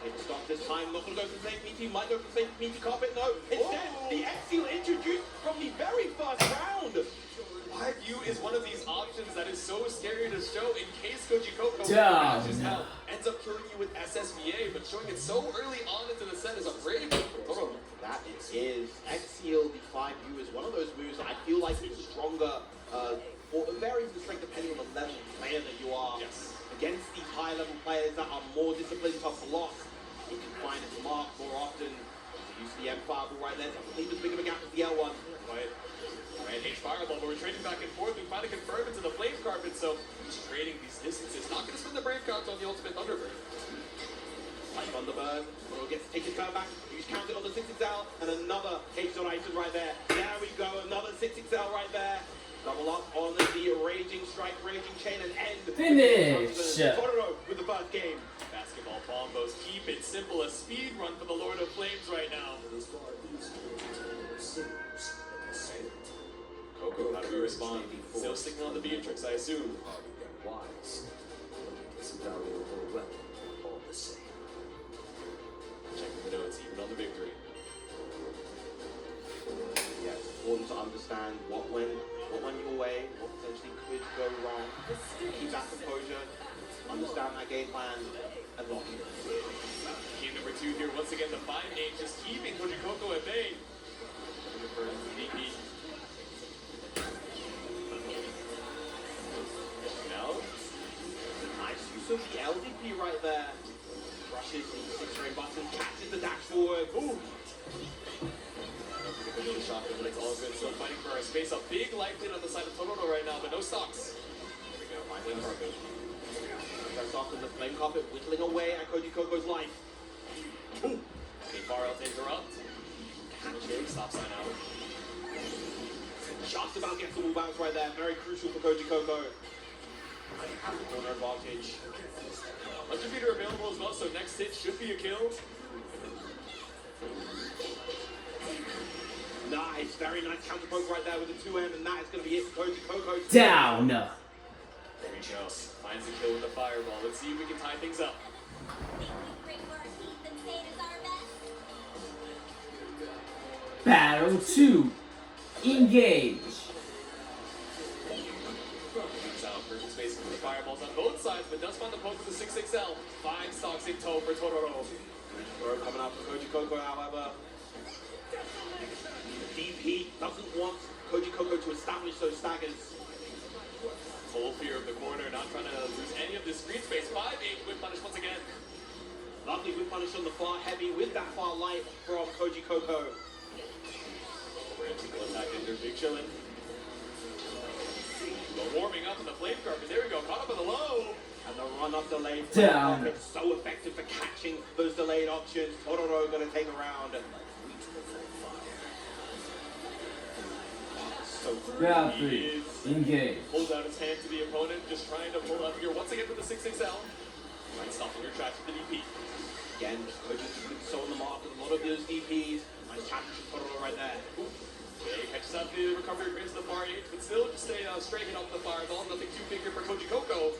Take the stop this time. Not going to go for the safe meaty. Might go for the safe meaty carpet. No. Instead, the X-Seal introduced from the very first round. Live View is one of these options that is so scary to show in case Koji Koko ends up killing you with SSVA, but showing it so early on into the set is a brave move for Totoro. That it is. X-Seal, the 5U, is one of those moves that I feel like is stronger, or it varies in strength depending on the level of player that you are. Yes. Against these high-level players that are more disciplined to block, it can find its mark more often. Use the M5 right there, doesn't leave as big of a gap as the L1. Right, H fireball, but we're trading back and forth. We finally confirm into the flame carpet, so just trading these distances. Not going to spend the brave cards on the ultimate Thunderbird. Like Thunderbird, will get to take his turn back. He's counted on the 6XL, and another H-Dot item right there. There we go, another 6XL right there. Double up on the Raging Strike, Raging Chain, and end. Finish! Totoro with the first game. Basketball bombos, keep it simple. A speed run for the Lord of Flames right now. Koko, how do we respond? Still sticking on the Beatrix, I assume. Wise. It's a valuable weapon, all the same. Checking the notes, even on the victory. Yeah, it's important to understand what went your way, what potentially could go wrong. Keep that composure, understand that game plan, and lock it. Game number 2 here, once again, the 5-8, just keeping Koji Koko at bay. Nice use of the LDP right there. Brushes the 6-ring button, catches the dash forward. Ooh. The shotgun, but it's all good. Still fighting for our space. A big life lead on the side of Totoro right now, but no stocks. There we go, flame carpet. That's off in the flame carpet, whittling away at Koji Koko's life. Ooh. Okay, far out to interrupt. Catch stop sign out. Just about gets the wall bounce right there. Very crucial for Koji Koko. Corner advantage. 100 meter available as well, so next hit should be a kill. Nice, very nice counter poke right there with the 2M, and that is going to be it for Koji Koko. Down. There we go. Finds the kill with the fireball. Let's see if we can tie things up. We bring more heat than Fate is our best. Battle 2. Engage. Moves out, perfect spacing for the fireballs on both sides, but does find the poke with the 6XL. 5 stocks in tow for Totoro. Throw coming out from Koji Coco, however. DP doesn't want Koji Coco to establish those staggers. Full fear of the corner, not trying to lose any of this screen space. 5-8 whip punish once again. Lovely whip punish on the far heavy with that far light from Koji Coco. Vertical attack into big chillin'. But warming up in the flame carpet. There we go. Caught up in the low. And the run-up delay Down. it's so effective for catching those delayed options. Tororo gonna take a round. So Round He 3. is Engage. pulls out his hand to the opponent, just trying to pull up here once again with the 6-6L. Right, stopping your tracks with the DP. again, Koji's been so on the mark with a lot of those DPs. Nice challenge from Tororo right there. Yeah, he catches up the recovery, brings the far 8, but still just stay straight hit off the fireball. Nothing too big here for Koji Coco.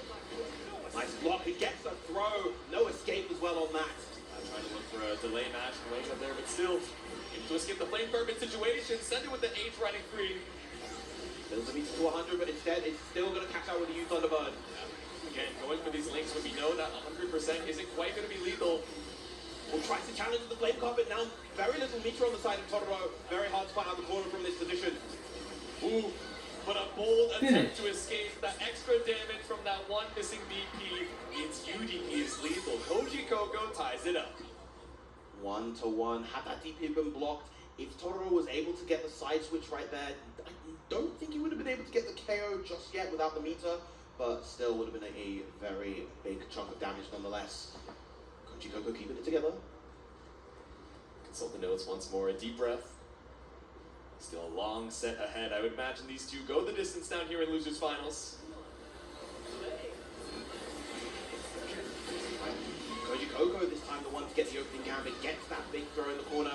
Nice block. He gets a throw. No escape as well on that. Trying to look for a delay match and wake up there, but still able to escape the flame carpet situation. Send it with the H riding free. Builds a meter to 100, but instead it's still going to catch out with the U Thunderbird. Again, going for these links when we know that 100% isn't quite going to be lethal. Well, tries to challenge the flame carpet now. Very little meter on the side of Tororo. Very hard to find out the corner from this position. Ooh, but a bold attempt to escape. That extra damage from that one missing DP means UDP is lethal. Koji Coco ties it up. 1-1. Had that DP been blocked, if Tororo was able to get the side switch right there, I don't think he would have been able to get the KO just yet without the meter, but still would have been a very big chunk of damage nonetheless. Koji Coco keeping it together. Consult the notes once more. A deep breath. Still a long set ahead. I would imagine these two go the distance down here in losers finals. Koji Coco this time the one to get the opening gambit, gets that big throw in the corner.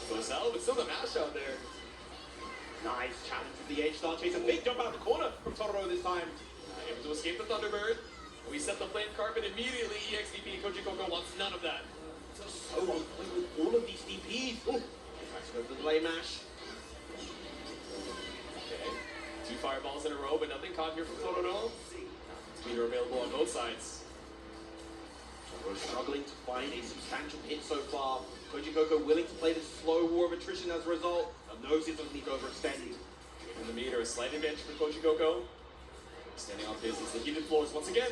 Close out, but still the mash out there. Nice challenge with the H-Star Chase. A big jump out the corner from Tororo this time. Able to escape the Thunderbird. We set the flame carpet immediately. EXDP Koji Coco wants none of that. So on point with all of these DPs. Ooh. Tries to go for the delay mash. Okay. 2 fireballs in a row, but nothing caught here from Tororo. Speeder available on both sides. We're struggling to find a substantial hit so far. Koji Coco willing to play this slow war of attrition as a result. Knows he doesn't need to overextend. In the meter, a slight advantage for Koji Coco. Standing off business, the heated floors once again.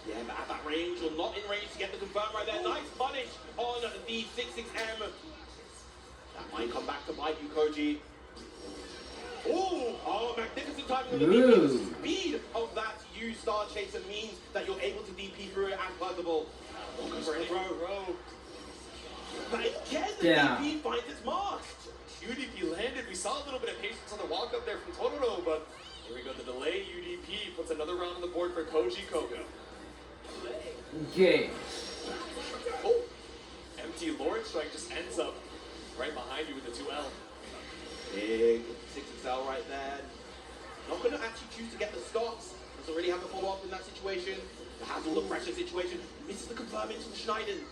Yeah, but at that range, or not in range to get the confirm right there. Nice punish on the 6-6M. That might come back to bite you, Koji. Ooh, oh, magnificent timing on the DP. The speed of that U-Star Chaser means that you're able to DP through it as possible. Looking for a throw. But again, the DP finds its mark. UDP landed. We saw a little bit of patience on the walk up there from Tororo, but here we go. The delay UDP puts another round on the board for Koji Coco. Okay. Oh, empty Lord Strike just ends up right behind you with the 2L. Big 6XL right there. Not going to actually choose to get the stocks. Doesn't really have to follow up in that situation. Has all the pressure situation. Misses the confirm into the Schneiden.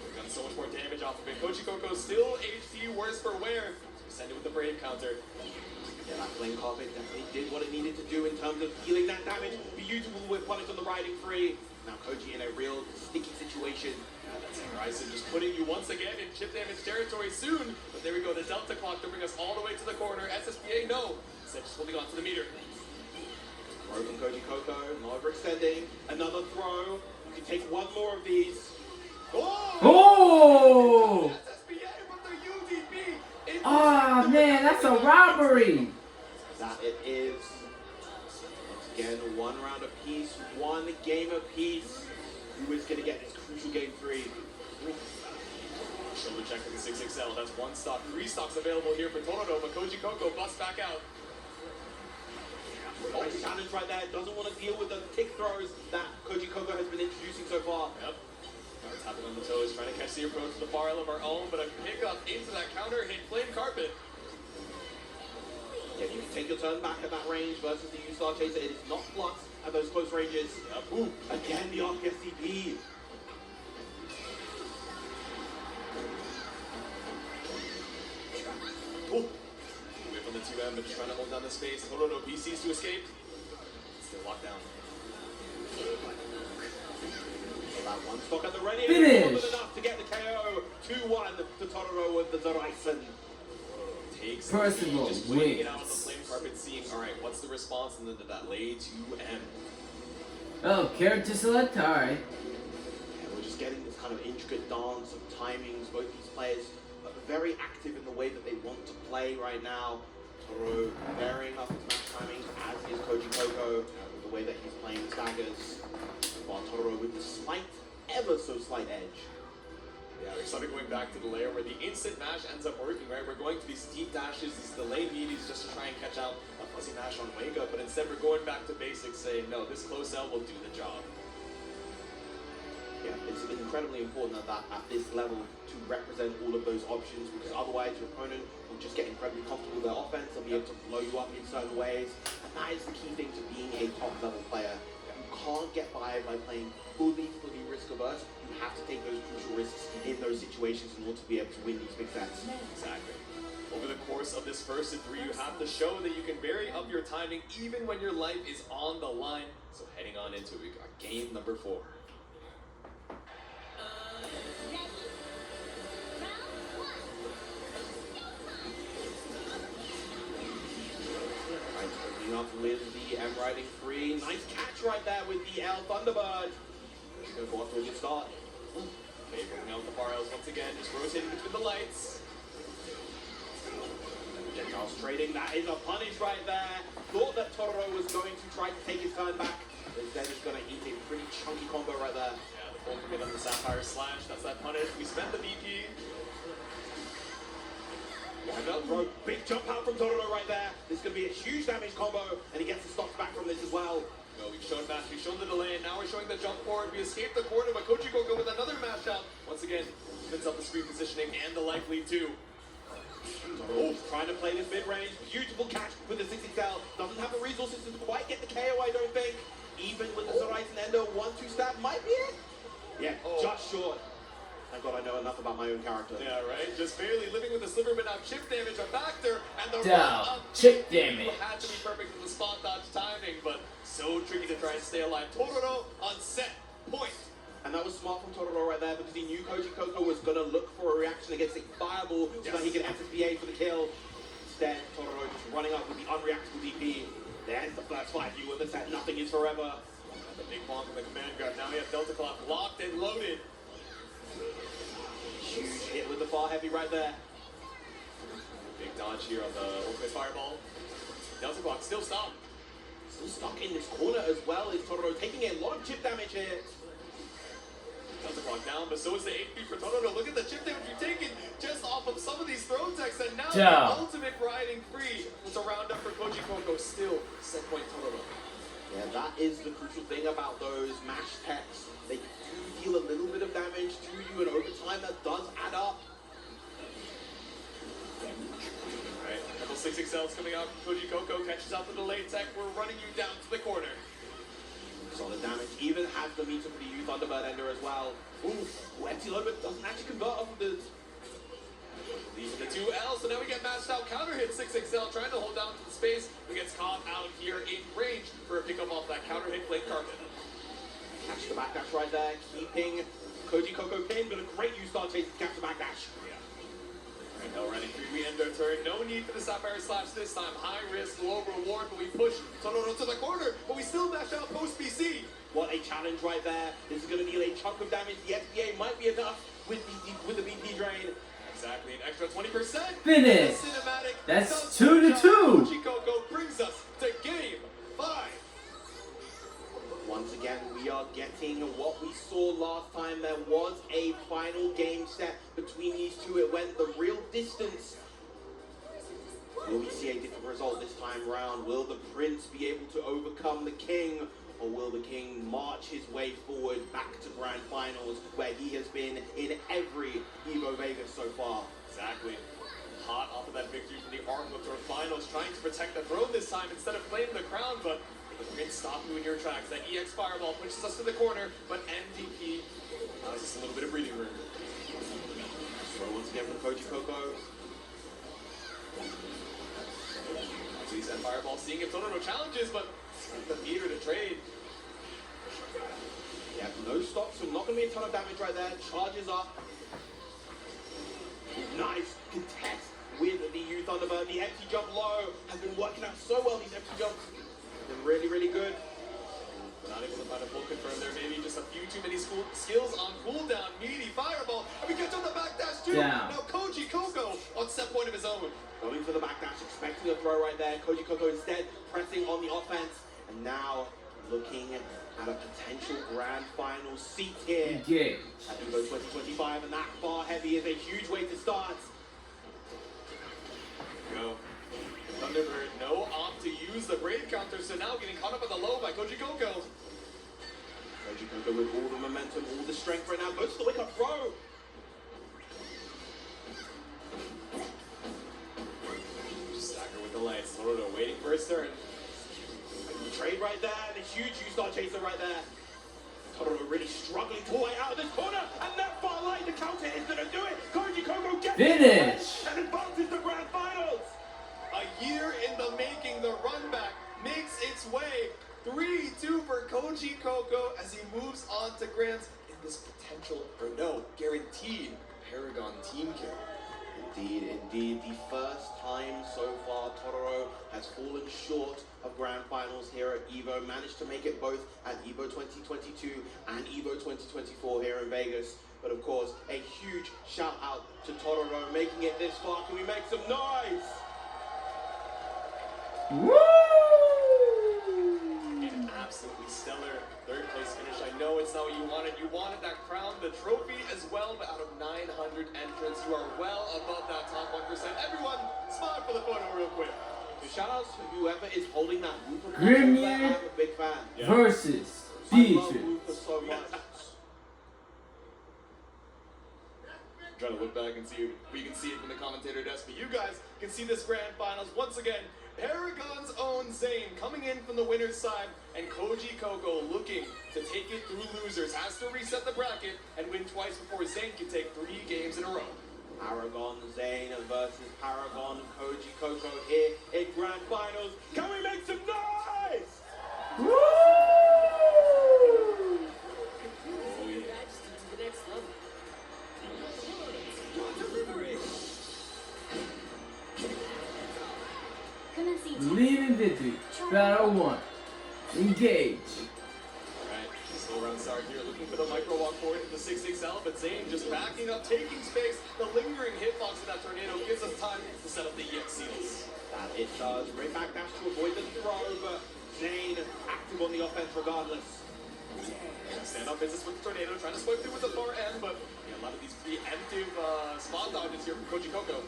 We've got so much more damage off of it. Koji Coco still HP worse for wear. Send it with the Brave counter. Yeah, that flame carpet definitely did what it needed to do in terms of healing that damage. Beautiful with punish on the riding free. Now Koji in a real sticky situation. That's Horizon just putting you once again in chip damage territory soon. But there we go, the Delta clock to bring us all the way to the corner. SSBA, no. Instead, just holding on to the meter. Throw from Koji Coco, not overextending. Another throw. You can take one more of these. Oh! SSBA with the UDP. Oh man, that's a robbery. That it is. Once again, 1 round apiece, 1 game apiece. Who is going to get this crucial game 3? Shoulder check with the 6XL. That's 1 stock. 3 stocks available here for Tororo, but Koji Coco busts back out. Nice challenge right there. Doesn't want to deal with the tick throws that Koji Coco has been introducing so far. Yep. Tapping on the toes, trying to catch the approach to the far of our own, but a pickup into that counter hit flame carpet. Yeah, you can take your turn back at that range versus the U-Star Chaser. It is not flux at those close ranges. Yep. Ooh, again the RPSCP. Ooh. Whip on the 2M, but just trying to hold down the space. Tororo PCs to escape. Still locked down. That one stock at the ready. Finish. More than enough to get the KO. 2-1 to Totoro with the Zoraisen. Takes Percival just swinging it wins. out on the flame carpet, seeing, alright, what's the response? And then that lay to M. Oh, character select? Alright. Yeah, we're just getting this kind of intricate dance of timings. Both these players are very active in the way that they want to play right now. Totoro varying up his match timings, as is Koji Koko, the way that he's playing staggers. While Totoro with the slight, ever so slight edge. Yeah, we're sort of going back to the layer where the instant mash ends up working, right? We're going to these deep dashes, these delayed meaties just to try and catch out a fuzzy mash on wake up, but instead we're going back to basics, saying, no, this close L will do the job. Yeah, it's incredibly important that at this level to represent all of those options, because otherwise your opponent will just get incredibly comfortable with their offense. They'll be able to blow you up in certain ways, and that is the key thing to being a top level player. You can't get by playing fully risk averse. You have to take those crucial risks in those situations in order to be able to win these big sets. Exactly. Over the course of this first and three, you have to show that you can vary up your timing even when your life is on the line. So heading on into it, we got game number 4. Opening up with the M riding 3. Nice catch right there with the L Thunderbird. She's going to go off to a good start. Okay, bringing out the bar Ls once again, just rotating between the lights. Gentiles trading, that is a punish right there. Thought that Totoro was going to try to take his turn back. Instead, he's going to eat a pretty chunky combo right there. Yeah, the full commit on the Sapphire Slash, that's that punish. We spent the BP. Bro, big jump out from Totoro right there. This is going to be a huge damage combo, and he gets the stocks back from this as well. No, we've shown mash, we've shown the delay, and now we're showing the jump forward. We escaped the corner, but Koji Koko with another mash out. Once again, spins up the screen positioning and the life lead too. Oh, trying to play this mid-range. Beautiful catch with the 6XL. Doesn't have the resources to quite get the KO, I don't think. Even with the Zoraisen Endo, 1-2 stab might be it. Yeah, just short. Thank God I know enough about my own character. Yeah, right? Just barely living with the sliver, but now chip damage, a factor, and the Down. run up Chip damage. had to be perfect with the spot dodge timing, but so tricky to try and stay alive. Totoro on set point. And that was smart from Totoro right there because he knew Koji Koko was going to look for a reaction against a fireball so that he could SSBA for the kill. Instead, Totoro just running up with the unreactable DP. There's the first fight view of the set. Nothing is forever. And the big bomb from the command grab. Now we have Delta Clock locked and loaded. Huge hit with the far heavy right there. Big dodge here on the ultimate fireball. Delta Clock still stopped. Still stuck in this corner as well is Totoro taking a lot of chip damage here. Delta Clock down, but so is the HP for Totoro. Look at the chip damage you've taken just off of some of these throw techs, and now the ultimate riding free with a roundup for Koji Koko. Still set point Totoro. Yeah, that is the crucial thing about those mash techs. They do deal a little bit of damage to you, and over time that does add up. Alright, a couple 6XLs coming out. Koji Koko catches out the delay tech. We're running you down to the corner. Solid damage, even has the meter for the U Thunderbird Ender as well. Ooh, empty load, but doesn't actually convert off of the... These are the 2Ls, so now we get matched out. Counter hit 6XL, trying to hold down to the space, but gets caught out here in range for a pickup off that counter hit plate carpet. Catch the backdash right there, keeping Koji Koko pinned, but a great U-Star chase to catch the backdash. Right now, running through, we end our turn. No need for the Sapphire Slash this time. High risk, low reward, but we push Totoro to the corner, but we still mash out post BC. What a challenge right there. This is going to deal a chunk of damage. The SBA might be enough with the BP drain. Exactly, an extra 20%. Finish. Cinematic. That's 2-2. Koji Koko brings us to game 5. Once again, we are getting what we saw last time. There was a final game set between these two. It went the real distance. Will we see a different result this time round? Will the Prince be able to overcome the King? Or will the King march his way forward back to Grand Finals, where he has been in every Evo Vegas so far? Exactly. Hot off of that victory from the Arc Tour Finals, trying to protect the throne this time instead of claiming the crown, but the Prince stopped you in your tracks. That EX Fireball pushes us to the corner, but MVP allows us a little bit of breathing room. So once again from Koji Koko. So he's at Fireball, seeing if Totoro challenges, but the theater to trade. Yeah, no stops, so not going to be a ton of damage right there. Charges up. Nice contest with the U Thunderbird. The empty jump low has been working out so well. These empty jumps have been really, really good. We're not able to find a full confirm there. Maybe just a few too many skills on cooldown. Meaty fireball. And we catch on the backdash too. Down. Now Koji Coco on set point of his own. Going for the backdash, expecting a throw right there. Koji Coco instead pressing on the offense. And now looking at a potential grand final seat here. Engage. At Evo 2025, and that bar heavy is a huge way to start. Go. Thunderbird, no opt to use the Brave counter, so now getting caught up at the low by Koji Coco. Koji Coco with all the momentum, all the strength right now. Goes to the wake-up throw. Stacker with the lights. Torodo waiting for his turn. Trade right there, and a huge U-Star chaser right there. Torodo really struggling to way out of this corner, and that far line, the counter is going to do it. Koji Coco gets Finish! it and advances to grand finals. A year in the making, the run back makes its way. 3-2 for Koji Coco as he moves on to Grands in this potential, or no, guaranteed Paragon team kill. Indeed, indeed. The first time so far Totoro has fallen short of grand finals here at EVO. Managed to make it both at EVO 2022 and EVO 2024 here in Vegas. But of course, a huge shout out to Totoro making it this far. Can we make some noise? Woo! An absolutely stellar third place finish. I know it's not what you wanted. You wanted that crown, the trophy as well, but out of 900 entrants, you are well above that top 1%. Everyone, smile for the photo real quick. So shout outs to whoever is holding that Rupert. Grimir I'm a big fan. versus I love Beatrice. Rupert so much. Trying to look back and see if we can see it from the commentator desk, but you guys can see this grand finals once again. Paragon's own Zane coming in from the winner's side, and Koji Coco looking to take it through losers. Has to reset the bracket and win twice before Zane can take 3 games in a row. Paragon Zane versus Paragon Koji Coco here in grand finals. Can we make some noise? Woo! Majesty to the next level. Delivery. Commencing Leading victory. Battle 1. Engage. Alright, slow round start here, looking for the micro walk forward to the 6XL, but Zane just backing up, taking space. The lingering hitbox of that tornado gives us time to set up the EX seals. That it does. Great backdash to avoid the throw, but Zane active on the offense regardless. Stand up business with the tornado, trying to swipe through with the far end, but a lot of these preemptive spot dodges here from Koji Coco.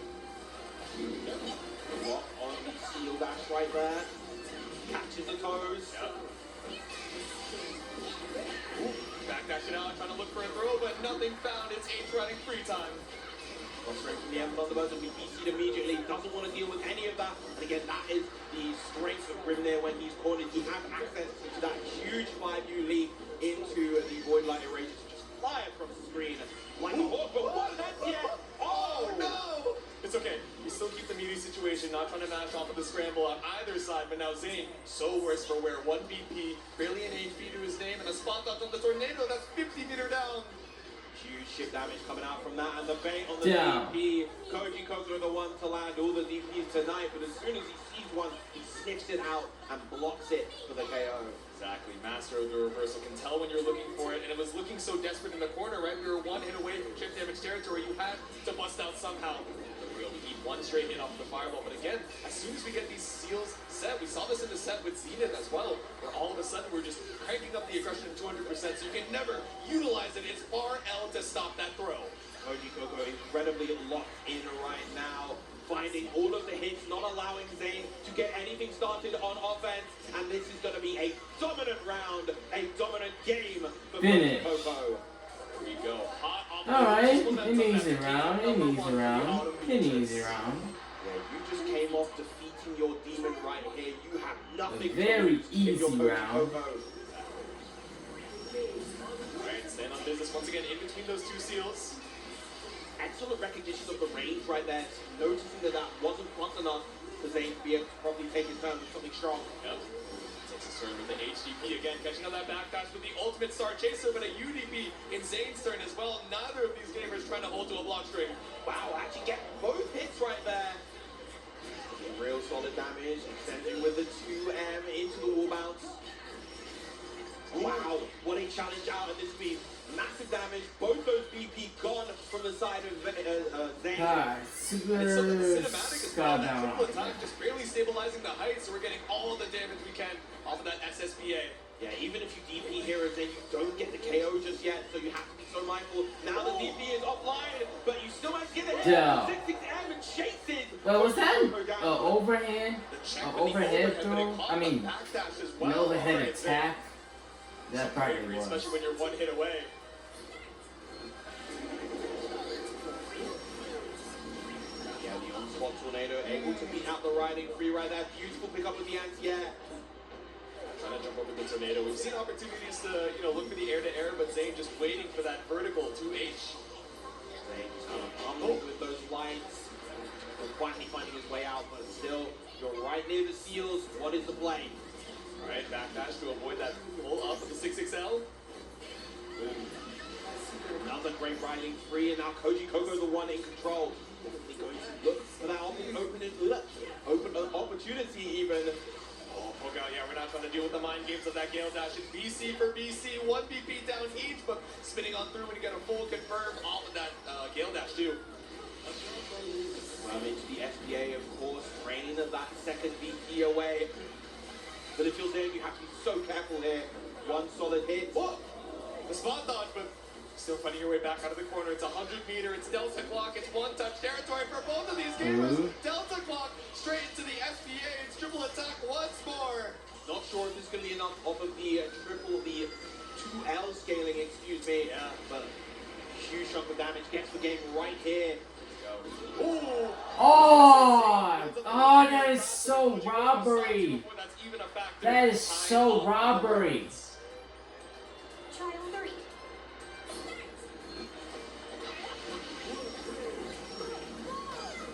Block on the seal dash right there. Catches the toes. Backdashing out, trying to look for a throw, but nothing found. It's H running free time. Straight from the end of the buzzer, we DC'd immediately. Doesn't want to deal with any of that. And again, that is the strength of Grimnir when he's cornered. He has access to that huge 5U lead into the Void Light Eraser to just fly across the screen like a hawk. But what? That's yet. Oh no! It's okay. We still keep the meaty situation, not trying to match off of the scramble on either side. But now Zane, so worse for wear. 1 BP, barely an HP to his name, and a spot dodge on the tornado that's 50 meter down. Huge ship damage coming out from that, and the bait on the Down. DP. Koji Coco the one to land all the DPs tonight, but as soon as he sees one, he sniffs it out and blocks it for the KO. Exactly. Master of the reversal can tell when you're looking for it, and it was looking so desperate in the corner, right? We were 1 hit away from chip damage territory. You had to bust out somehow. We only need 1 straight hit off the fireball, but again, as soon as we get these seals set, we saw this in the set with Zenith as well, where all of a sudden we're just cranking up the aggression 200%, so you can never utilize it. It's RL to stop that throw. Koji Coco incredibly locked in right now, finding all of the hits, not allowing Zane to get anything started on offense, and this is going to be a dominant round, a dominant game for Finish. Koji Coco. There you go. Hot off the Alright, momentum. an easy That's round, game an number easy 1 for the round, Autumn an Beaches. easy round. Yeah, you just came off defeating your demon right here. You have nothing to very lose in your easy Koji round. Coco. Alright, stand on business once again in between those 2 seals. Excellent recognition of the range right there, noticing that that wasn't close enough for Zane to be able to probably take his turn with something strong. Yep. Takes Max's turn with the HDP again, catching on that backdash with the ultimate star chaser, but a UDP in Zane's turn as well. Neither of these gamers trying to hold to a block string. Wow, actually get both hits right there. Real solid damage, extending with the 2M into the wall bounce. Wow, what a challenge out of this speed. Massive damage, both those BP gone from the side of Zane. Super It's something cinematic as well. That down. triple attack just barely stabilizing the height, so we're getting all the damage we can off of that SSBA. Yeah, even if you DP heroes, then you don't get the KO just yet, so you have to be so mindful. Now the DP is offline, but you still might get a hit. Yeah. 6-6M and chases. Well, was that down. overhand? The check with the Overhead but throw? it caught I mean, the backdash as An well. overhead Alright, so attack? That probably bravery, was. especially when you're one hit away. Yeah, the on-spot tornado able to beat out the riding free right there. Beautiful pickup with the anti-air. Trying to jump over the tornado. We've seen opportunities to, look for the air-to-air, but Zane just waiting for that vertical 2H. Zane just kind of pummeled with those lights. Quietly finding his way out, but still, you're right near the seals. What is the play? Alright, backdash to avoid that pull up with the 6XL. Another great riding free, and now Koji Coco the one in control. Definitely going to look for that open opportunity even. Oh, poke out, yeah, we're not trying to deal with the mind games of that Gale Dash. It's BC for BC, 1 BP down each, but spinning on through when you get a full confirm off of that Gale Dash too. Well, into the SBA, of course, drain that second BP away. But if you're there, you have to be so careful here. One solid hit. Whoa! The spot dodge, but still finding your way back out of the corner. It's 100 meter, it's Delta Clock, it's one touch territory for both of these gamers. Delta Clock straight into the SBA, it's triple attack once more. Not sure if this is going to be enough off of the the 2L scaling, excuse me. Yeah, but huge chunk of damage gets the game right here. Ooh. Oh, that is so robbery. That is so robbery. Trial 3.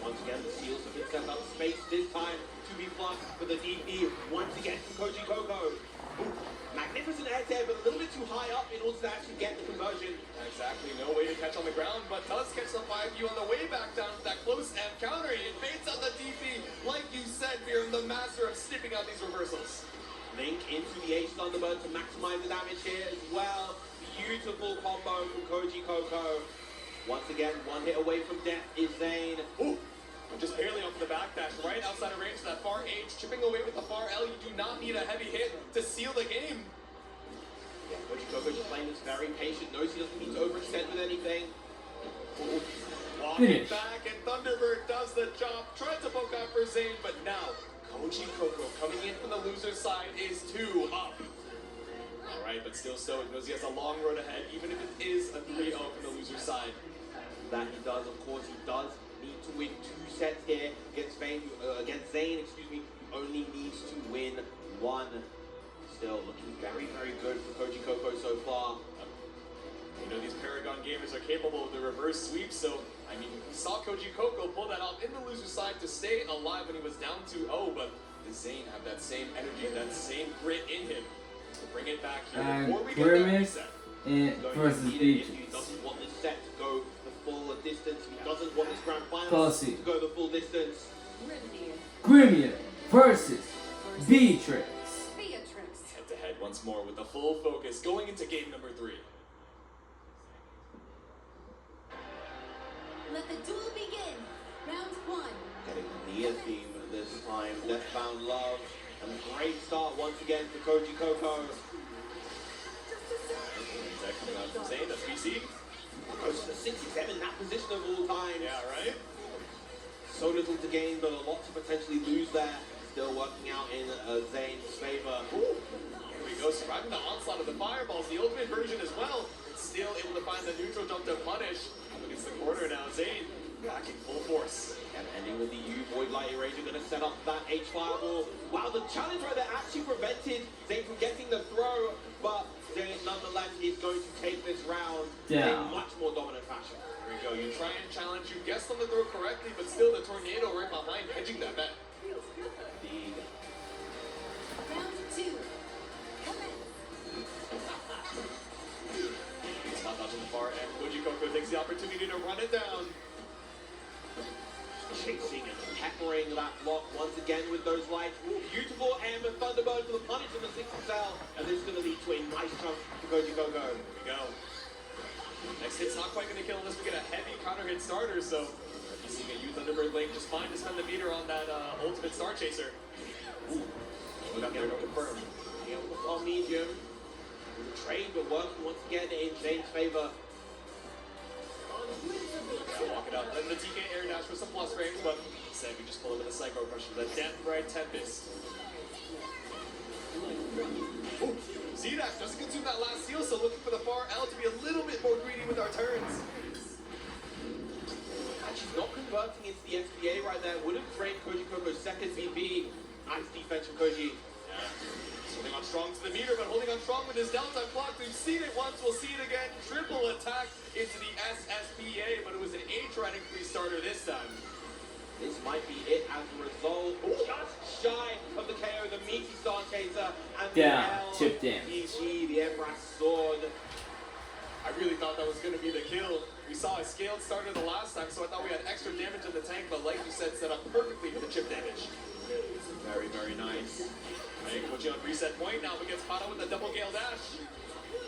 Once again, the seals have been set up space this time to be flush for the DP once again from Koji Coco. Ooh, magnificent air there, but a little bit too high up in order to actually get the conversion. Exactly, no way to catch on the ground, but does catch the 5U on the way back down to that close and counter. It baits out the DP. Like you said, Viren, the master of snipping out these reversals. Link into the H Thunderbird to maximize the damage here as well. Beautiful combo from Koji Coco. Once again, one hit away from death is Zane. Ooh, just barely off the backdash, right outside of range of that far H, chipping away with the far L. You do not need a heavy hit to seal the game. Yeah, Koji Coco just playing this very patient, knows he doesn't need to overextend with anything. Ooh. Walking Finish. back, and Thunderbird does the job. Tried to poke out for Zane, but now Koji Coco coming in from the loser's side is 2 up. Alright, but still stoic, knows he has a long road ahead, even if it is a 3-0 from the loser's side. That he does, of course, he does need to win 2 sets here against Zane, who only needs to win 1. Still looking very, very good for Koji Coco so far. These Paragon gamers are capable of the reverse sweep, so, we saw Koji Coco pull that off in the loser's side to stay alive when he was down 2-0, but does Zane have that same energy, that same grit in him to bring it back here before we get that Grimace reset? versus He Beatrice. doesn't want this set to go the full distance. He doesn't want this grand final Pussy. to go the full distance. Grimia versus Beatrix. Beatrix. Head to head once more with the full focus going into game number 3. Let the duel begin. Round 1. Getting the Nia theme this time. Deathbound Love. And a great start once again for Koji Coco. Coming out from Zane, that's BC. Goes to the 67, that position of all time. Yeah, right? So little to gain, but a lot to potentially lose there. Still working out in Zane's favor. Ooh. Here we go, surviving the onslaught of the fireballs, the ultimate version as well. Still able to find the neutral jump to punish. Up against the corner now, Zane back in full force. And ending with the U, Void Light Eraser going to set up that H fireball. Wow, the challenge right there actually prevented Zane from getting the throw, but Zane nonetheless is going to take this round in a much more dominant fashion. Here we go, you try and challenge, you guessed on the throw correctly, but still the tornado right behind hedging that bet. Indeed. Round 2. far end. Koji Koko takes the opportunity to run it down. Chasing and peppering that block once again with those lights. Ooh, beautiful aim and Thunderbird for the punish in the 6th cell. And this is going to lead to a nice chunk to Koji Koko. Here we go. Next hit's not quite going to kill unless we get a heavy counter hit starter, so you see a U Thunderbird link just fine to spend the meter on that ultimate Star Chaser. Ooh. Put up there to confirm. On medium. Trade, but working once again in Zane's favor. Yeah, walk it out. Then the TK air dash for some plus frames, but instead we just pull him in the Psycho Crusher. The Death Bright Tempest. Ooh. Z-Dash doesn't consume that last seal, so looking for the far L to be a little bit more greedy with our turns. And she's not converting into the SBA right there. Would have drained Koji Koko's second VP. Nice defense from Koji. Yeah. Holding on strong to the meter, but holding on strong with his downtime block. We've seen it once, we'll see it again. Triple attack into the SSBA, but it was an H riding free starter this time. This might be it as a result. Just shy of the KO, the meaty Star Chaser, and Down, the L. chip damage. GG, the Embrace Sword. I really thought that was going to be the kill. We saw a scaled starter the last time, so I thought we had extra damage in the tank, but like you said, set up perfectly for the chip damage. Very, very nice. Right, Koji on reset point now, but gets caught up with the double gale dash.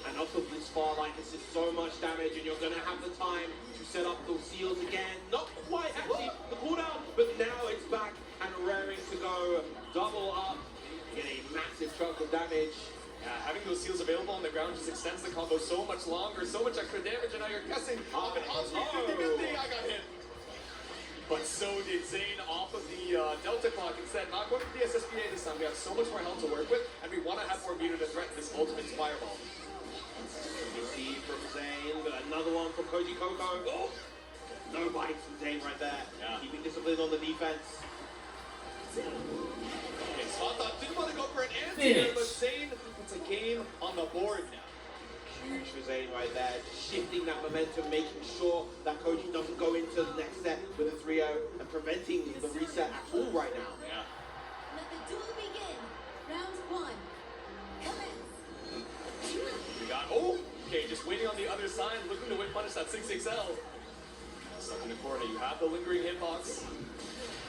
And off of this far line, this is so much damage, and you're going to have the time to set up those seals again. Not quite actually the cooldown, but now it's back and raring to go. Double up, get a massive chunk of damage. Yeah, having those seals available on the ground just extends the combo so much longer, so much extra damage, and now you're guessing off an on-screen 50-50. I got hit. But so did Zane off of the Delta clock instead. Not going for the SSBA this time. We have so much more health to work with, and we want to have more meter to threaten this ultimate fireball. You see from Zane, but another one from Koji Koko. Oh! No bites from Zane right there. Yeah. Keeping discipline on the defense. Okay, Swatha didn't want to go for an answer, but Zane puts a game on the board now. Huge for Zane right there, just shifting that momentum, making sure that Koji doesn't go into the next set with a 3-0 and preventing the reset at all right now. Yeah. Let the duel begin. Round one. Commence. We got, okay, just waiting on the other side, looking to win punish that 6XL. Stuck in the corner, you have the lingering hitbox.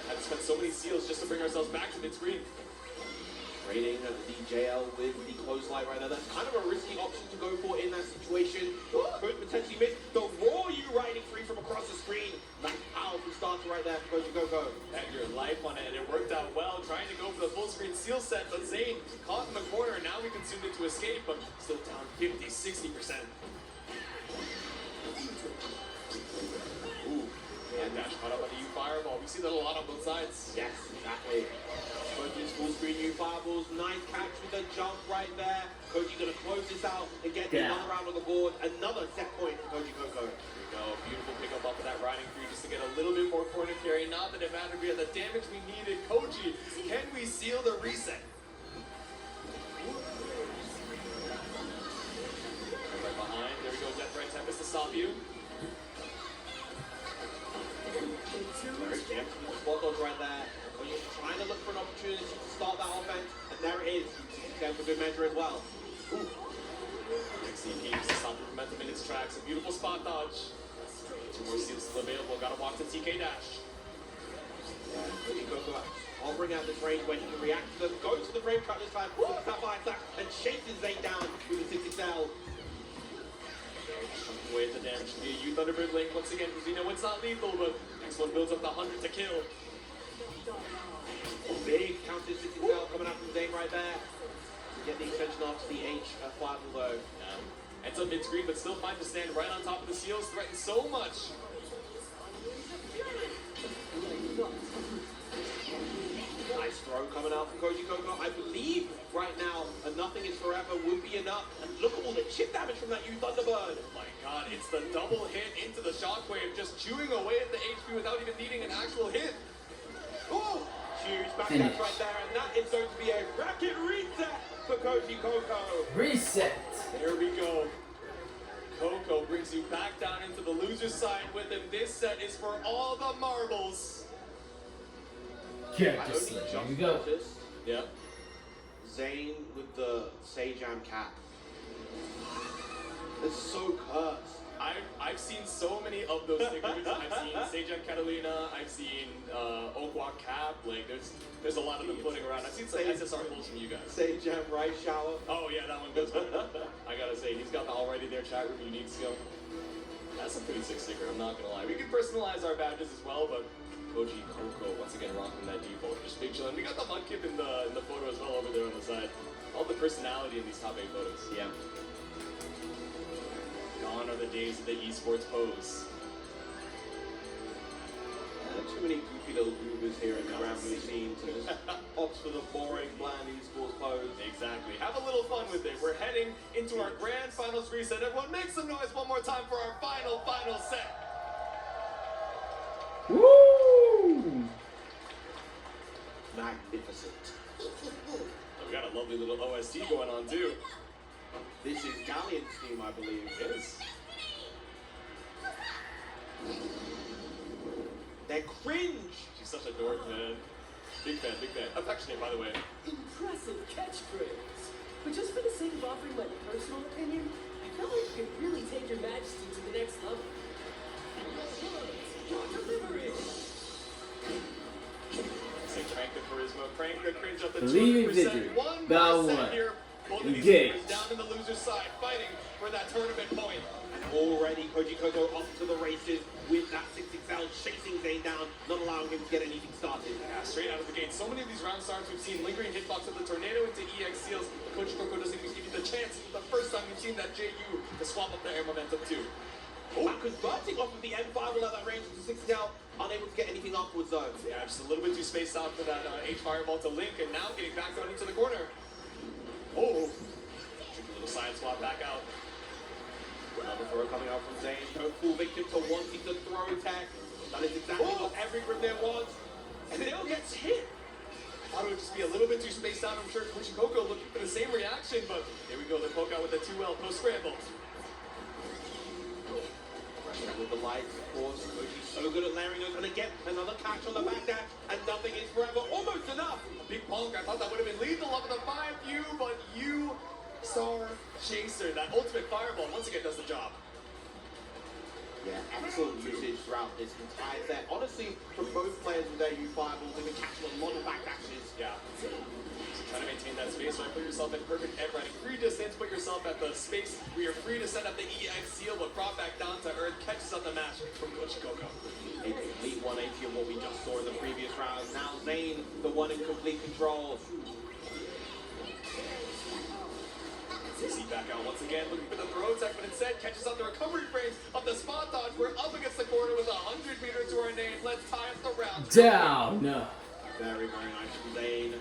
Had to spend so many seals just to bring ourselves back to mid-screen. Raiding the JL with the close light right now. That's kind of a risky option to go for in that situation. Could potentially miss the raw U riding free from across the screen. Nice powerful starter right there for Koji Koko. Had your life on it, and it worked out well, trying to go for the full screen seal set, but Zane caught in the corner. Now we consumed it to escape, but still down 50, 60%. Ooh, and dash caught up on the U fireball. We see that a lot on both sides. Yes, exactly. Koji's full screen U fireballs. Nice catch with the jump right there. Koji gonna close this out and get another round on the board. Another set point for Koji Koko. There we go. Beautiful pickup off of that riding free just to get a little bit more corner carry. Not that it mattered. We had the damage we needed. Koji, can we seal the reset? Right behind. There we go. Death Bright Tempest to stop you. Very careful with the spot dodge right there. Koji's trying to look for an opportunity to start that offense, and there it is. He's going for good measure as well. Ooh. XCP just to stop the momentum in its tracks. A beautiful spot dodge. Two more seals still available. Gotta walk to TK dash. Yeah, Koji Koko hovering out this range where he can react to them. Goes to the frame trap this time. Hooks that by attack and chases Zane down with the 6XL. Away at the damage. The U Thunderbird link once again because we know it's not lethal, but next one builds up the 100 to kill. Big counter 6XL coming out from Zane right there. Get the extension off to the H5 though. Ends up mid-screen, but still fine to stand right on top of the seals. Threatens so much. Nice throw coming out from Koji Koko. I believe right now a nothing is forever would be enough. And look at all the chip damage from that U Thunderbird. Oh my god, it's the double hit into the shockwave, just chewing away at the HP without even needing an actual hit. Oh, huge backdash right there, and that is going to be a bracket reset for Koji Koko. Reset. There we go. Koko brings you back down into the loser's side with him. This set is for all the marbles. Character select. Here we go. Yeah. Zane with the Sejam cap. It's so cursed. I've seen so many of those stickers. I've seen Seijan Catalina, I've seen Okwak Cap, like there's a lot of them floating around. I've seen some SSR pulls from you guys. Jam right shower. Oh yeah, that one goes well. I gotta say, he's got the already there chat room unique skill. That's a pretty sick sticker, I'm not gonna lie. We can personalize our badges as well, but Koji Coco once again rocking that default. Just big chillin'. We got the Mudkip in the photo as well over there on the side. All the personality in these top 8 photos. Yeah. Gone are the days of the esports pose. Too many goofy little goobers here in the Grand Blue scene to just opt for the boring, bland esports pose. Exactly. Have a little fun with it. We're heading into our grand finals reset. Everyone make some noise one more time for our final set. Woo! Magnificent. We got a lovely little OST going on too. This is Galleon's theme, I believe. It is. They're cringe. She's such a dork, man. Big fan, big fan. Affectionate, by the way. Impressive catchphrase. But just for the sake of offering my personal opinion, I feel like you could really take your majesty to the next level. Your delivery. Say crank the charisma, crank the cringe up to Believe in 200%. victory. One Thou more set won. here. Both of these Engage. teams down in the loser's side, fighting for that tournament point. Already, Koji Koto off to the races with that 6XL chasing Zane down, not allowing him to get anything started. Yeah, straight out of the gate. So many of these round starts we've seen lingering hitbox of the tornado into EX seals. Coach Coco doesn't even give you the chance. The first time we've seen that JU to swap up the air momentum too. Oh, converting off of the M5 will at that range to 6XL, unable to get anything upwards though. Yeah, just a little bit too spaced out for that H fireball to link, and now getting back down into the corner. Oh, tricky little side swap back out. Another throw coming out from Zane. No full victim to wanting to throw attack. That is exactly what every Grimnir wants. And still gets hit. I thought it would just be a little bit too spaced out. I'm sure Koji Coco looking for the same reaction, but here we go. The poke out with the 2L post scramble. With the lights, of course. Koji's so good at layering those. And again, another catch on the back dash. And nothing is forever. Almost enough. Big punk. I thought that would have been lethal up in the 5U, but you Star Chaser, that ultimate fireball, once again does the job. Yeah, excellent usage throughout this entire set. Honestly, from both players with their U5s, they've been catching a lot of back dashes. Yeah. So trying to maintain that space, right? Put yourself in perfect edge riding. Free distance, put yourself at the space where you're free to set up the EX seal, but brought back down to earth, catches up the match from Coach Coco. A complete 180 of what we just saw in the previous round. Now Zane, the one in complete control. CC back out once again, looking for the throw attack, but instead catches out the recovery frames of the spot dodge. We're up against the corner with 100 meters to our name. Let's tie up the round. Down. No. Very, very nice from Zane.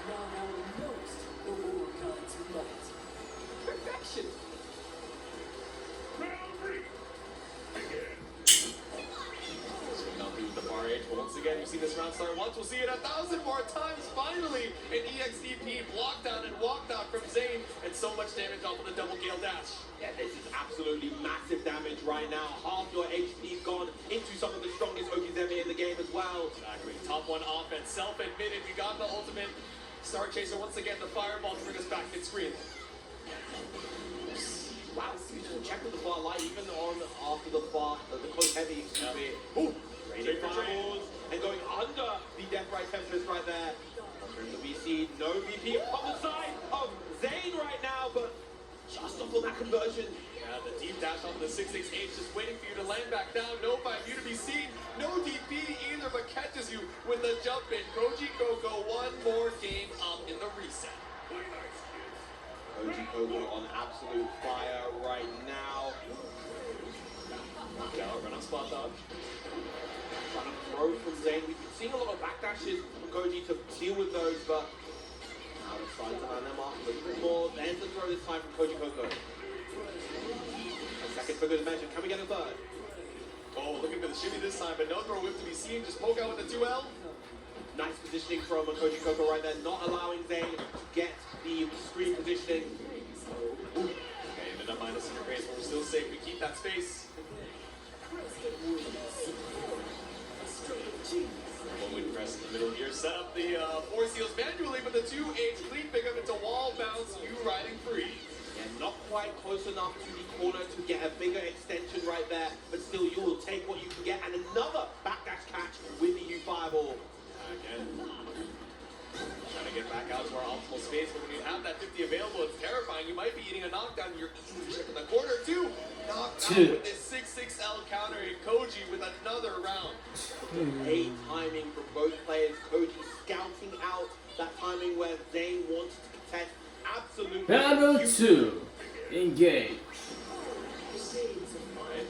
Now our most war gods might. Perfection. Not through the far edge, but once again, you've seen this round start once. We'll see it 1,000 more times. Finally, an EXDP blocked out and walked out from Zane, and so much damage off of the double gale dash. Yeah, this is absolutely massive damage right now. Half your HP gone into some of the strongest Okizeme in the game as well. Exactly. Top one offense, self-admitted. We got the ultimate. Star Chaser once again, the fireball to bring us back mid-screen. Wow, you just check with the far light, even on after the close heavy, excuse me. Ooh, raining fireballs and going under the death right tempest right there. The VC, no VP on the side of Zane right now, but just off of that conversion. Yeah, the deep dash off the 668 just waiting for you to land back down. No 5U to be seen. No DP either, but catches you with the jump in. Koji Coco, one more game up in the reset. Koji Kogo on absolute fire right now. Yeah, run on spot dodge. Trying to throw from Zane. We've been seeing a lot of backdashes from Koji to deal with those, but now the sides of them are a little bit more. There's the throw this time from Koji Kogo. A second for good measure. Can we get a third? Oh, looking for the shimmy this time, but no throw whip to be seen. Just poke out with the 2L. Nice positioning from Koji Kogo right there, not allowing Zane to get the screen positioning. Okay, ended up minus in your face, but we're still safe. We keep that space. One win press in the middle here. Set up the 4 seals manually, but the 2H clean pickup into wall bounce. You riding free. Yeah, Not quite close enough to the corner to get a bigger extension right there, but still you will take what you can get. And another backdash catch with the U5-ball. Again, trying to get back out to our optimal space, but when you have that 50 available, it's terrifying. You might be eating a knockdown. You're easily chip in the corner, too. Knocked out with this 6-6L counter, and Koji with another round. Great timing from both players. Koji scouting out that timing where Zane wanted to contest. Absolutely. Battle 2. Engage. Alright.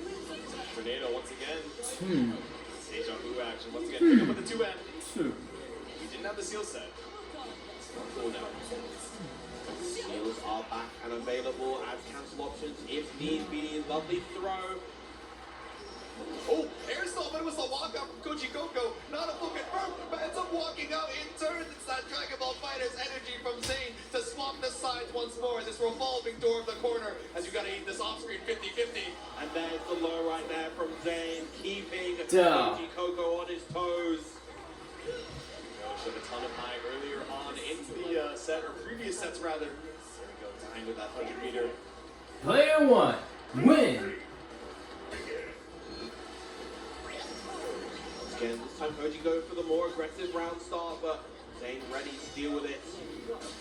Tornado once again. Deja vu action. Once again, pick up with the 2-end. We didn't have the seal set. Cool now. Seals are back and available as cancel options if need be. Lovely throw. Oh, air stall, but it was the walkout from Koji Coco. Not a full confirm, but ends up walking out in turns. It's that Dragon Ball Fighters energy from Zane to swap the sides once more. This revolving door of the corner as you gotta eat this off-screen 50-50. And there's the low right there from Zane, keeping Koji Coco on his toes. Showed a ton of high earlier on into the set, or previous sets rather. There we go, dying with that 100-meter. Player 1. Win. Again, this time Koji going for the more aggressive round start, but Zane ready to deal with it.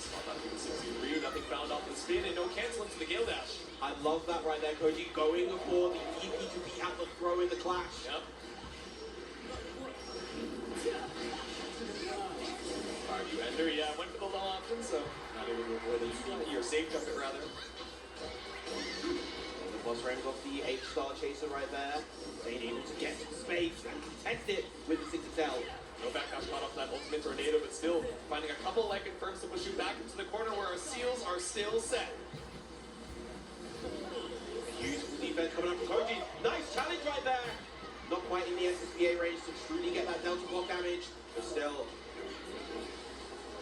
Spot that with the 63, nothing found off the spin, and no cancel into the Gale Dash. I love that right there, Koji going for the EP to beat out the throw in the clash. Yep. Alright, you ender, yeah, went for the low option, so not able to avoid the EP, or safe jump it rather. The boss frames off the H-star chaser right there. Zane able to get to space and contest it with the 6XL. No backdash caught off that ultimate tornado, but still finding a couple leg confirms to push you back into the corner where our seals are still set. Beautiful defense coming up from Koji. Nice challenge right there. Not quite in the SSBA range to truly get that Delta block damage, but still.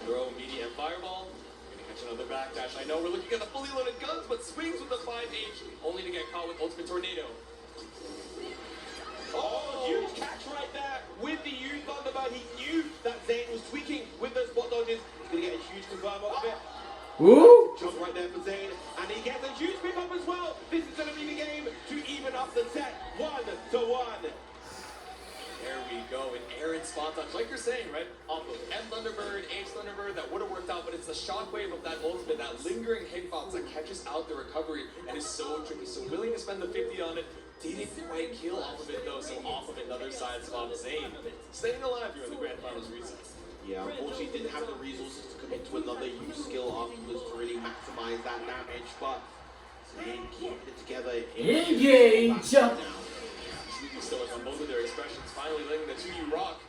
Throw, media, and fireball. Gonna catch another backdash. I know we're looking at the fully loaded guns, but swings with the 5H, only to get caught with ultimate tornado. Oh, huge catch right there with the U Thunderbird. He knew that Zane was tweaking with those spot dodges. He's going to get a huge confirm off of it. Ooh. Jump right there for Zane. And he gets a huge pick up as well. This is going to be the game to even up the set. 1-1. There we go, an Aaron spot touch, like you're saying, right? Off of M Thunderbird, H Thunderbird, that would have worked out, but it's the shockwave of that ultimate, that lingering hitbox that catches out the recovery and is so tricky. So willing to spend the 50 on it, didn't quite kill off of it though, so off of another side spot. Zane staying alive here in the Grand Finals recent. Yeah, unfortunately didn't have the resources to commit to another U skill afterwards to really maximize that damage, but Zane keeping it together. Engage. Sneaky stoic on both of their expressions, finally letting the 2U rock.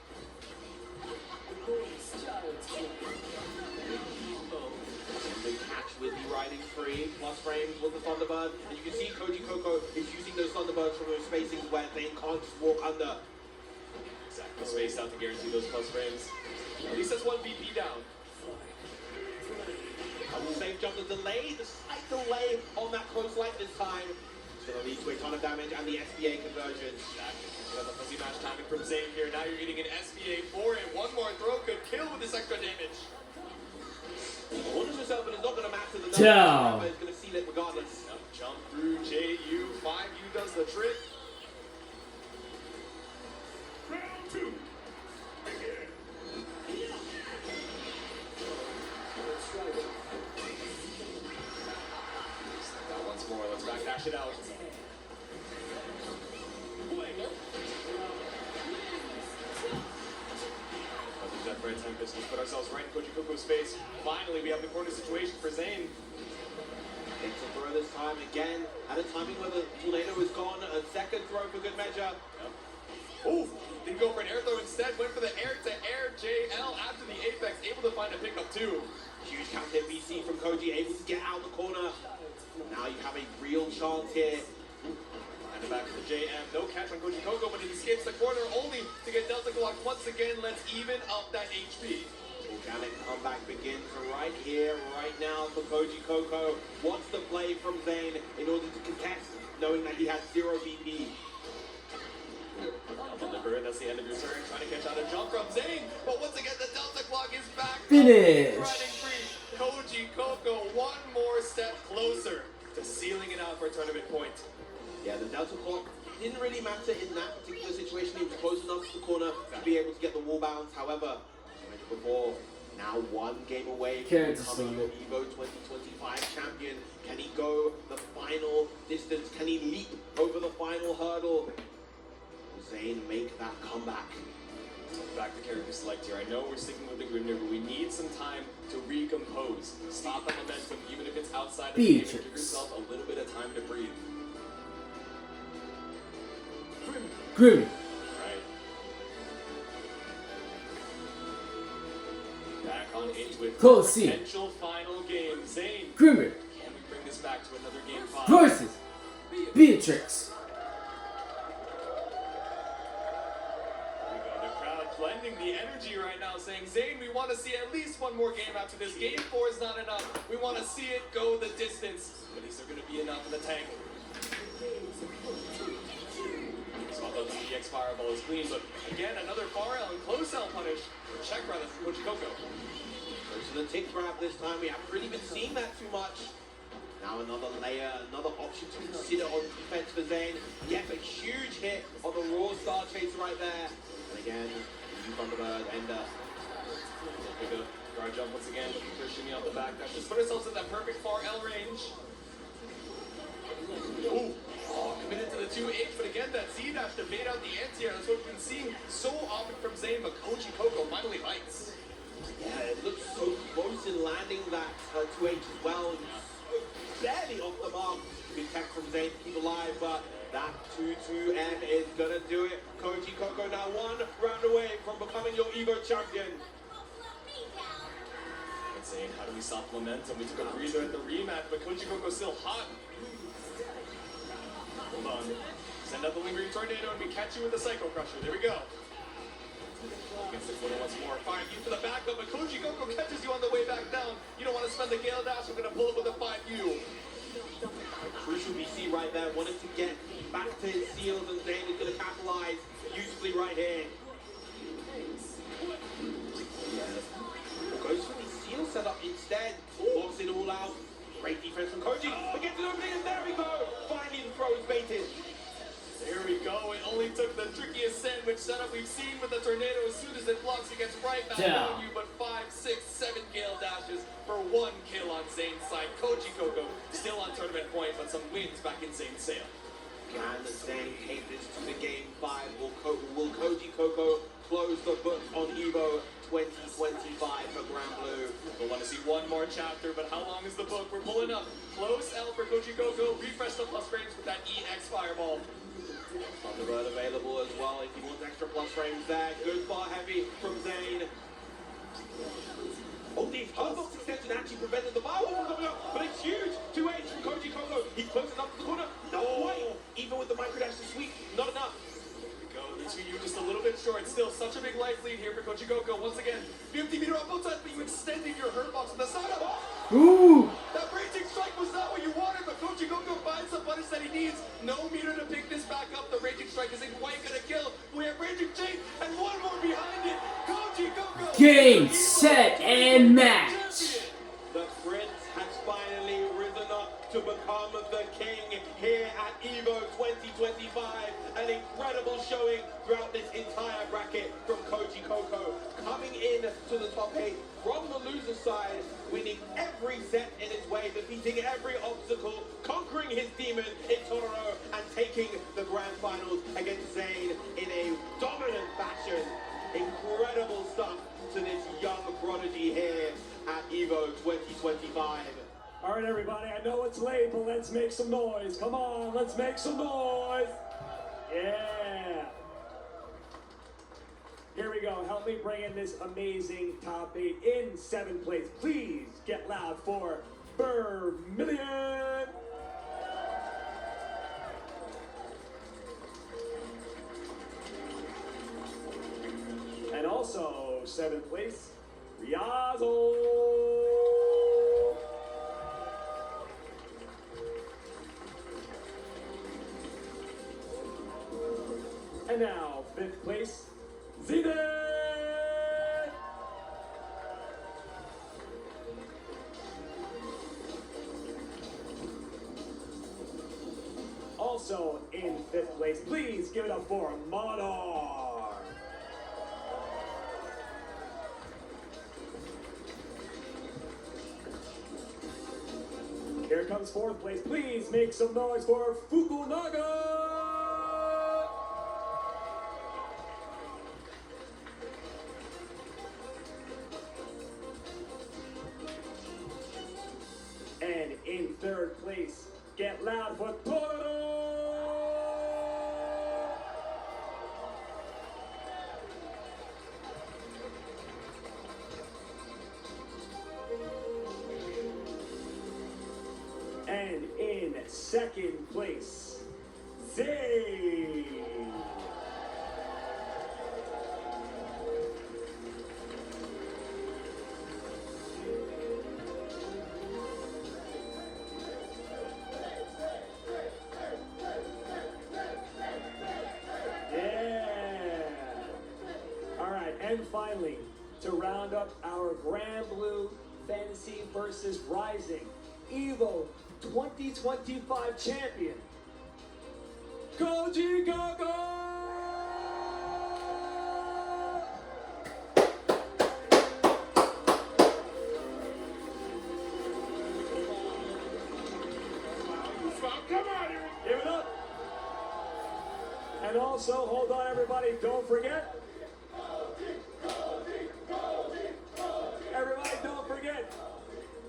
The catch with the riding free, plus frames with the Thunderbird, and you can see Koji Coco is using those Thunderbirds from those spacings where they can't just walk under. Exactly, spaced out to guarantee those plus frames. At least that's one VP down. And the safe jump, the delay, the slight delay on that close light this time. It's going to lead to a ton of damage and the SBA conversion. Exactly. You got the fuzzy match timing from Zane here. Now you're getting an SBA for it. One more throw could kill with this extra damage. Wonders yourself, but it's not going to matter. The Down. number is going to seal it regardless. Yep, jump through JU. 5U does the trick. Round 2. Begin. That once more. Let's backdash it out. Jet for a Tempest. Let's put ourselves right in Koji Coco's face. Finally, we have the corner situation for Zane. Takes a throw this time again. At a timing where the tornado is gone. A second throw for good measure. Yep. Ooh, didn't go for an air throw instead. Went for the air-to-air JL after the Apex. Able to find a pickup too. Huge counter BC from Koji, able to get out the corner. Now you have a real chance here. And back to the JM. No catch on Koji Coco, but it escapes the corner only to get Delta Glock once again. Let's even up that HP. Organic comeback begins right here, right now for Koji Coco. Wants the play from Zane in order to contest, knowing that he has 0 VP. Up on the bird, that's the end of your turn. Trying to catch out a jump from Zane, but once again the Delta Glock is back. Finish. Riding free. Koji Coco one more step closer. Just sealing it out for a tournament point. Yeah, the Delta clock didn't really matter in that particular situation. He was close enough to the corner to be able to get the wall bounce. However, as I mentioned before, now one game away from becoming your EVO 2025 champion. Can he go the final distance? Can he leap over the final hurdle? Will Zayn make that comeback? Back to character select here. I know we're sticking with the Grimnir, but we need some time to recompose. Stop the momentum, even if it's outside of the game. Give yourself a little bit of time to breathe. Grim. Right. Back on into it. Colosseum. Potential final game. Zayn. Grimmer Can we bring this back to another game 5? versus Beatrix. Blending the energy right now, saying, Zayn, we want to see at least one more game after this. Game 4 is not enough. We want to see it go the distance. But is there going to be enough in the tank? So although the EX Fireball is clean, but again, another far L and close L punish. Check rather from Coach Coco. Goes to the tick grab this time. We haven't really been seeing that too much. Now another layer, another option to consider on defense for Zayn. Gets a huge hit on the Raw Star Chaser right there. And again, Thunderbird, Ender. Take a guard jump once again, looking for a shimmy off the back. Dash. Just put ourselves in that perfect far L range. Ooh. Oh, committed to the 2H, but again, that Z dash to bait out the anti-air. That's what we've been seeing so often from Zayn, but Koji Coco finally bites. Yeah, it looks so close in landing that 2H as well. So barely off the mark. Good tech from Zayn to keep alive, but that 2-2M is gonna do it. Koji Coco now one round away from becoming your EVO champion. And Zayn, how do we stop momentum? We took a breather at the rematch, but Koji Coco's still hot. Hold on. Send out the lingering tornado and we catch you with the Psycho Crusher. There we go. Against the corner once more. Fire you for the backup, but Koji Coco catches you on the way back down. You don't want to spend the Gale Dash. We're going to pull it with a 5U. Crucial BC right there. Wanted to get back to his seals, and Zayn is going to capitalize beautifully right here. Goes for the seal setup instead. Locks it all out. Great defense from Koji. But gets an opening, and there we go. Finally, the throw is baited. There we go. It only took the trickiest sandwich setup we've seen with the tornado. As soon as it blocks, it gets right back on you. But 5, 6, 7 Gale dashes for 1 kill on Zayn's side. Koji Coco still on tournament point, but some wins back in Zayn's sail. Can Zayn take this to the game 5? Will Koji Coco close the book on EVO 2025 for Grand Blue? We'll want to see one more chapter, but how long is the book? We're pulling up. Close L for Koji Coco. Refresh the plus frames with that EX Fireball. Thunderbird available as well if he wants extra plus frames there. Good bar heavy from Zayn. Oh, the Hurlbox extension actually prevented the fireball from coming up, but it's huge. 2H from Koji Coco. He's close enough to the corner. Not quite. Even with the micro dash to sweep, not enough. Go, the 2U just a little bit short. Still such a big life lead here for Koji Coco. Once again, 50 meter on both sides, but you extended your Hurlbox with the side up. Ooh! That raging strike was not what you wanted, but Koji Coco finds the punish that he needs. No meter to pick this back up. The raging strike isn't quite gonna kill. We have raging chain and one more behind it. Koji Coco. Game, set, and match. The Prince has finally risen up to become the king here at EVO 2025. An incredible showing throughout this entire bracket from Koji Coco. Coming in to the top 8 from the loser side, winning every set in his way, defeating every obstacle, conquering his demon in Totoro, and taking the grand finals against Zayn in a dominant fashion. Incredible stuff to this young prodigy here at EVO 2025. All right, everybody, I know it's late, but let's make some noise. Come on, let's make some noise. Yeah. Here we go. Help me bring in this amazing top 8 in 7th place. Please get loud for Vermilion. And also 7th place, Riazo. And now, 5th place, Zenith! give it up for Monarch. Here comes fourth place. Please make some noise for Fukunaga. And in third place, get loud for Toro. And in second place, Zay. Yeah. All right, and finally, to round up our Grand Blue Fantasy versus Rising Evo 2025 champion, Koji Gogo! Come on, Give it up! And also, hold on everybody, don't forget. Everybody, don't forget.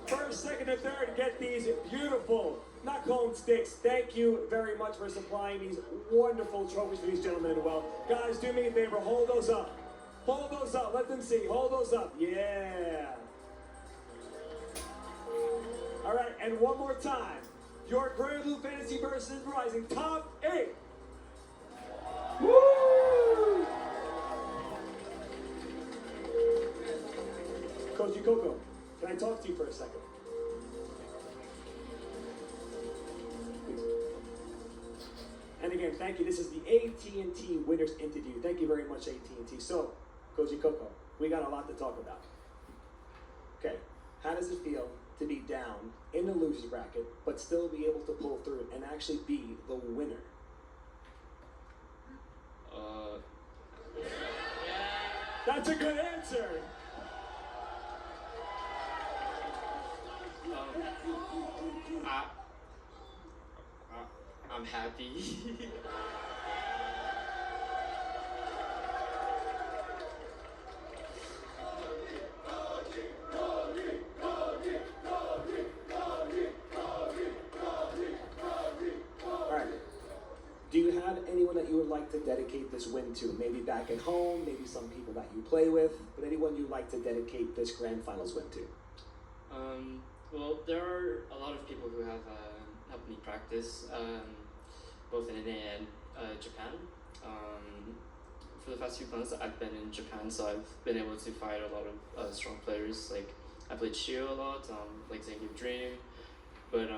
First, second, and third, get these beautiful knock-home sticks. Thank you very much for supplying these wonderful trophies for these gentlemen as well. Guys, do me a favor, hold those up. Hold those up, let them see. Hold those up, yeah. All right, and one more time. Your Grand Blue Fantasy versus Rising top 8. Woo! Koji Coco, can I talk to you for a second? And again, thank you. This is the AT&T Winners Interview. Thank you very much, AT&T. So, Koji Coco, we got a lot to talk about. Okay, how does it feel to be down in the losers bracket, but still be able to pull through and actually be the winner? That's a good answer. I'm happy. Alright. Do you have anyone that you would like to dedicate this win to? Maybe back at home, maybe some people that you play with, but anyone you'd like to dedicate this grand finals win to? Well, there are a lot of people who have helped me practice, both in NA and Japan. For the past few months, I've been in Japan, so I've been able to fight a lot of strong players. Like, I played Shio a lot, like Zangief Dream. But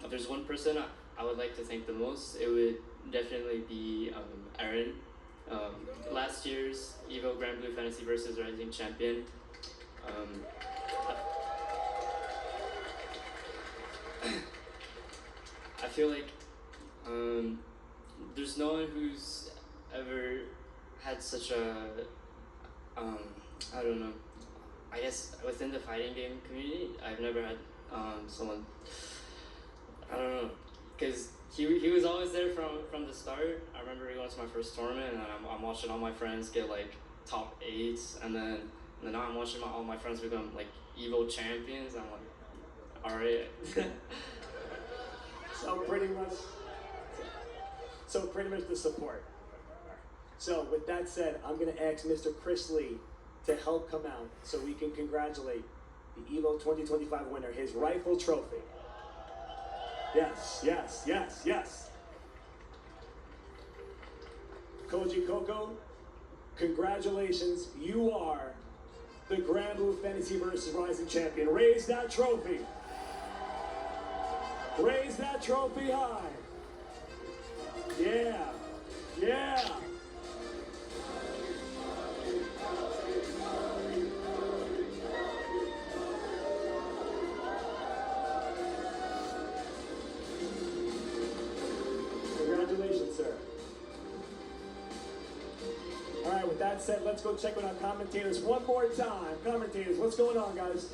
if there's one person I would like to thank the most, it would definitely be Aaron. Last year's EVO Grand Blue Fantasy versus Rising champion. I feel like there's no one who's ever had such a, I don't know, I guess within the fighting game community, I've never had someone, I don't know, because he was always there from the start. I remember going to my first tournament and I'm watching all my friends get like top 8s, and then now I'm watching all my friends become like EVO champions. I'm like, alright. So pretty much the support. So with that said, I'm gonna ask Mr. Chris Lee to help come out so we can congratulate the EVO 2025 winner, his rifle trophy. Yes, yes, yes, yes. Koji Coco, congratulations, you are the Grand Blue Fantasy versus Rising champion. Raise that trophy. Raise that trophy high. Yeah, yeah. Congratulations, sir. that said, let's go check with our commentators one more time. Commentators, what's going on, guys?